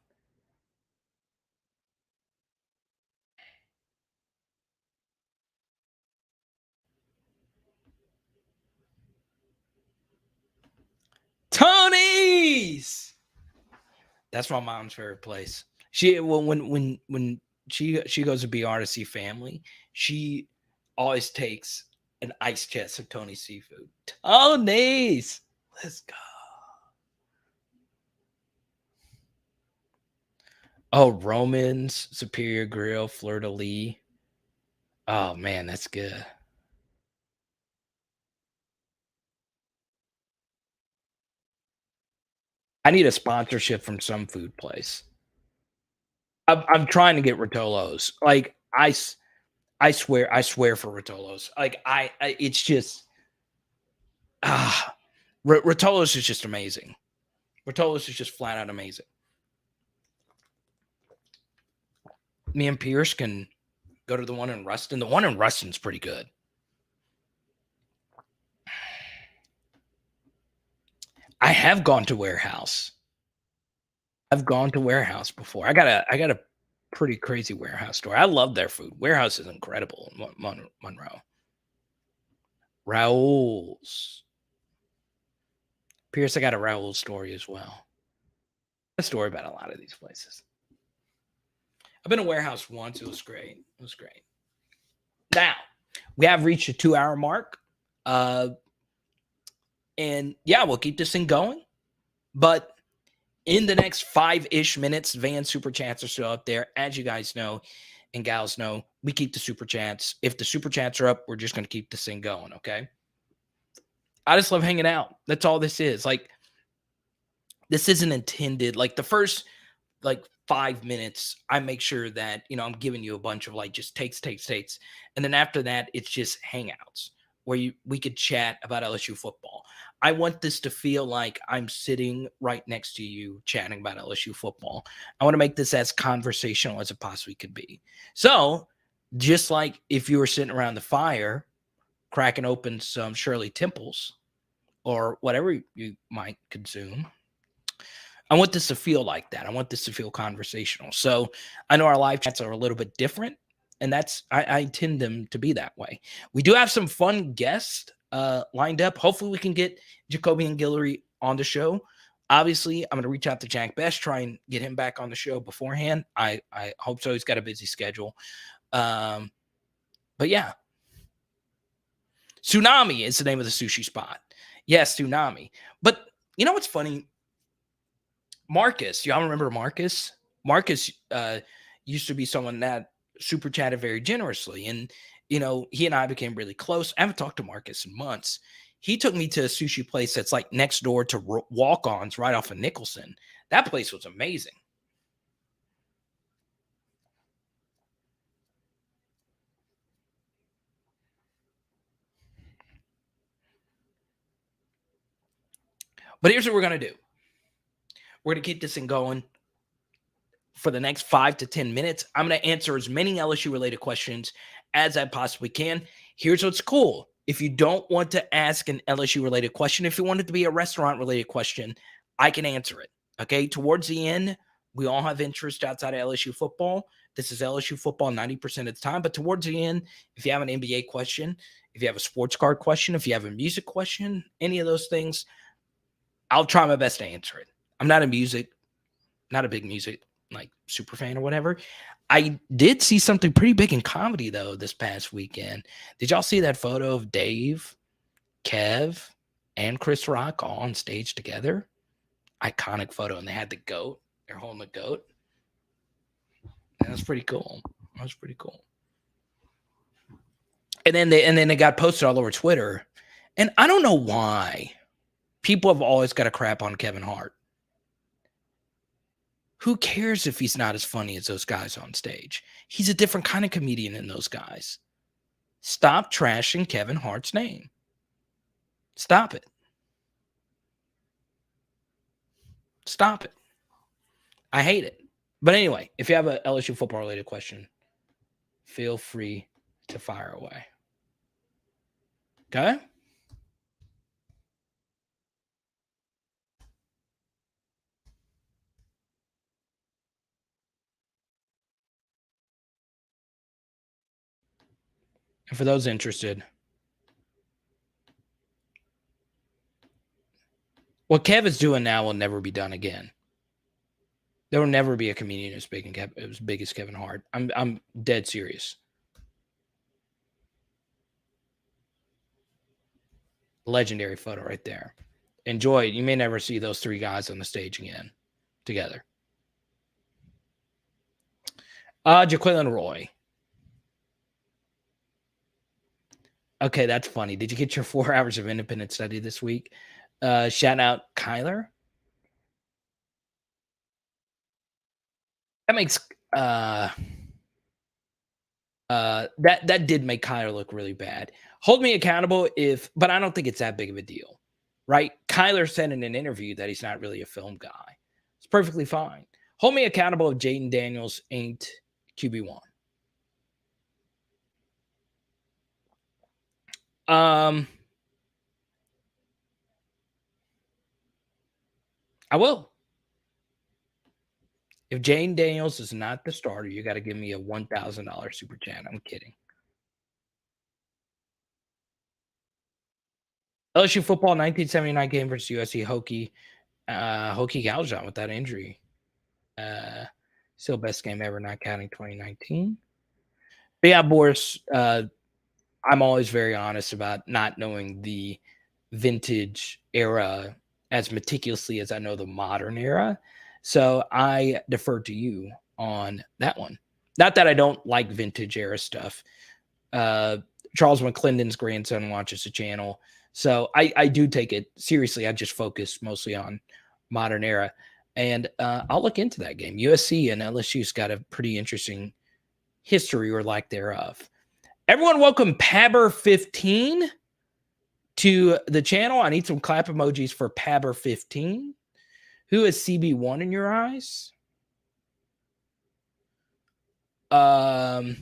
Tony's. That's my mom's favorite place. When she goes to BR to see family, she always takes an ice chest of Tony's seafood. Tony's. Let's go. Oh, Roman's, Superior Grill, Fleur de Lis. Oh man, that's good. I need a sponsorship from some food place. I'm trying to get Rotolo's. Like I swear for Rotolo's. Like it's just Rotolo's is just amazing. Rotolo's is just flat out amazing. Me and Pierce can go to the one in Ruston. The one in Ruston's pretty good. I have gone to Warehouse. I've gone to Warehouse before. I got a pretty crazy Warehouse store. I love their food. Warehouse is incredible in Monroe. Raoul's. Pierce, I got a Raoul story as well. A story about a lot of these places. I've been to Warehouse once. It was great. Now, we have reached a 2-hour mark. And yeah, we'll keep this thing going. But in the next 5-ish minutes, Van Super Chats are still out there. As you guys know and gals know, we keep the Super Chats. If the Super Chats are up, we're just going to keep this thing going, okay? I just love hanging out. That's all this is. Like, this isn't intended. Like, the first, 5 minutes, I make sure that, I'm giving you a bunch of, just takes. And then after that, it's just hangouts where we could chat about LSU football. I want this to feel like I'm sitting right next to you chatting about LSU football. I want to make this as conversational as it possibly could be. So just like if you were sitting around the fire, cracking open some Shirley Temples or whatever you might consume, I want this to feel like that. I want this to feel conversational. So I know our live chats are a little bit different, and I intend them to be that way. We do have some fun guests lined up. Hopefully we can get Jacoby and Guillory on the show. Obviously, I'm going to reach out to Jack Best, try and get him back on the show beforehand. I hope so. He's got a busy schedule. But yeah. Tsunami is the name of the sushi spot. Yes, Tsunami. But you know what's funny? Marcus, y'all remember Marcus? Marcus used to be someone that super chatted very generously. And, you know, he and I became really close. I haven't talked to Marcus in months. He took me to a sushi place that's like next door to Walk-Ons right off of Nicholson. That place was amazing. But here's what we're going to do. We're going to keep this thing going for the next 5 to 10 minutes. I'm going to answer as many LSU related questions as I possibly can. Here's what's cool. If you don't want to ask an LSU related question, if you want it to be a restaurant related question, I can answer it. Okay. Towards the end, we all have interest outside of LSU football. This is LSU football 90% of the time. But towards the end, if you have an NBA question, if you have a sports card question, if you have a music question, any of those things, I'll try my best to answer it. I'm not a big music like super fan or whatever. I did see something pretty big in comedy though this past weekend. Did y'all see that photo of Dave, Kev, and Chris Rock all on stage together? Iconic photo, and they had the goat. They're holding the goat. That's pretty cool. That's pretty cool. And then they got posted all over Twitter. And I don't know why people have always got to crap on Kevin Hart. Who cares if he's not as funny as those guys on stage? He's a different kind of comedian than those guys. Stop trashing Kevin Hart's name. Stop it. Stop it. I hate it. But anyway, if you have a LSU football related question, feel free to fire away. Okay? And for those interested, what Kev is doing now will never be done again. There will never be a comedian as big as Kevin Hart. I'm dead serious. Legendary photo right there. Enjoy it. You may never see those three guys on the stage again together. Jaquelin Roy. Okay, that's funny. Did you get your 4 hours of independent study this week? Shout out Kyler. That makes that did make Kyler look really bad. Hold me accountable but I don't think it's that big of a deal, right? Kyler said in an interview that he's not really a film guy. It's perfectly fine. Hold me accountable if Jayden Daniels ain't QB1. I will. If Jayden Daniels is not the starter, you got to give me a $1,000 super chat. I'm kidding. LSU football 1979 game versus USC Hokie. Hokie Galjon with that injury. Still best game ever, not counting 2019. But yeah, Boris, I'm always very honest about not knowing the vintage era as meticulously as I know the modern era. So I defer to you on that one. Not that I don't like vintage era stuff. Charles McClendon's grandson watches the channel. So I do take it seriously. I just focus mostly on modern era. And I'll look into that game. USC and LSU's got a pretty interesting history or lack thereof. Everyone welcome Pabber15 to the channel. I need some clap emojis for Pabber15. Who is CB1 in your eyes? I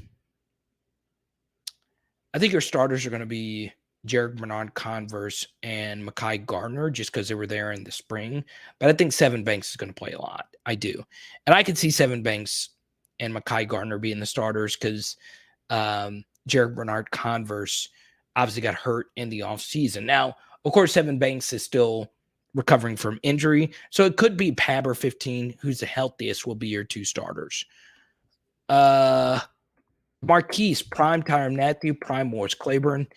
think your starters are going to be Jared Bernard Converse and Mekhi Gardner just because they were there in the spring. But I think Seven Banks is going to play a lot. I do. And I could see Seven Banks and Mekhi Gardner being the starters because Jared Bernard Converse obviously got hurt in the offseason. Now, of course, Seven Banks is still recovering from injury. So it could be Pabber15, who's the healthiest, will be your two starters. Marquise, prime Tyrann Mathieu, prime Morris Claiborne.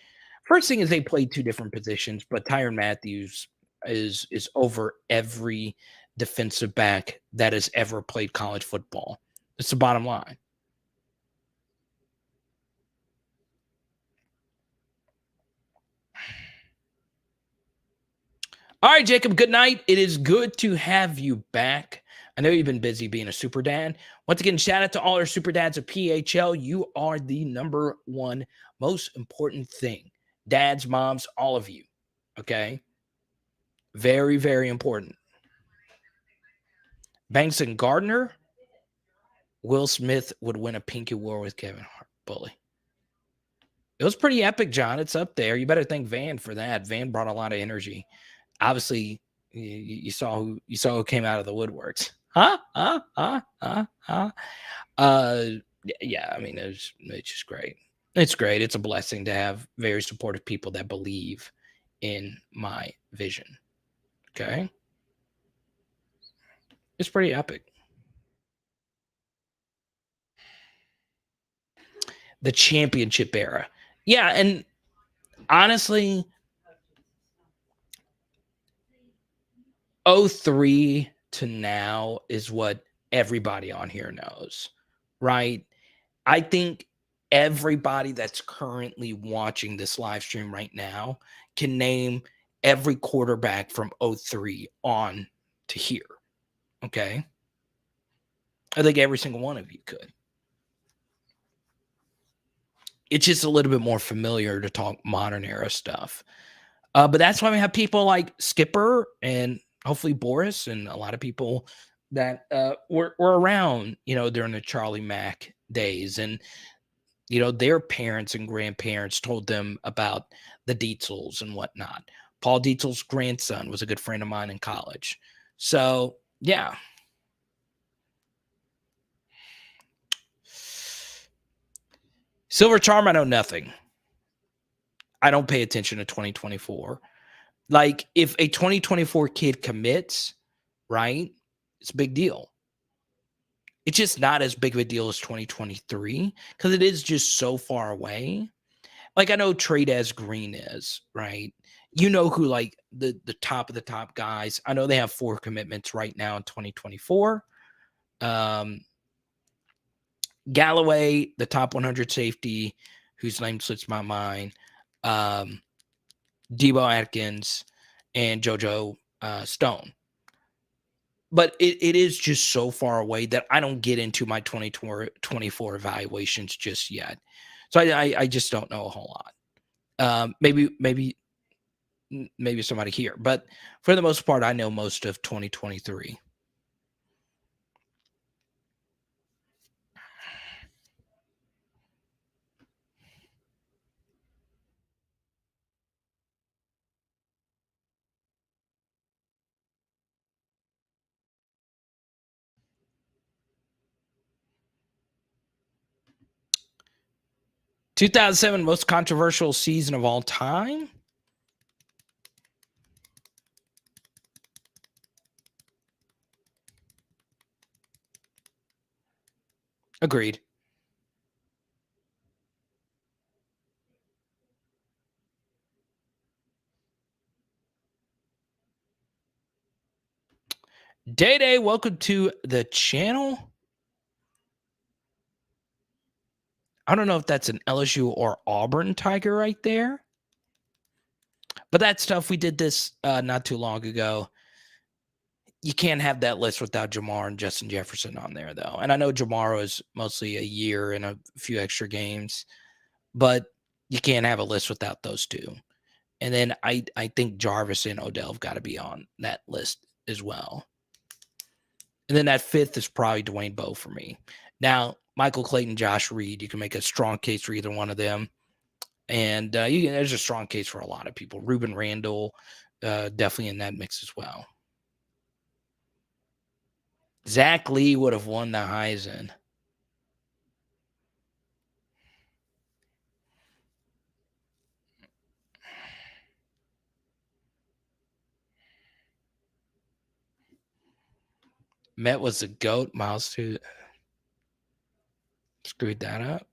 First thing is they played two different positions, but Tyrann Matthews is over every defensive back that has ever played college football. It's the bottom line. All right, Jacob, good night. It is good to have you back. I know you've been busy being a super dad. Once again, shout out to all our super dads of PHL. You are the number one most important thing. Dads, moms, all of you. Okay? Very, very important. Banks and Gardner. Will Smith would win a Pinky War with Kevin Hart. Bully. It was pretty epic, John. It's up there. You better thank Van for that. Van brought a lot of energy. Obviously, you saw who came out of the woodworks. Yeah, I mean, it's just great. It's great. It's a blessing to have very supportive people that believe in my vision. Okay. It's pretty epic. The championship era. Yeah, and honestly, 03 to now is what everybody on here knows, right? I think everybody that's currently watching this live stream right now can name every quarterback from 03 on to here. Okay. I think every single one of you could. It's just a little bit more familiar to talk modern era stuff. But that's why we have people like Skipper and hopefully Boris and a lot of people that were around, during the Charlie Mack days. And, their parents and grandparents told them about the Dietzels and whatnot. Paul Dietzel's grandson was a good friend of mine in college. So, yeah. Silver Charm, I know nothing. I don't pay attention to 2024. Like, if a 2024 kid commits, right, it's a big deal. It's just not as big of a deal as 2023 because it is just so far away. Like, I know Trade as Green is, right? You know who, like, the top of the top guys. I know they have 4 commitments right now in 2024. Galloway, the top 100 safety, whose name slips my mind. Debo Atkins and JoJo Stone. But it is just so far away that I don't get into my 2024 evaluations just yet. So I just don't know a whole lot. Maybe somebody here. But for the most part, I know most of 2023. (2007) most controversial season of all time. Agreed. Day, welcome to the channel. I don't know if that's an LSU or Auburn Tiger right there. But that stuff, we did this not too long ago. You can't have that list without Jamar and Justin Jefferson on there, though. And I know Jamar is mostly a year and a few extra games, but you can't have a list without those two. And then I think Jarvis and Odell have got to be on that list as well. And then that 5th is probably Dwayne Bowe for me. Now, Michael Clayton, Josh Reed, you can make a strong case for either one of them. And there's a strong case for a lot of people. Ruben Randall, definitely in that mix as well. Zach Lee would have won the Heisman. Met was the GOAT. Miles too screwed that up.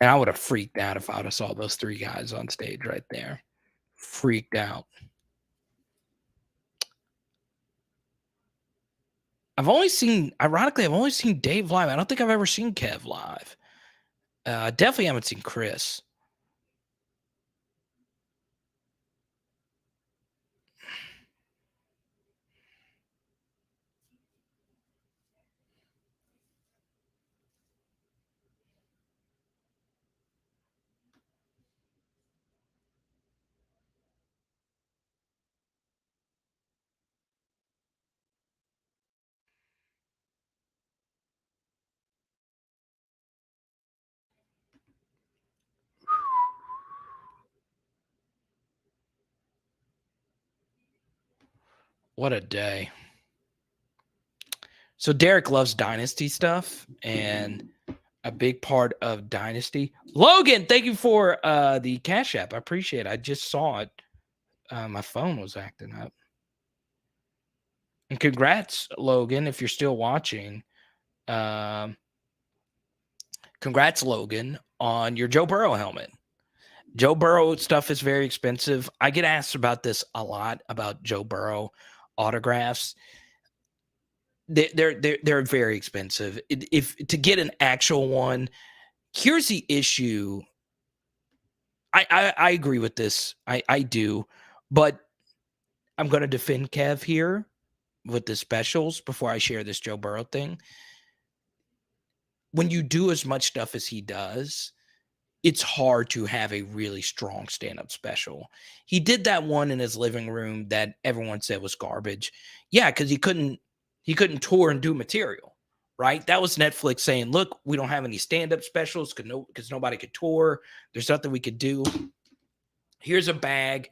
And I would have freaked out if I would have saw those 3 guys on stage right there. Freaked out. Ironically, I've only seen Dave live. I don't think I've ever seen Kev live. Definitely haven't seen Chris. What a day. So Derek loves Dynasty stuff, and a big part of Dynasty. Logan, thank you for the Cash App. I appreciate it. I just saw it. My phone was acting up. And congrats, Logan, if you're still watching. Congrats, Logan, on your Joe Burrow helmet. Joe Burrow stuff is very expensive. I get asked about this a lot, about Joe Burrow autographs. They're very expensive. If to get an actual one, here's the issue. I agree with this. I do, but I'm going to defend Kev here with the specials before I share this Joe Burrow thing. When you do as much stuff as he does, it's hard to have a really strong stand-up special. He did that one in his living room that everyone said was garbage. Yeah, because he couldn't tour and do material, right? That was Netflix saying, look, we don't have any stand-up specials because nobody could tour. There's nothing we could do. Here's a bag.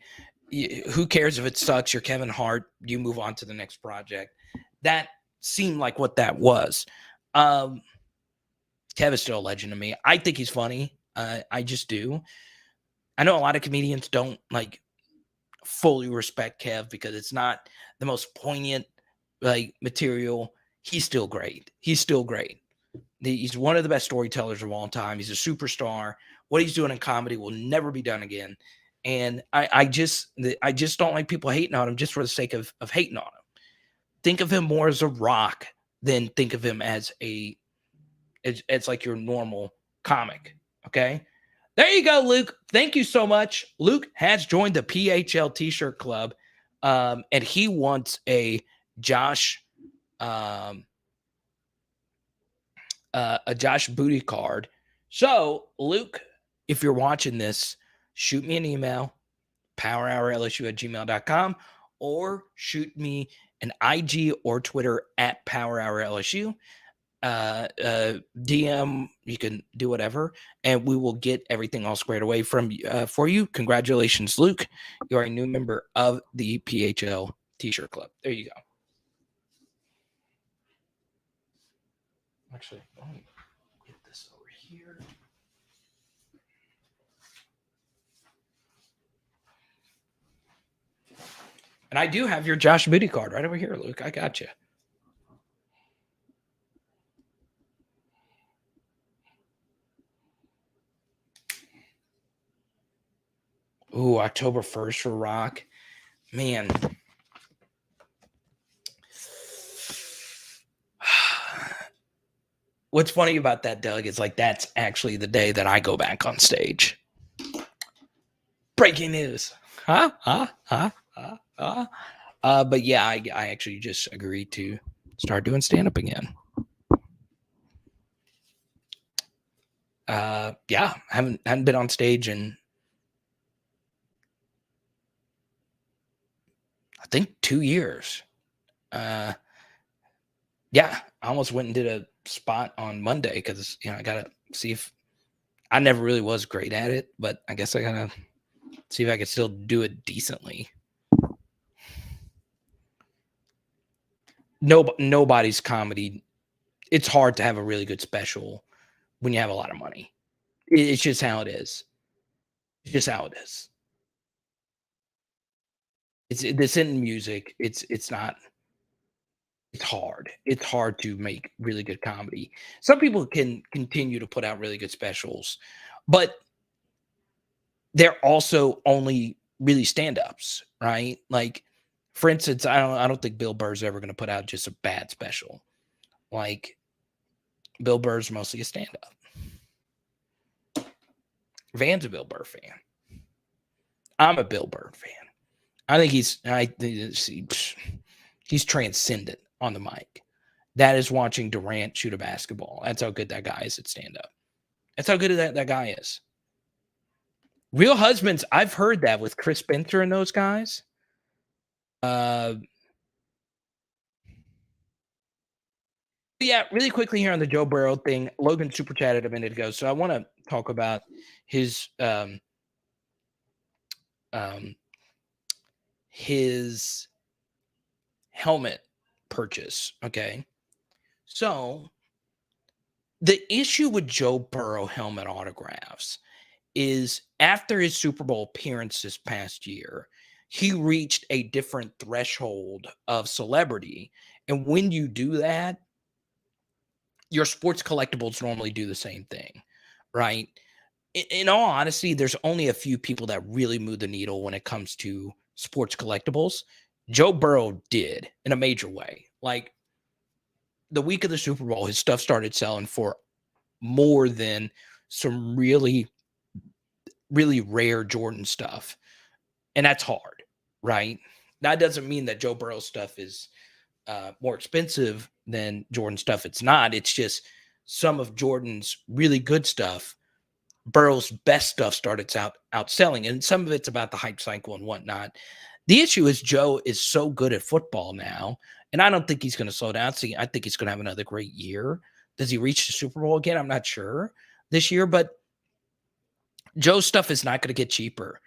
Who cares if it sucks? You're Kevin Hart. You move on to the next project. That seemed like what that was. Kev is still a legend to me. I think he's funny. I just do. I know a lot of comedians don't like fully respect Kev because it's not the most poignant like material. He's still great. He's still great. He's one of the best storytellers of all time. He's a superstar. What he's doing in comedy will never be done again. And I just don't like people hating on him just for the sake of hating on him. Think of him more as a rock than think of him as it's like your normal comic. Okay. There you go, Luke. Thank you so much. Luke has joined the PHL T-shirt club. And he wants a Josh Booty card. So, Luke, if you're watching this, shoot me an email, powerhourlsu@gmail.com, or shoot me an IG or Twitter at powerhourlsu. DM, you can do whatever, and we will get everything all squared away for you. Congratulations, Luke. You are a new member of the PHL T-shirt club. There you go. Actually, let me get this over here. And I do have your Josh Booty card right over here, Luke. I got you. Ooh, October 1st for Rock. Man. What's funny about that, Doug, is like that's actually the day that I go back on stage. Breaking news. But yeah, I actually just agreed to start doing stand-up again. Yeah, haven't been on stage in I think 2 years. Yeah, I almost went and did a spot on Monday because I gotta see if I never really was great at it, but I guess I gotta see if I could still do it decently. Nobody's comedy. It's hard to have a really good special when you have a lot of money. It's just how it is. It's just how it is. It's in music. It's not. It's hard. It's hard to make really good comedy. Some people can continue to put out really good specials, but they're also only really stand-ups, right? Like, for instance, I don't think Bill Burr's ever going to put out just a bad special. Like, Bill Burr's mostly a stand-up. Van's a Bill Burr fan. I'm a Bill Burr fan. I think he's transcendent on the mic. That is watching Durant shoot a basketball. That's how good that guy is at stand-up. That's how good that guy is. Real Husbands, I've heard that with Chris Spencer and those guys. Yeah, really quickly here on the Joe Burrow thing. Logan super chatted a minute ago, so I want to talk about his helmet purchase. Okay, so the issue with Joe Burrow helmet autographs is after his Super Bowl appearance this past year, he reached a different threshold of celebrity, and when you do that, your sports collectibles normally do the same thing, right? In all honesty, there's only a few people that really move the needle when it comes to sports collectibles. Joe Burrow did in a major way. Like, the week of the Super Bowl, his stuff started selling for more than some really, really rare Jordan stuff. And that's hard, right? That doesn't mean that Joe Burrow stuff is more expensive than Jordan stuff. It's not. It's just some of Jordan's really good stuff, Burrow's best stuff started outselling, and some of it's about the hype cycle and whatnot. The issue is Joe is so good at football now, and I don't think he's going to slow down. See, I think he's going to have another great year. Does he reach the Super Bowl again? I'm not sure this year, but Joe's stuff is not going to get cheaper.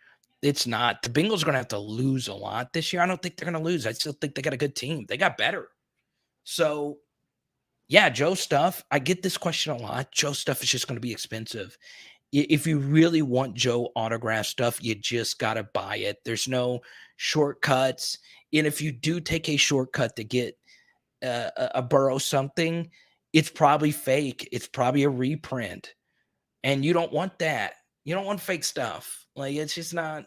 It's not. The Bengals are going to have to lose a lot this year. I don't think they're going to lose. I still think they got a good team. They got better. So, yeah, Joe stuff. I get this question a lot. Joe stuff is just going to be expensive. If you really want Joe autograph stuff, you just got to buy it. There's no shortcuts. And if you do take a shortcut to get a Burrow something, it's probably fake. It's probably a reprint. And you don't want that. You don't want fake stuff. Like, it's just not,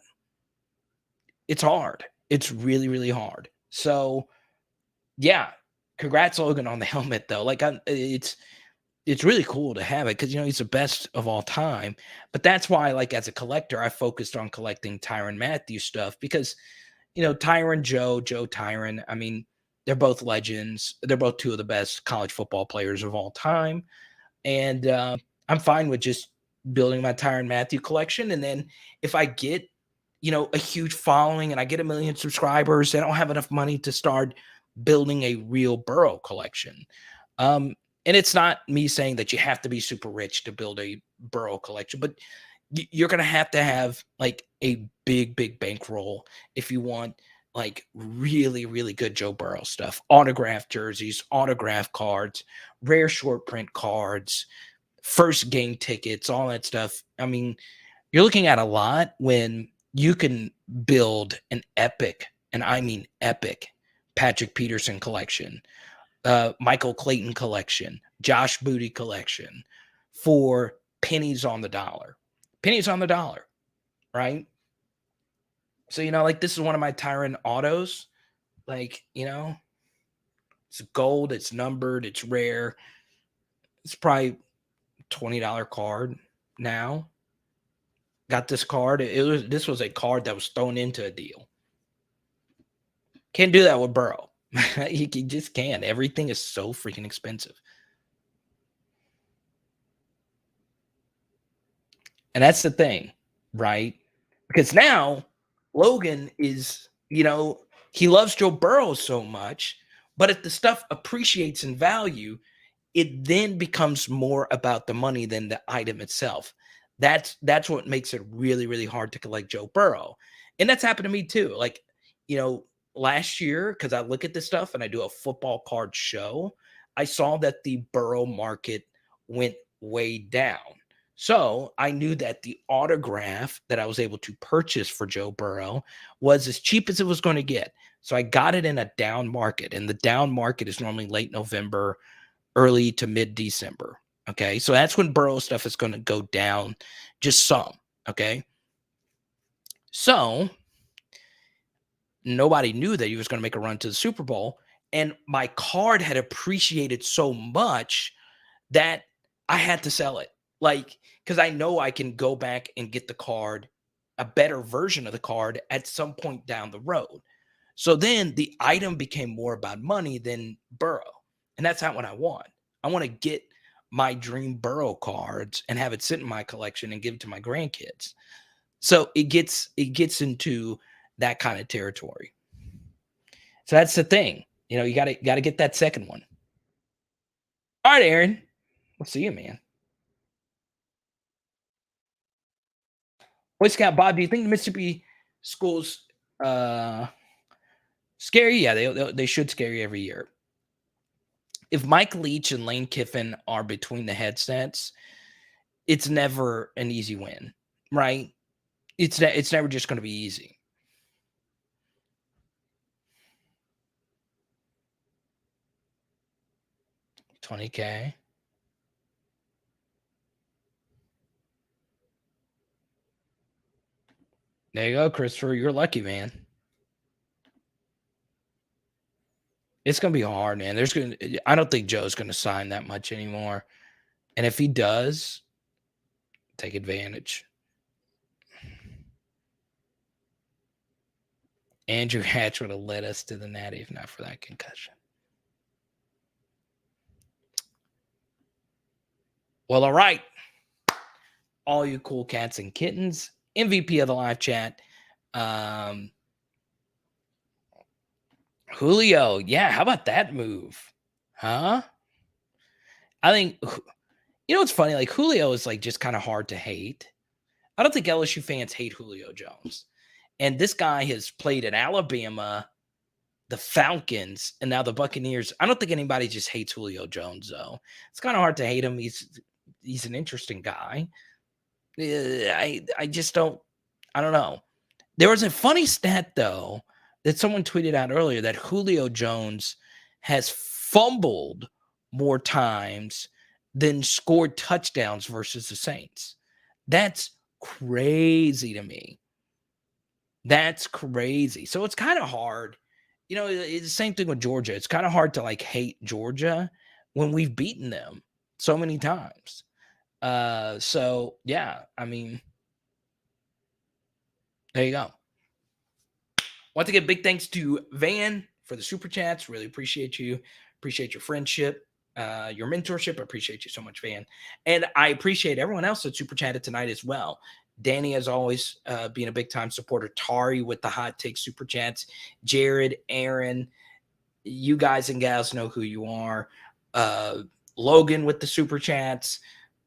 it's hard. It's really, really hard. So, yeah, congrats, Logan, on the helmet, though. Like, it's really cool to have it because, he's the best of all time. But that's why, like, as a collector, I focused on collecting Tyrann Mathieu stuff because, Tyrann, Joe Tyrann, I mean, they're both legends. They're both two of the best college football players of all time. And I'm fine with just building my Tyrann Mathieu collection. And then if I get, a huge following and I get 1 million subscribers, I don't have enough money to start building a real Burrow collection. And it's not me saying that you have to be super rich to build a Burrow collection, but you're going to have like a big bankroll if you want like really, really good Joe Burrow stuff, autographed jerseys, autographed cards, rare short print cards, first game tickets, all that stuff. I mean, you're looking at a lot when you can build an epic, and I mean epic, Patrick Peterson collection, Michael Clayton collection, Josh Booty collection for pennies on the dollar. Pennies on the dollar, right? So, like, this is one of my Tyrann autos. Like, it's gold, it's numbered, it's rare. It's probably $20 card now. Got this card. This was a card that was thrown into a deal. Can't do that with Burrow. You just can't. Everything is so freaking expensive. And that's the thing, right? Because now Logan is, he loves Joe Burrow so much, but if the stuff appreciates in value, it then becomes more about the money than the item itself. That's what makes it really, really hard to collect Joe Burrow. And that's happened to me too. Like, last year, because I look at this stuff and I do a football card show, I saw that the Burrow market went way down. So I knew that the autograph that I was able to purchase for Joe Burrow was as cheap as it was going to get. So I got it in a down market, and the down market is normally late November, early to mid-December. Okay, so that's when Burrow stuff is going to go down just some. Okay, so nobody knew that he was going to make a run to the Super Bowl, and my card had appreciated so much that I had to sell it. Like, because I know I can go back and get the card, a better version of the card at some point down the road. So then the item became more about money than Burrow. And that's not what I want. I want to get my dream Burrow cards and have it sit in my collection and give it to my grandkids. So it gets into that kind of territory. So that's the thing. You know, you gotta get that second one. All right, Aaron. We'll see you, man. Boy Scout Bob, do you think the Mississippi schools scare you? Yeah, they should scare you every year. If Mike Leach and Lane Kiffin are between the headsets, it's never an easy win, right? It's never just going to be easy. $20K. There you go, Christopher. You're lucky, man. It's going to be hard, man. I don't think Joe's going to sign that much anymore. And if he does, take advantage. Andrew Hatch would have led us to the Natty if not for that concussion. Well, all right. All you cool cats and kittens, MVP of the live chat. Julio. Yeah, how about that move? Huh? I think, you know what's funny? Like, Julio is like just kind of hard to hate. I don't think LSU fans hate Julio Jones. And this guy has played at Alabama, the Falcons, and now the Buccaneers. I don't think anybody just hates Julio Jones, though. It's kind of hard to hate him. He's an interesting guy. I just don't. I don't know. There was a funny stat, though, that someone tweeted out earlier that Julio Jones has fumbled more times than scored touchdowns versus the Saints. That's crazy to me. That's crazy. So it's kind of hard. You know, it's the same thing with Georgia. It's kind of hard to like hate Georgia when we've beaten them so many times. So yeah, I mean, there you go. Want to give big thanks to Van for the super chats. Really appreciate you. Appreciate your friendship, your mentorship. I appreciate you so much, Van. And I appreciate everyone else that super chatted tonight as well. Danny, as always, being a big time supporter. Tari with the hot take super chats. Jared, Aaron, you guys and gals know who you are. Logan with the super chats.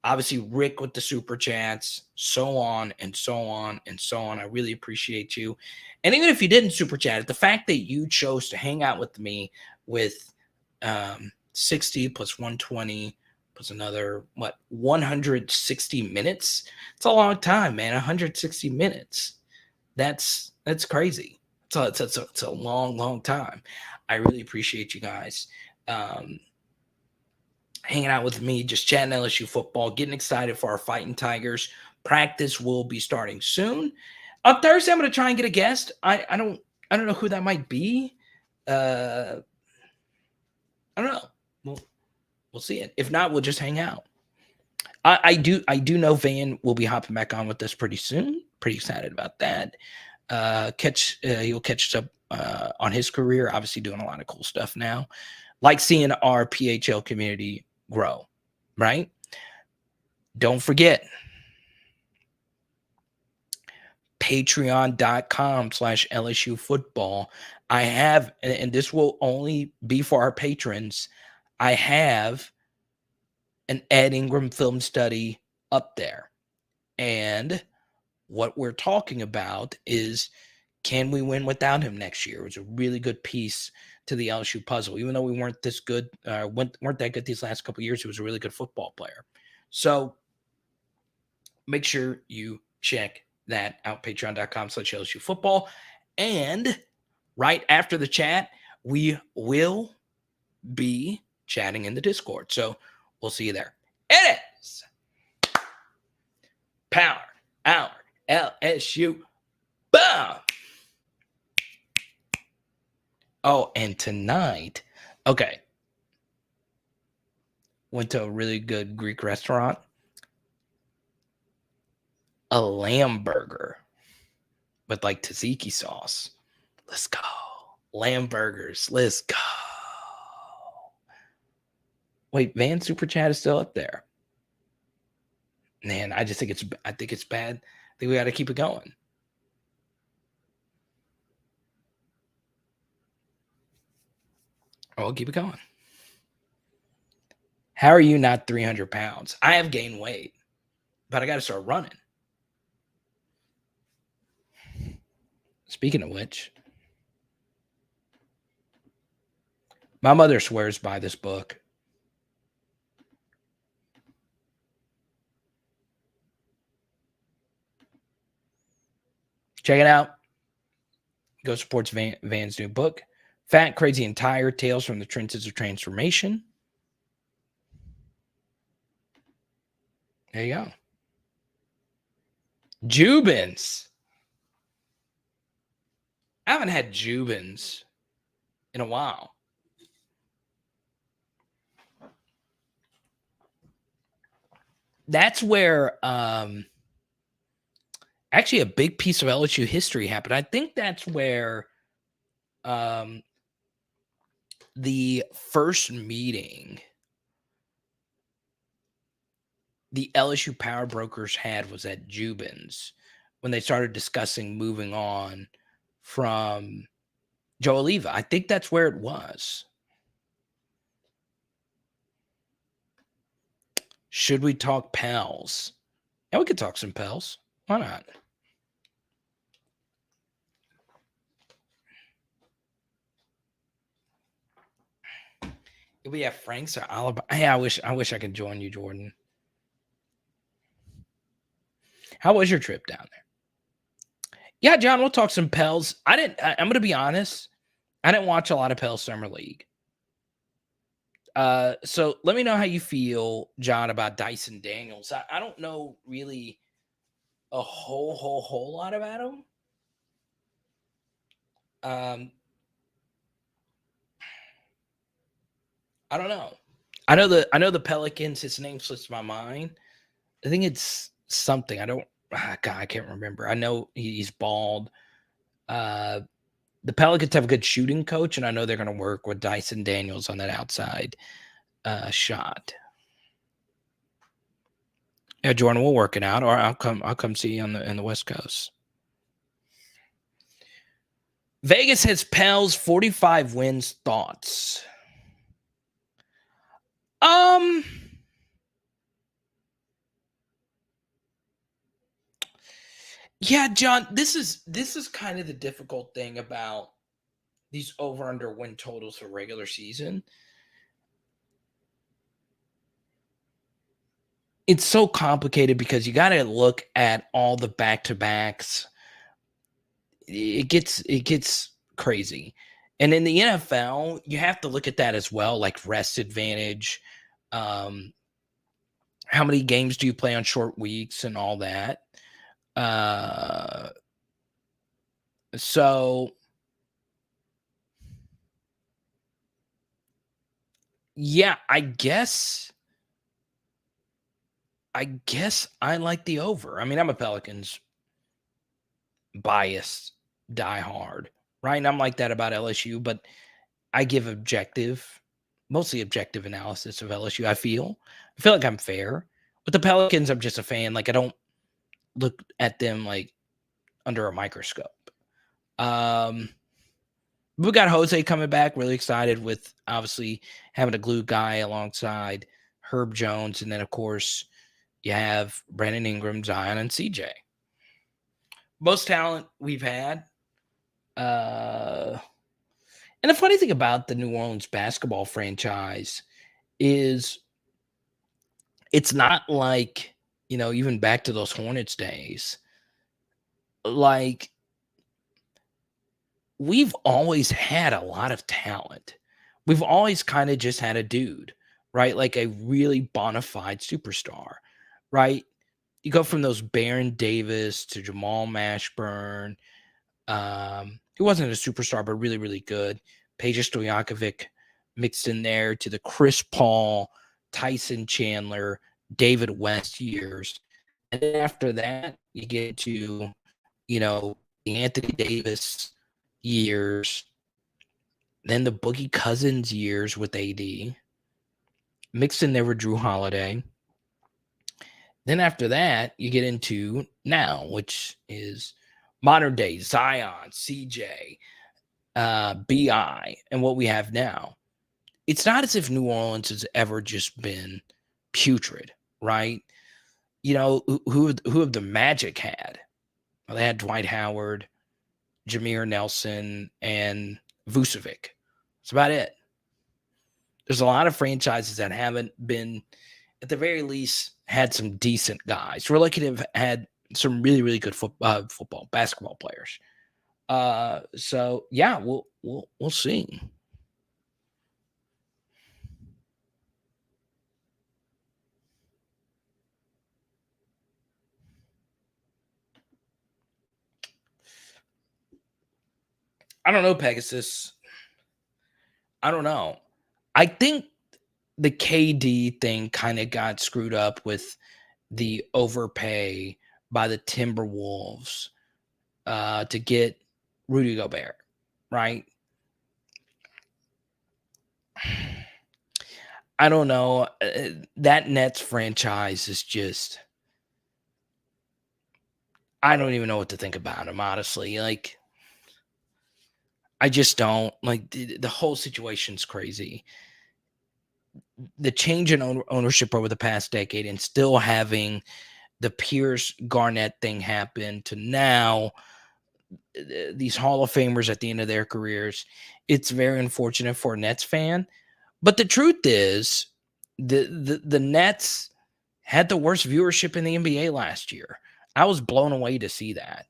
Obviously, Rick with the super chats, so on and so on and so on. I really appreciate you. And even if you didn't super chat, the fact that you chose to hang out with me with 60 plus 120 plus another, 160 minutes? It's a long time, man. 160 minutes. That's crazy. It's a long, long time. I really appreciate you guys. Hanging out with me, just chatting LSU football, getting excited for our Fighting Tigers. Practice will be starting soon. On Thursday, I'm going to try and get a guest. I don't know who that might be. I don't know. We'll see it. If not, we'll just hang out. I do know Van will be hopping back on with us pretty soon. Pretty excited about that. He'll catch us up on his career. Obviously, doing a lot of cool stuff now. Like seeing our PHL community grow, right? Don't forget, patreon.com/LSU football. I have, and this will only be for our patrons, I have an Ed Ingram film study up there. And what we're talking about is, can we win without him next year? It was a really good piece to the LSU puzzle. Even though we weren't this good, weren't that good these last couple of years, he was a really good football player. So make sure you check that out, patreon.com/LSU football. And right after the chat, we will be chatting in the Discord. So we'll see you there. It is Power Hour LSU. Boom. Oh, and tonight, okay, went to a really good Greek restaurant. A lamb burger with like tzatziki sauce. Let's go. Lamb burgers. Let's go. Wait, Van Super Chat is still up there. Man, I think it's bad. I think we got to keep it going. Oh, we'll keep it going. How are you not 300 pounds? I have gained weight, but I got to start running. Speaking of which, my mother swears by this book. Check it out. Go supports Van's new book. Fat, Crazy, and Tired, Tales from the Trenches of Transformation. There you go. Jubins. I haven't had Jubins in a while. That's where actually a big piece of LSU history happened. I think that's where the first meeting the LSU power brokers had was at Jubin's when they started discussing moving on from Joe Oliva. I think that's where it was. Should we talk Pels? Yeah, we could talk some Pels. Why not? We have Franks or Alabama. Hey, I wish I could join you, Jordan. How was your trip down there? Yeah, John, we'll talk some Pels. I'm going to be honest. I didn't watch a lot of Pels Summer League. So let me know how you feel, John, about Dyson Daniels. I don't know really a whole lot about him. I don't know. I know the Pelicans. His name slips my mind. I think it's something. God, I can't remember. I know he's bald. The Pelicans have a good shooting coach, and I know they're going to work with Dyson Daniels on that outside shot. Yeah, Jordan, we'll work it out, or I'll come see you in the West Coast. Vegas has Pels 45 wins. Thoughts? Yeah, John, this is kind of the difficult thing about these over-under win totals for regular season. It's so complicated because you got to look at all the back-to-backs. It gets crazy. And in the NFL, you have to look at that as well, like rest advantage. How many games do you play on short weeks and all that? So yeah, I guess I like the over. I mean, I'm a Pelicans biased diehard, right? And I'm like that about LSU, but I give mostly objective analysis of LSU. I feel like I'm fair. With the Pelicans, I'm just a fan. Like I don't look at them like under a microscope. We got Jose coming back. Really excited with obviously having a glue guy alongside Herb Jones. And then, of course, you have Brandon Ingram, Zion, and CJ. Most talent we've had. And the funny thing about the New Orleans basketball franchise is it's not like, even back to those Hornets days, like we've always had a lot of talent. We've always kind of just had a dude, right? Like a really bona fide superstar, right? You go from those Baron Davis to Jamal Mashburn, who wasn't a superstar, but really, really good. Peja Stojakovic mixed in there, to the Chris Paul, Tyson Chandler, David West years. And then after that, you get to, the Anthony Davis years, then the Boogie Cousins years with AD, mixed in there with Drew Holiday. Then after that, you get into now, which is modern day Zion, CJ, BI, and what we have now. It's not as if New Orleans has ever just been putrid, right? Who have the Magic had? Well, they had Dwight Howard, Jameer Nelson, and Vucevic. That's about it. There's a lot of franchises that haven't been, at the very least, had some decent guys. We're lucky to have had some really, really good basketball players. So yeah, we'll see. I don't know, Pegasus. I don't know. I think the KD thing kind of got screwed up with the overpay by the Timberwolves to get Rudy Gobert, right? I don't know. That Nets franchise is just, I don't even know what to think about him, honestly. Like, I just don't. Like, the whole situation's crazy. The change in ownership over the past decade, and still having the Pierce Garnett thing happen, to now these Hall of Famers at the end of their careers, it's very unfortunate for a Nets fan. But the truth is, the Nets had the worst viewership in the NBA last year. I was blown away to see that,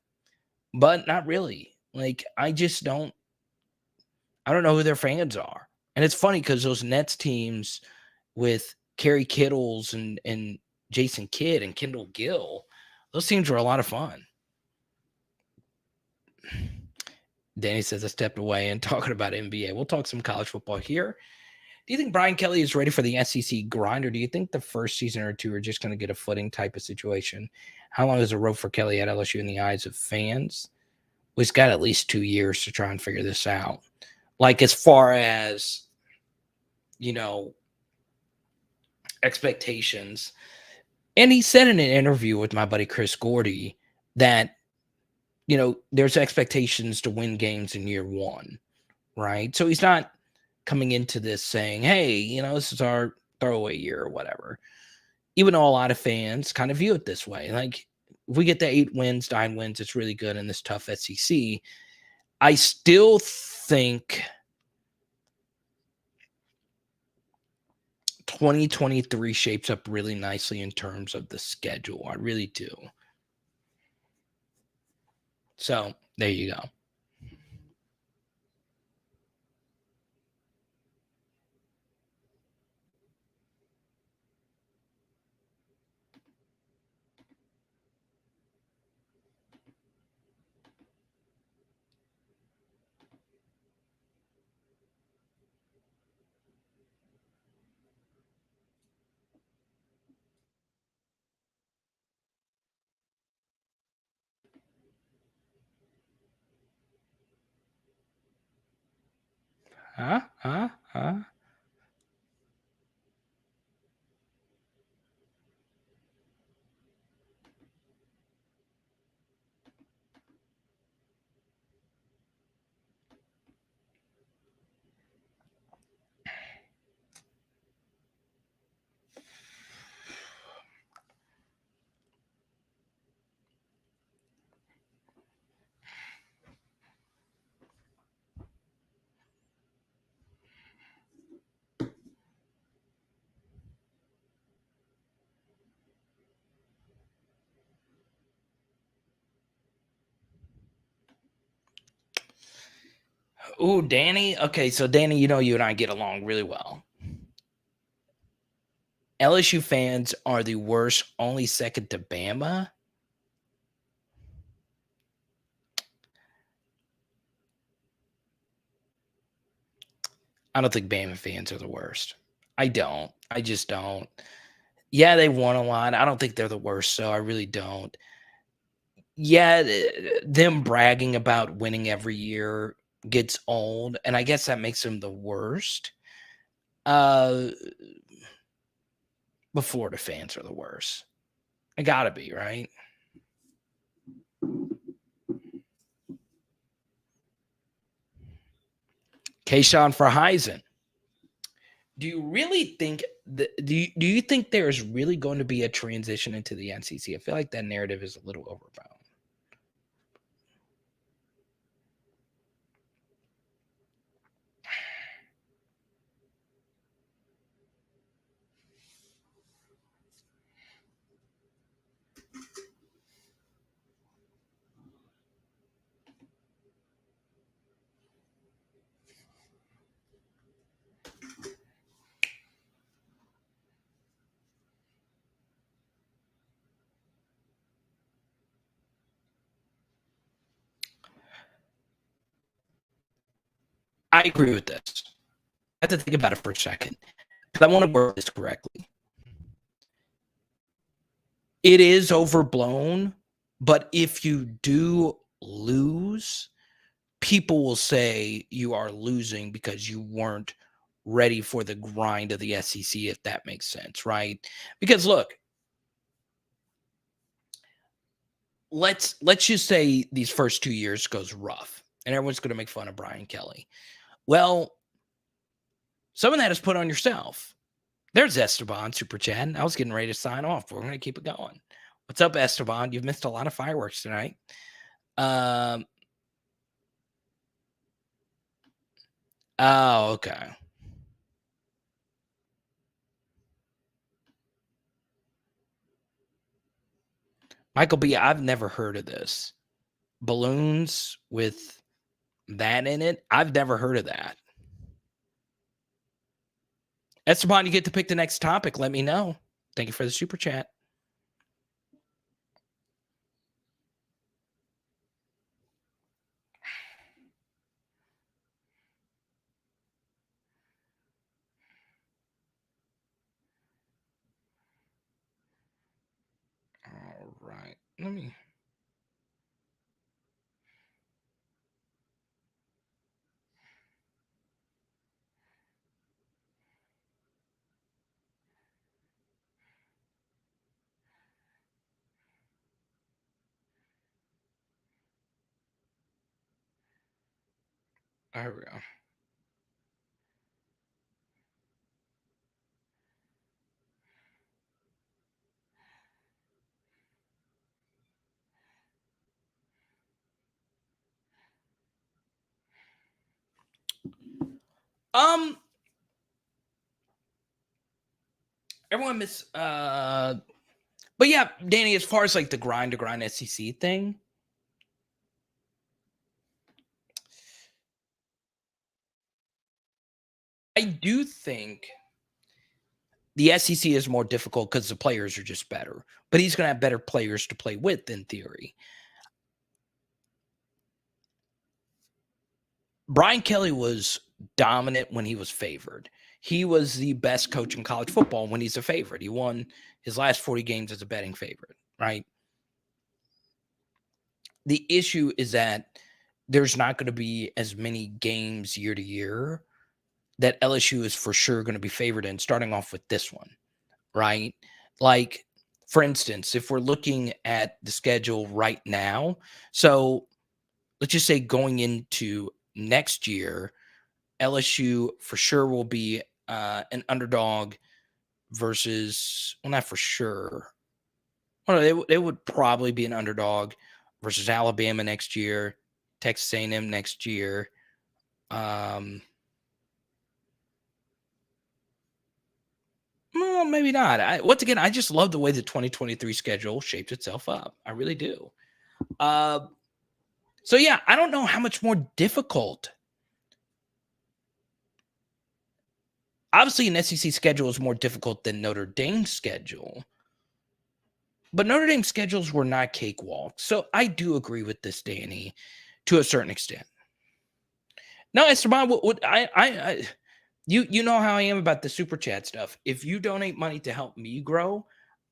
but not really. Like, I don't know who their fans are. And it's funny because those Nets teams with Kerry Kittles and Jason Kidd and Kendall Gill, those teams were a lot of fun. Danny says I stepped away and talking about NBA. We'll talk some college football here. Do you think Brian Kelly is ready for the SEC grind, or do you think the first season or two are just going to get a footing type of situation? How long is the road for Kelly at LSU in the eyes of fans? Well, he's got at least 2 years to try and figure this out. Like, as far as, expectations. And he said in an interview with my buddy Chris Gordy that, there's expectations to win games in year one, right? So he's not coming into this saying, hey, this is our throwaway year or whatever. Even though a lot of fans kind of view it this way. Like, if we get to 8 wins, 9 wins, it's really good in this tough SEC. I still think 2023 shapes up really nicely in terms of the schedule. I really do. So there you go. Huh? Ooh, Danny. Okay, so Danny, you and I get along really well. LSU fans are the worst, only second to Bama. I don't think Bama fans are the worst. I don't. I just don't. Yeah, they won a lot. I don't think they're the worst, so I really don't. Yeah, them bragging about winning every year gets old, and I guess that makes them the worst. But Florida fans are the worst. It gotta be, right? Kayshawn for Heisen. Do you really think do you think there's really going to be a transition into the NCC? I feel like that narrative is a little overblown. I agree with this. I have to think about it for a second because I want to word this correctly. It is overblown, but if you do lose, people will say you are losing because you weren't ready for the grind of the SEC, if that makes sense, right? Because look, let's just say these first 2 years goes rough and everyone's going to make fun of Brian Kelly. Well, some of that is put on yourself. There's Esteban super chat. I was getting ready to sign off, but we're going to keep it going. What's up, Esteban? You've missed a lot of fireworks tonight. Oh, okay. Michael B, I've never heard of this. Balloons with that in it? I've never heard of that. Esteban, you get to pick the next topic. Let me know. Thank you for the super chat. All right. Let me. There we go. Everyone miss but yeah, Danny, as far as like the grind to grind SEC thing, I do think the SEC is more difficult because the players are just better, but he's going to have better players to play with in theory. Brian Kelly was dominant when he was favored. He was the best coach in college football when he's a favorite. He won his last 40 games as a betting favorite, right? The issue is that there's not going to be as many games year to year that LSU is for sure going to be favored in, starting off with this one, right? Like, for instance, if we're looking at the schedule right now, so let's just say going into next year, LSU for sure will be an underdog versus, well, not for sure. Well, they would probably be an underdog versus Alabama next year, Texas A&M next year. Well, maybe not. Once again, I just love the way the 2023 schedule shaped itself up. I really do. So yeah, I don't know how much more difficult. Obviously, an SEC schedule is more difficult than Notre Dame's schedule. But Notre Dame's schedules were not cakewalk. So I do agree with this, Danny, to a certain extent. No, Esteban, you know how I am about the super chat stuff. If you donate money to help me grow,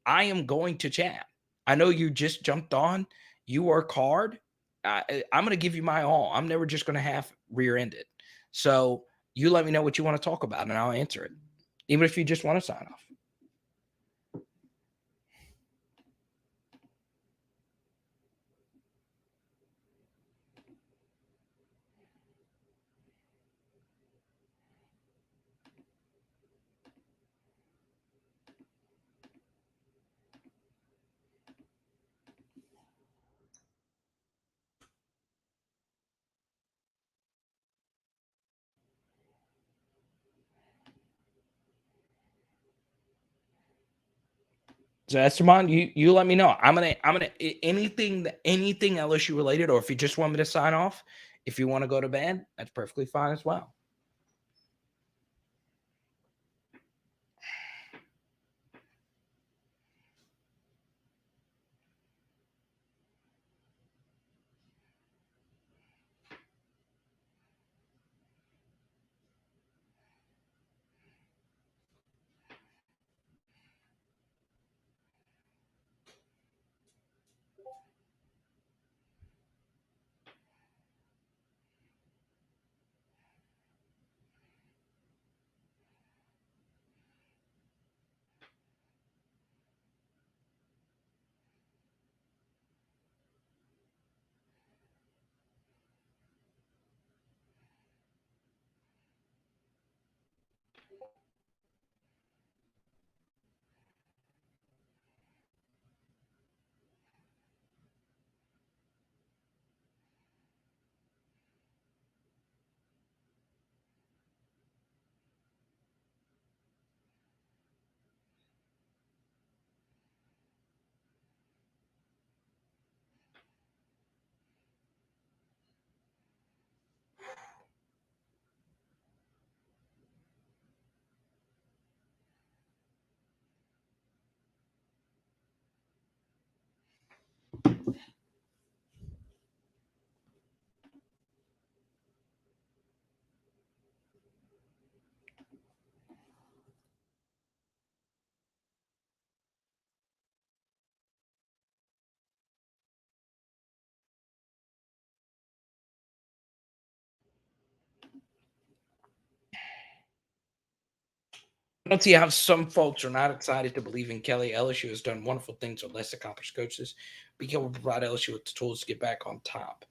I am going to chat. I know you just jumped on. You work hard. I'm going to give you my all. I'm never just going to half rear end it. So you let me know what you want to talk about, and I'll answer it, even if you just want to sign off. So Esteban, you let me know. I'm gonna anything LSU related, or if you just want me to sign off, if you want to go to bed, that's perfectly fine as well. I don't see how some folks are not excited to believe in Kelly. LSU has done wonderful things with less accomplished coaches. Be able to provide LSU with the tools to get back on top.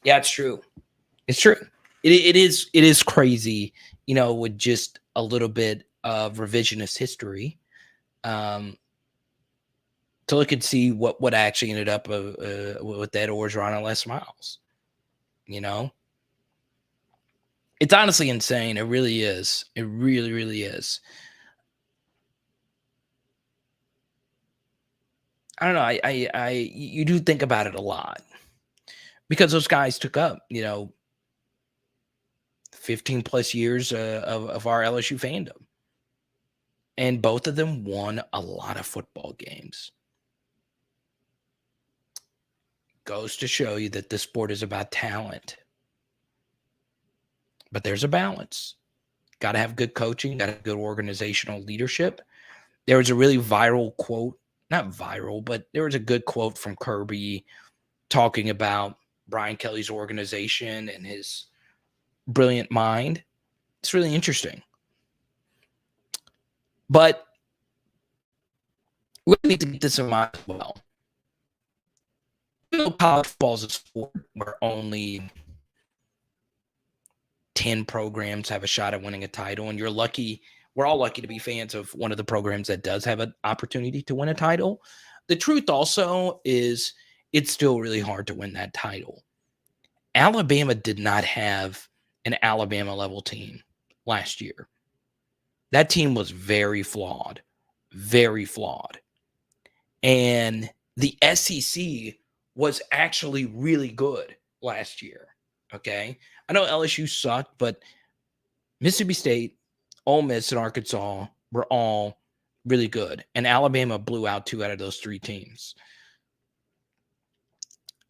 Yeah, it's true. It's true. It is crazy, with just a little bit of revisionist history, to look and see what actually ended up with that Orgeron and Les Miles. It's honestly insane. It really is. It really, really is. I don't know. You do think about it a lot because those guys took up, 15 plus years of our LSU fandom. And both of them won a lot of football games. Goes to show you that this sport is about talent. But there's a balance. Got to have good coaching, got to have good organizational leadership. There was a really viral quote, not viral, but there was a good quote from Kirby talking about Brian Kelly's organization and his brilliant mind. It's really interesting. But we need to get this in mind as well. College football is a sport where only 10 programs have a shot at winning a title, and you're lucky. We're all lucky to be fans of one of the programs that does have an opportunity to win a title. The truth also is it's still really hard to win that title. Alabama did not have an Alabama level team last year. That team was very flawed, very flawed. And the SEC was actually really good last year. Okay. I know LSU sucked, but Mississippi State, Ole Miss, and Arkansas were all really good. And Alabama blew out 2 out of those 3 teams.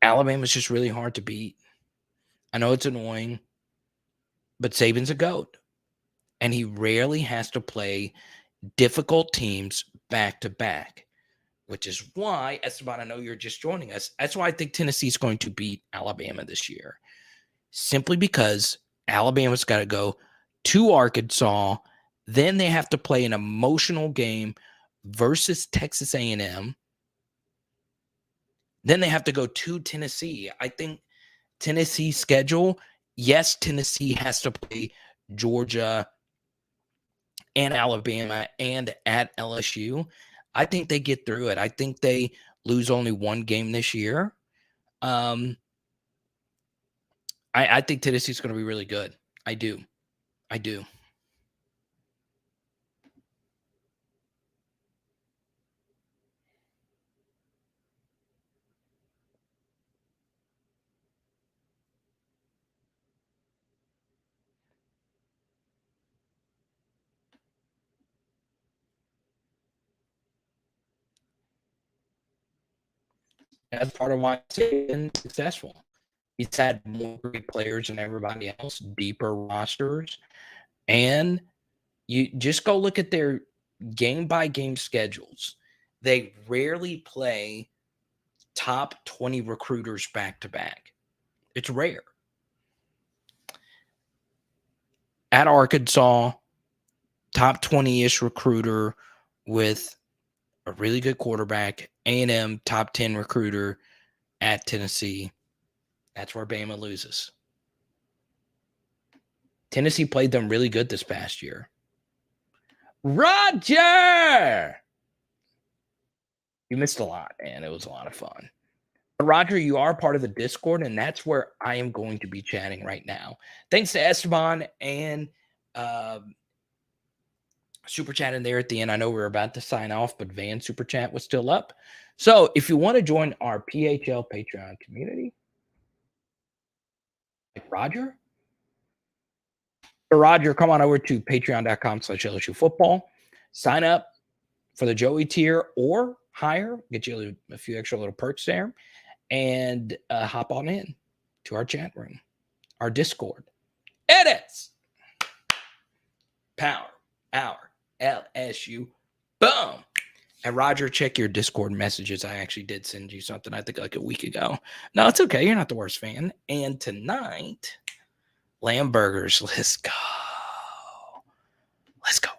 Alabama's just really hard to beat. I know it's annoying, but Saban's a GOAT. And he rarely has to play difficult teams back to back, which is why, Esteban, I know you're just joining us. That's why I think Tennessee's going to beat Alabama this year. Simply because Alabama's got to go to Arkansas. Then they have to play an emotional game versus Texas A&M. Then they have to go to Tennessee. I think Tennessee's schedule, yes, Tennessee has to play Georgia and Alabama and at LSU. I think they get through it. I think they lose only 1 game this year. I think Tennessee's going to be really good. I do. That's part of why it's been successful. He's had more great players than everybody else, deeper rosters, and you just go look at their game-by-game schedules. They rarely play top 20 recruiters back-to-back. It's rare. At Arkansas, top 20-ish recruiter with a really good quarterback. A&M, top 10 recruiter at Tennessee. That's where Bama loses. Tennessee played them really good this past year. Roger! You missed a lot, man. It was a lot of fun. But Roger, you are part of the Discord, and that's where I am going to be chatting right now. Thanks to Esteban and Super Chat in there at the end. I know we're about to sign off, but Van Super Chat was still up. So if you want to join our PHL Patreon community, like Roger, come on over to patreon.com/LSU football. Sign up for the Joey tier or higher. Get you a few extra little perks there. And hop on in to our chat room, our Discord. Edits! Power Hour LSU. Boom! And Roger, check your Discord messages. I actually did send you something, I think like a week ago. No, it's okay. You're not the worst fan. And tonight, lamb burgers. Let's go. Let's go.